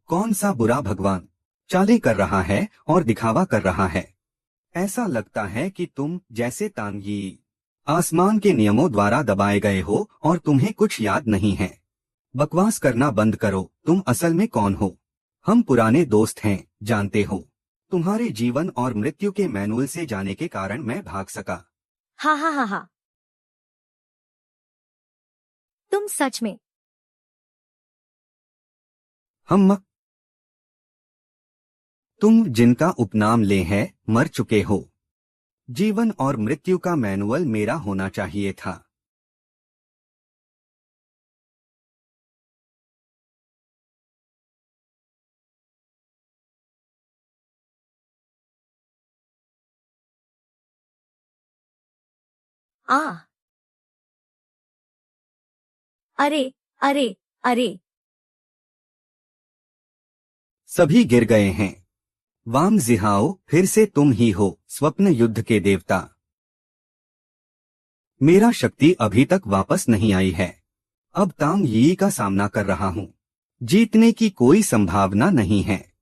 कौन सा बुरा भगवान? चालें कर रहा है और दिखावा कर रहा है। ऐसा लगता है कि तुम जैसे तांगी आसमान के नियमों द्वारा दबाए गए हो और तुम्हें कुछ याद नहीं है। बकवास करना बंद करो। तुम असल में कौन हो? हम पुराने दोस्त हैं, जानते हो। तुम्हारे जीवन और मृत्यु के मैनुअल से जाने के कारण मैं भाग सका। हाँ हाँ हाँ हाँ। तुम सच में। हम तुम जिनका उपनाम ले है, मर चुके हो। जीवन और मृत्यु का मैनुअल मेरा होना चाहिए था। आ, अरे, अरे, अरे। सभी गिर गए हैं। वांग जिहाओ, फिर से तुम ही हो, स्वप्न युद्ध के देवता। मेरा शक्ति अभी तक वापस नहीं आई है। अब तांग यी का सामना कर रहा हूँ। जीतने की कोई संभावना नहीं है।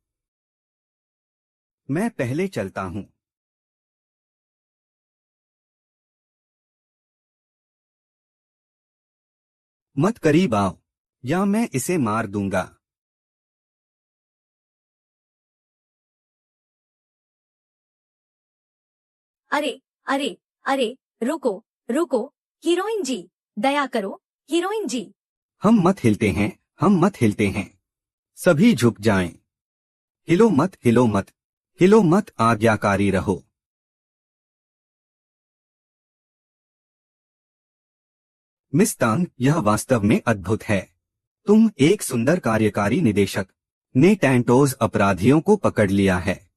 मैं पहले चलता हूँ। मत करीब आओ, या मैं इसे मार दूंगा। अरे, अरे, अरे, रुको, रुको, हीरोइन जी, दया करो, हीरोइन जी। हम मत हिलते हैं, हम मत हिलते हैं। सभी झुक जाएं। हिलो मत, हिलो मत, हिलो मत, आज्ञाकारी रहो। मिस तांग, यह वास्तव में अद्भुत है। तुम एक सुंदर कार्यकारी निदेशक ने टैंटोज अपराधियों को पकड़ लिया है।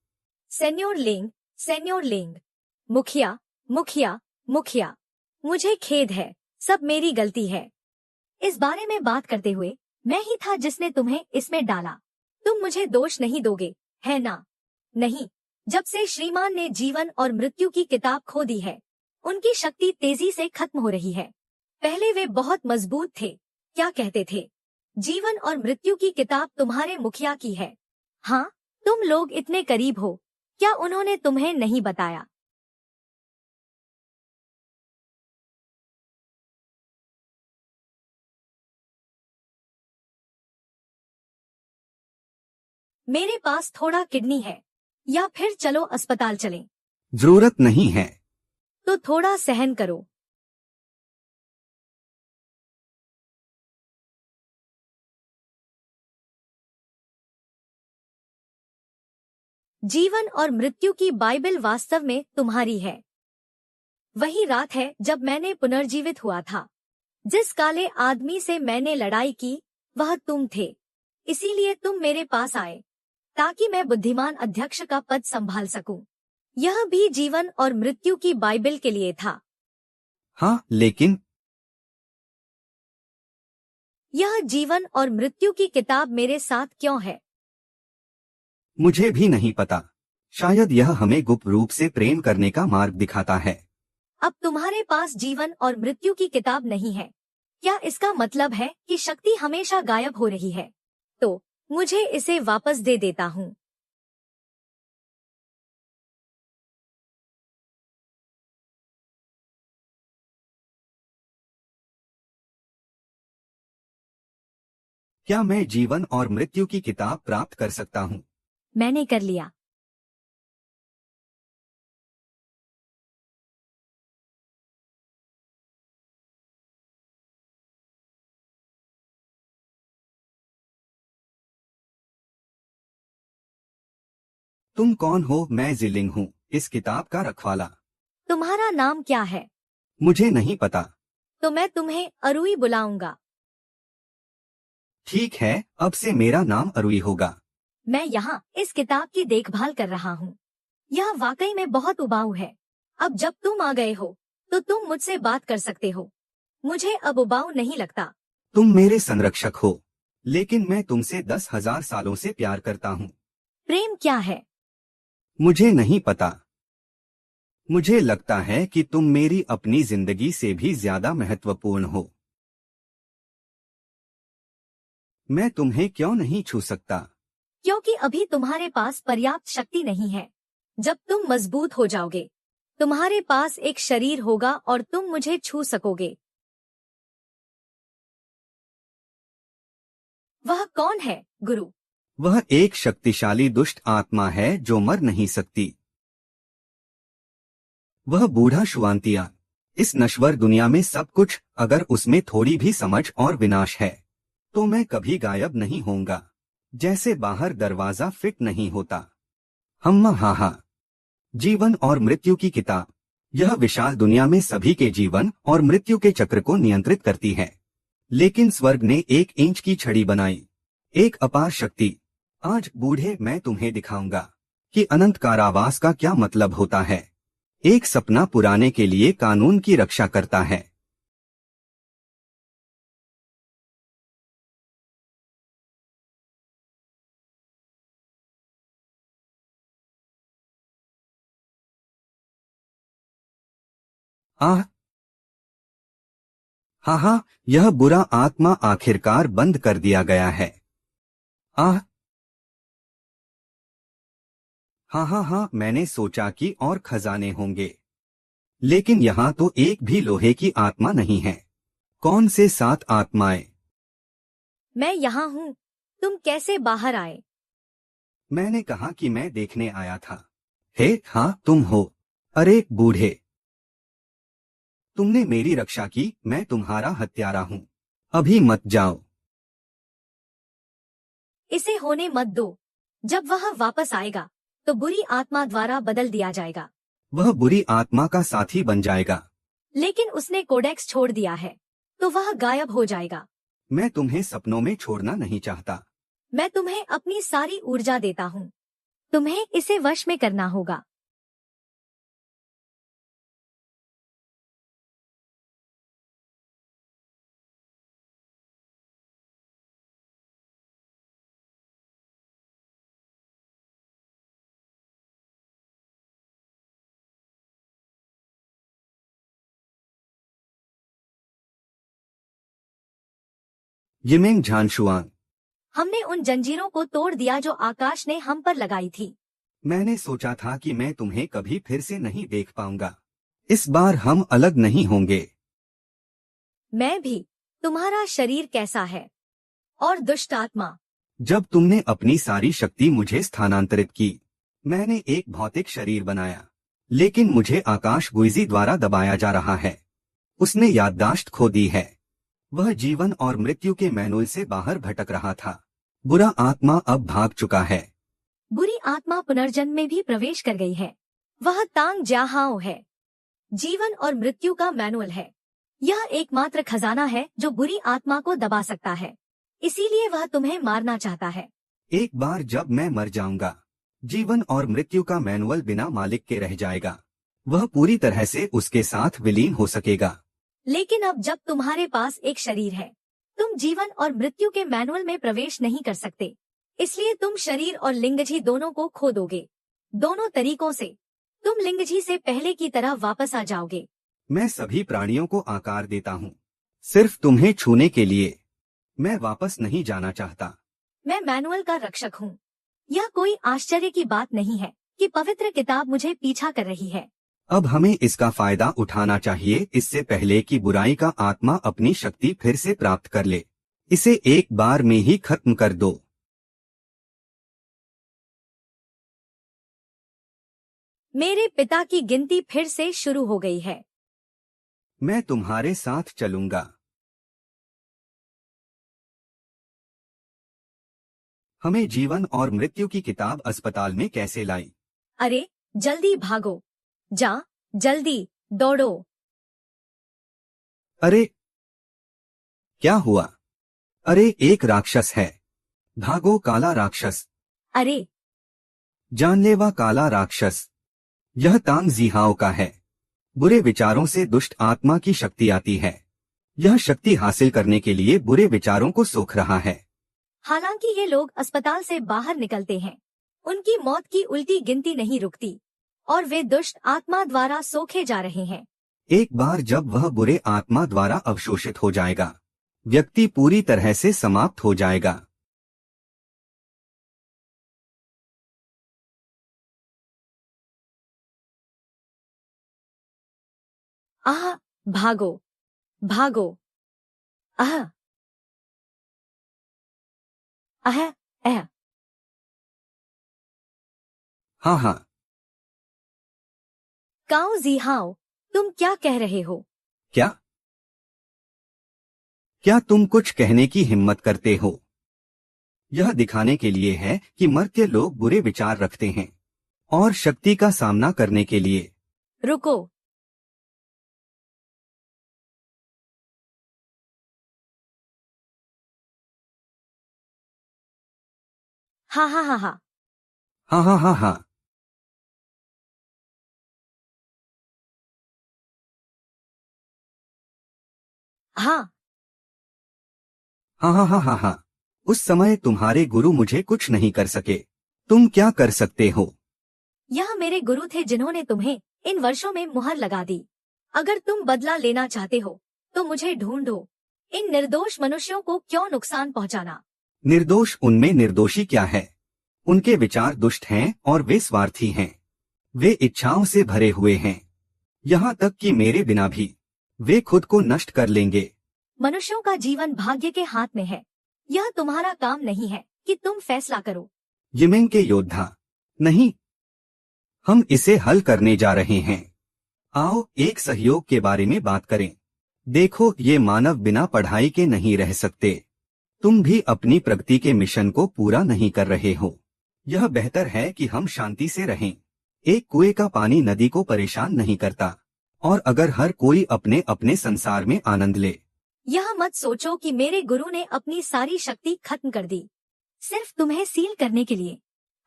सेन्योर लिंग, सेन्योर लिंग। मुखिया, मुखिया, मुखिया। मुझे खेद है, सब मेरी गलती है। इस बारे में बात करते हुए मैं ही था जिसने तुम्हें इसमें डाला। तुम मुझे दोष नहीं दोगे, है ना? नहीं। जब से श्रीमान ने जीवन और मृत्यु की किताब खो दी है, उनकी शक्ति तेजी से खत्म हो रही है। पहले वे बहुत मजबूत थे। क्या कहते थे? जीवन और मृत्यु की किताब तुम्हारे मुखिया की है। हाँ, तुम लोग इतने करीब हो। क्या उन्होंने तुम्हें नहीं बताया? मेरे पास थोड़ा किडनी है, या फिर चलो अस्पताल चलें। जरूरत नहीं है। तो थोड़ा सहन करो। जीवन और मृत्यु की बाइबल वास्तव में तुम्हारी है। वही रात है जब मैंने पुनर्जीवित हुआ था। जिस काले आदमी से मैंने लड़ाई की, वह तुम थे। इसीलिए तुम मेरे पास आए, ताकि मैं बुद्धिमान अध्यक्ष का पद संभाल सकूं। यह भी जीवन और मृत्यु की बाइबल के लिए था। हाँ, लेकिन यह जीवन और मृत्यु की किताब मेरे साथ क्यों है? मुझे भी नहीं पता। शायद यह हमें गुप्त रूप से प्रेम करने का मार्ग दिखाता है। अब तुम्हारे पास जीवन और मृत्यु की किताब नहीं है। क्या इसका मतलब है कि शक्ति हमेशा गायब हो रही है? तो मुझे इसे वापस दे देता हूँ। क्या मैं जीवन और मृत्यु की किताब प्राप्त कर सकता हूँ? मैंने कर लिया। तुम कौन हो? मैं जिलिंग हूँ, इस किताब का रखवाला। तुम्हारा नाम क्या है? मुझे नहीं पता। तो मैं तुम्हें अरुई बुलाऊंगा। ठीक है, अब से मेरा नाम अरुई होगा। मैं यहाँ इस किताब की देखभाल कर रहा हूँ। यह वाकई में बहुत उबाऊ है। अब जब तुम आ गए हो, तो तुम मुझसे बात कर सकते हो। मुझे अब उबाऊ नहीं लगता। तुम मेरे संरक्षक हो, लेकिन मैं तुमसे 10,000 सालों से प्यार करता हूँ। प्रेम क्या है? मुझे नहीं पता। मुझे लगता है कि तुम मेरी अपनी जिंदगी से भी ज्यादा महत्वपूर्ण हो। मैं तुम्हें क्यों नहीं छू सकता? क्योंकि अभी तुम्हारे पास पर्याप्त शक्ति नहीं है। जब तुम मजबूत हो जाओगे, तुम्हारे पास एक शरीर होगा और तुम मुझे छू सकोगे। वह कौन है, गुरु? वह एक शक्तिशाली दुष्ट आत्मा है जो मर नहीं सकती। वह बूढ़ा शुआंतिया। इस नश्वर दुनिया में सब कुछ, अगर उसमें थोड़ी भी समझ और विनाश है, तो मैं कभी गायब नहीं होऊंगा। जैसे बाहर दरवाजा फिट नहीं होता। हम्मा हा। जीवन और मृत्यु की किताब। यह विशाल दुनिया में सभी के जीवन और मृत्यु के चक्र को नियंत्रित करती है। लेकिन स्वर्ग ने 1 इंच की छड़ी बनाई, एक अपार शक्ति। आज बूढ़े, मैं तुम्हें दिखाऊंगा कि अनंत कारावास का क्या मतलब होता है। एक सपना पुराने के लिए कानून की रक्षा करता है। आह, हाँ, यह बुरा आत्मा आखिरकार बंद कर दिया गया है। आह, हाँ, मैंने सोचा कि और खजाने होंगे, लेकिन यहाँ तो एक भी लोहे की आत्मा नहीं है। कौन से 7 आत्माएं? मैं यहाँ हूँ। तुम कैसे बाहर आए? मैंने कहा कि मैं देखने आया था। हे, हाँ तुम हो। अरे बूढ़े, तुमने मेरी रक्षा की, मैं तुम्हारा हत्यारा हूँ। अभी मत जाओ। इसे होने मत दो। जब वह वापस आएगा, तो बुरी आत्मा द्वारा बदल दिया जाएगा। वह बुरी आत्मा का साथी बन जाएगा। लेकिन उसने कोडेक्स छोड़ दिया है, तो वह गायब हो जाएगा। मैं तुम्हें सपनों में छोड़ना नहीं चाहता। मैं तुम्हें अपनी सारी ऊर्जा देता हूँ। तुम्हें इसे वश में करना होगा। यिमिंग झानशुआंग। हमने उन जंजीरों को तोड़ दिया जो आकाश ने हम पर लगाई थी। मैंने सोचा था कि मैं तुम्हें कभी फिर से नहीं देख पाऊंगा। इस बार हम अलग नहीं होंगे। मैं भी। तुम्हारा शरीर कैसा है? और दुष्ट आत्मा? जब तुमने अपनी सारी शक्ति मुझे स्थानांतरित की, मैंने एक भौतिक शरीर बनाया, लेकिन मुझे आकाश गुइजी द्वारा दबाया जा रहा है। उसने याददाश्त खो दी है। वह जीवन और मृत्यु के मैनुअल से बाहर भटक रहा था। बुरा आत्मा अब भाग चुका है। बुरी आत्मा पुनर्जन्म में भी प्रवेश कर गई है। वह तांग जाहाओ है। जीवन और मृत्यु का मैनुअल है। यह एकमात्र खजाना है जो बुरी आत्मा को दबा सकता है। इसीलिए वह तुम्हें मारना चाहता है। एक बार जब मैं मर जाऊंगा, जीवन और मृत्यु का मैनुअल बिना मालिक के रह जाएगा। वह पूरी तरह से उसके साथ विलीन हो सकेगा। लेकिन अब जब तुम्हारे पास एक शरीर है, तुम जीवन और मृत्यु के मैनुअल में प्रवेश नहीं कर सकते। इसलिए तुम शरीर और लिंगजी दोनों को खो दोगे। दोनों तरीकों से तुम लिंगजी से पहले की तरह वापस आ जाओगे। मैं सभी प्राणियों को आकार देता हूँ, सिर्फ तुम्हें छूने के लिए। मैं वापस नहीं जाना चाहता। मैं मैनुअल का रक्षक हूँ। यह कोई आश्चर्य की बात नहीं है कि पवित्र किताब मुझे पीछा कर रही है। अब हमें इसका फायदा उठाना चाहिए, इससे पहले कि बुराई का आत्मा अपनी शक्ति फिर से प्राप्त कर ले। इसे एक बार में ही खत्म कर दो। मेरे पिता की गिनती फिर से शुरू हो गई है। मैं तुम्हारे साथ चलूंगा। हमें जीवन और मृत्यु की किताब अस्पताल में कैसे लाई? अरे जल्दी भागो, जल्दी दौड़ो। अरे क्या हुआ? अरे एक राक्षस है। भागो काला राक्षस। अरे जानलेवा काला राक्षस। यह तांग जीहाओ का है। बुरे विचारों से दुष्ट आत्मा की शक्ति आती है। यह शक्ति हासिल करने के लिए बुरे विचारों को सोख रहा है। हालांकि ये लोग अस्पताल से बाहर निकलते हैं, उनकी मौत की उल्टी गिनती नहीं रुकती और वे दुष्ट आत्मा द्वारा सोखे जा रहे हैं। एक बार जब वह बुरे आत्मा द्वारा अवशोषित हो जाएगा, व्यक्ति पूरी तरह से समाप्त हो जाएगा। आह भागो भागो। आह आह आह। हाँ हाँ। काओ जीहाओ, तुम क्या कह रहे हो? क्या क्या तुम कुछ कहने की हिम्मत करते हो? यह दिखाने के लिए है कि मर्त्य लोग बुरे विचार रखते हैं और शक्ति का सामना करने के लिए। रुको। हाँ हाँ हाँ हाँ। हाँ हाँ हाँ हाँ। हाँ हाँ हाँ हाँ हाँ हाँ। उस समय तुम्हारे गुरु मुझे कुछ नहीं कर सके। तुम क्या कर सकते हो? यह मेरे गुरु थे जिन्होंने तुम्हें इन वर्षों में मुहर लगा दी। अगर तुम बदला लेना चाहते हो तो मुझे ढूंढो। इन निर्दोष मनुष्यों को क्यों नुकसान पहुंचाना? निर्दोष? उनमें निर्दोषी क्या है? उनके विचार दुष्ट हैं और वे स्वार्थी हैं। वे इच्छाओं से भरे हुए हैं। यहाँ तक कि मेरे बिना भी वे खुद को नष्ट कर लेंगे। मनुष्यों का जीवन भाग्य के हाथ में है। यह तुम्हारा काम नहीं है कि तुम फैसला करो। यिमिंग के योद्धा, नहीं, हम इसे हल करने जा रहे हैं। आओ एक सहयोग के बारे में बात करें। देखो, ये मानव बिना पढ़ाई के नहीं रह सकते। तुम भी अपनी प्रगति के मिशन को पूरा नहीं कर रहे हो। यह बेहतर है कि हम शांति से रहें। एक कुएं का पानी नदी को परेशान नहीं करता, और अगर हर कोई अपने अपने संसार में आनंद ले। यह मत सोचो कि मेरे गुरु ने अपनी सारी शक्ति खत्म कर दी सिर्फ तुम्हें सील करने के लिए,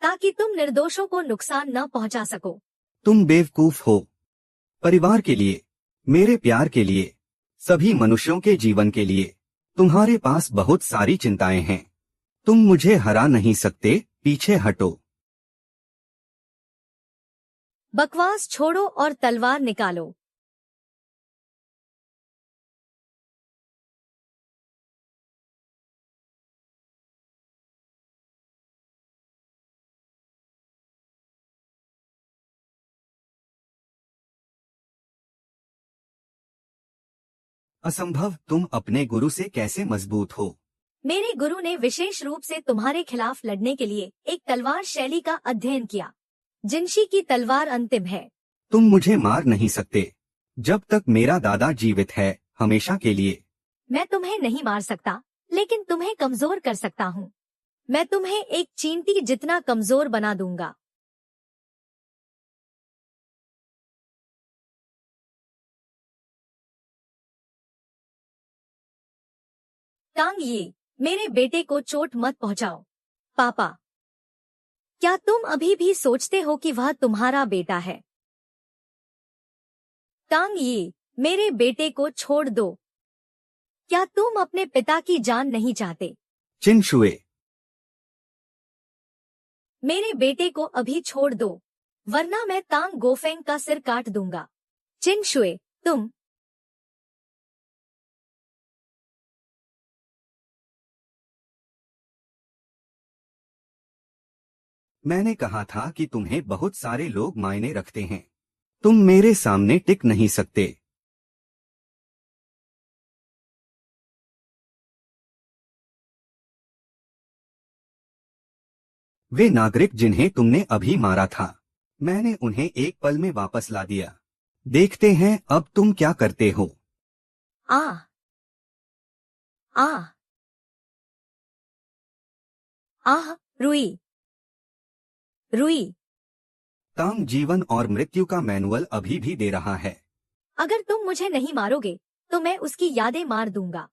ताकि तुम निर्दोषों को नुकसान न पहुंचा सको। तुम बेवकूफ हो। परिवार के लिए, मेरे प्यार के लिए, सभी मनुष्यों के जीवन के लिए तुम्हारे पास बहुत सारी चिंताएं हैं। तुम मुझे हरा नहीं सकते। पीछे हटो। बकवास छोड़ो और तलवार निकालो। असंभव, तुम अपने गुरु से कैसे मजबूत हो? मेरे गुरु ने विशेष रूप से तुम्हारे खिलाफ लड़ने के लिए एक तलवार शैली का अध्ययन किया। जिनशी की तलवार अंतिम है। तुम मुझे मार नहीं सकते जब तक मेरा दादा जीवित है, हमेशा के लिए। मैं तुम्हें नहीं मार सकता, लेकिन तुम्हें कमजोर कर सकता हूँ। मैं तुम्हें एक चींटी जितना कमजोर बना दूंगा। टांग ये, मेरे बेटे को चोट मत पहुंचाओ। पापा, क्या तुम अभी भी सोचते हो कि वह तुम्हारा बेटा है? टांग ये, मेरे बेटे को छोड़ दो। क्या तुम अपने पिता की जान नहीं चाहते? चिन शुए, मेरे बेटे को अभी छोड़ दो, वरना मैं तांग गोफेंग का सिर काट दूंगा। चिन शुए, तुम। मैंने कहा था कि तुम्हें बहुत सारे लोग मायने रखते हैं। तुम मेरे सामने टिक नहीं सकते। वे नागरिक जिन्हें तुमने अभी मारा था, मैंने उन्हें एक पल में वापस ला दिया। देखते हैं अब तुम क्या करते हो। आ आ आह, रुई रुई। तांग जीवन और मृत्यु का मैनुअल अभी भी दे रहा है। अगर तुम मुझे नहीं मारोगे तो मैं उसकी यादें मार दूंगा।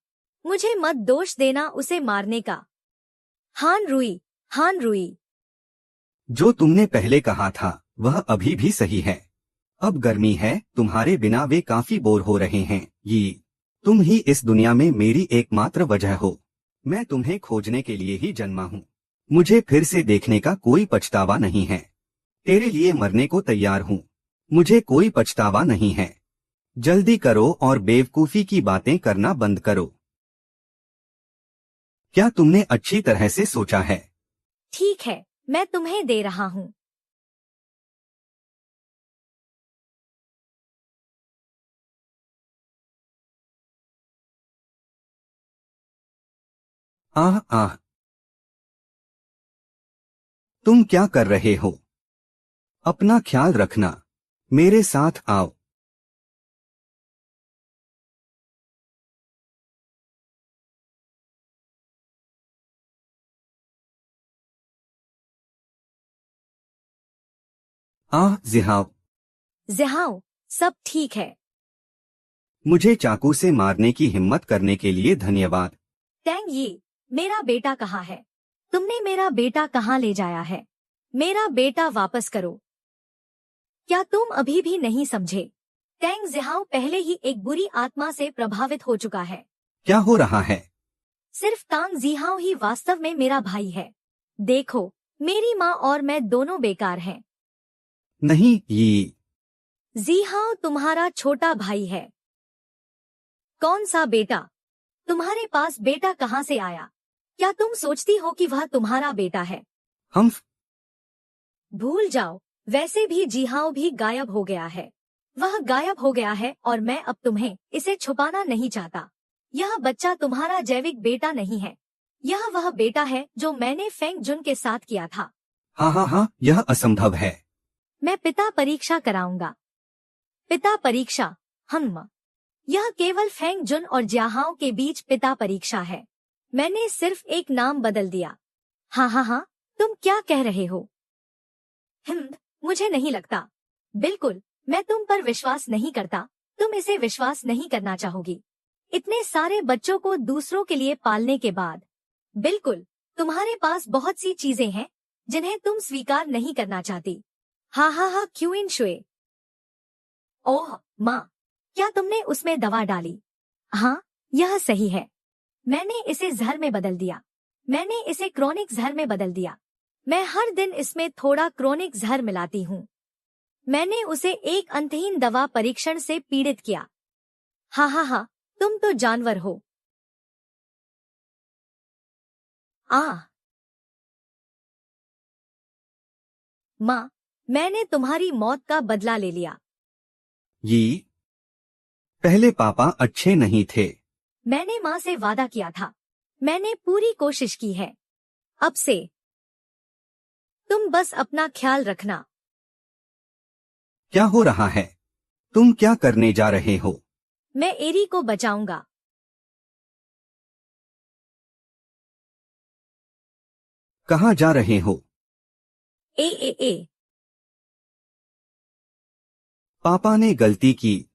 मुझे मत दोष देना उसे मारने का। हान रुई, हान रुई। जो तुमने पहले कहा था वह अभी भी सही है। अब गर्मी है, तुम्हारे बिना वे काफी बोर हो रहे हैं। ये तुम ही इस दुनिया में मेरी एकमात्र वजह हो। मैं तुम्हें खोजने के लिए ही जन्मा हूँ। मुझे फिर से देखने का कोई पछतावा नहीं है। तेरे लिए मरने को तैयार हूँ। मुझे कोई पछतावा नहीं है। जल्दी करो और बेवकूफी की बातें करना बंद करो। क्या तुमने अच्छी तरह से सोचा है? ठीक है, मैं तुम्हें दे रहा हूँ। आह आह, तुम क्या कर रहे हो? अपना ख्याल रखना। मेरे साथ आओ। आह जिहाओ, ज़िहाओ, सब ठीक है। मुझे चाकू से मारने की हिम्मत करने के लिए धन्यवाद। टैंग ये, मेरा बेटा कहाँ है? तुमने मेरा बेटा कहाँ ले जाया है? मेरा बेटा वापस करो। क्या तुम अभी भी नहीं समझे? टैंग ज़िहाओ पहले ही एक बुरी आत्मा से प्रभावित हो चुका है। क्या हो रहा है? सिर्फ तांग ज़िहाओ ही वास्तव में मेरा भाई है। देखो, मेरी माँ और मैं दोनों बेकार हैं। नहीं, ये ज़िहाओ तुम्हारा छोटा भाई है। कौन सा बेटा? तुम्हारे पास बेटा कहाँ से आया? क्या तुम सोचती हो कि वह तुम्हारा बेटा है? हम भूल जाओ, वैसे भी जिहाओ भी गायब हो गया है। वह गायब हो गया है और मैं अब तुम्हें इसे छुपाना नहीं चाहता। यह बच्चा तुम्हारा जैविक बेटा नहीं है। यह वह बेटा है जो मैंने फेंग जुन के साथ किया था। हाँ हाँ हाँ, यह असंभव है। मैं पिता परीक्षा कराऊंगा। पिता परीक्षा, हम। यह केवल फेंग जुन और जिहाओ के बीच पिता परीक्षा है। मैंने सिर्फ एक नाम बदल दिया। हाँ हाँ हाँ, तुम क्या कह रहे हो? मुझे नहीं लगता। बिल्कुल, मैं तुम पर विश्वास नहीं करता। तुम इसे विश्वास नहीं करना चाहोगी। इतने सारे बच्चों को दूसरों के लिए पालने के बाद। बिल्कुल, तुम्हारे पास बहुत सी चीजें हैं जिन्हें तुम स्वीकार नहीं करना चाहती। हाँ हाँ हाँ, क्यों इन शुए? ओह माँ, क्या तुमने उसमें दवा डाली? हाँ, यह सही है। मैंने इसे जहर में बदल दिया। मैंने इसे क्रोनिक जहर में बदल दिया। मैं हर दिन इसमें थोड़ा क्रोनिक जहर मिलाती हूँ। मैंने उसे एक अंतहीन दवा परीक्षण से पीड़ित किया। हाँ हाँ हाँ, तुम तो जानवर हो। माँ, मैंने तुम्हारी मौत का बदला ले लिया। ये पहले पापा अच्छे नहीं थे। मैंने माँ से वादा किया था मैंने पूरी कोशिश की है। अब से तुम बस अपना ख्याल रखना। क्या हो रहा है? तुम क्या करने जा रहे हो? मैं एरी को बचाऊंगा। कहाँ जा रहे हो? ए ए ए पापा ने गलती की,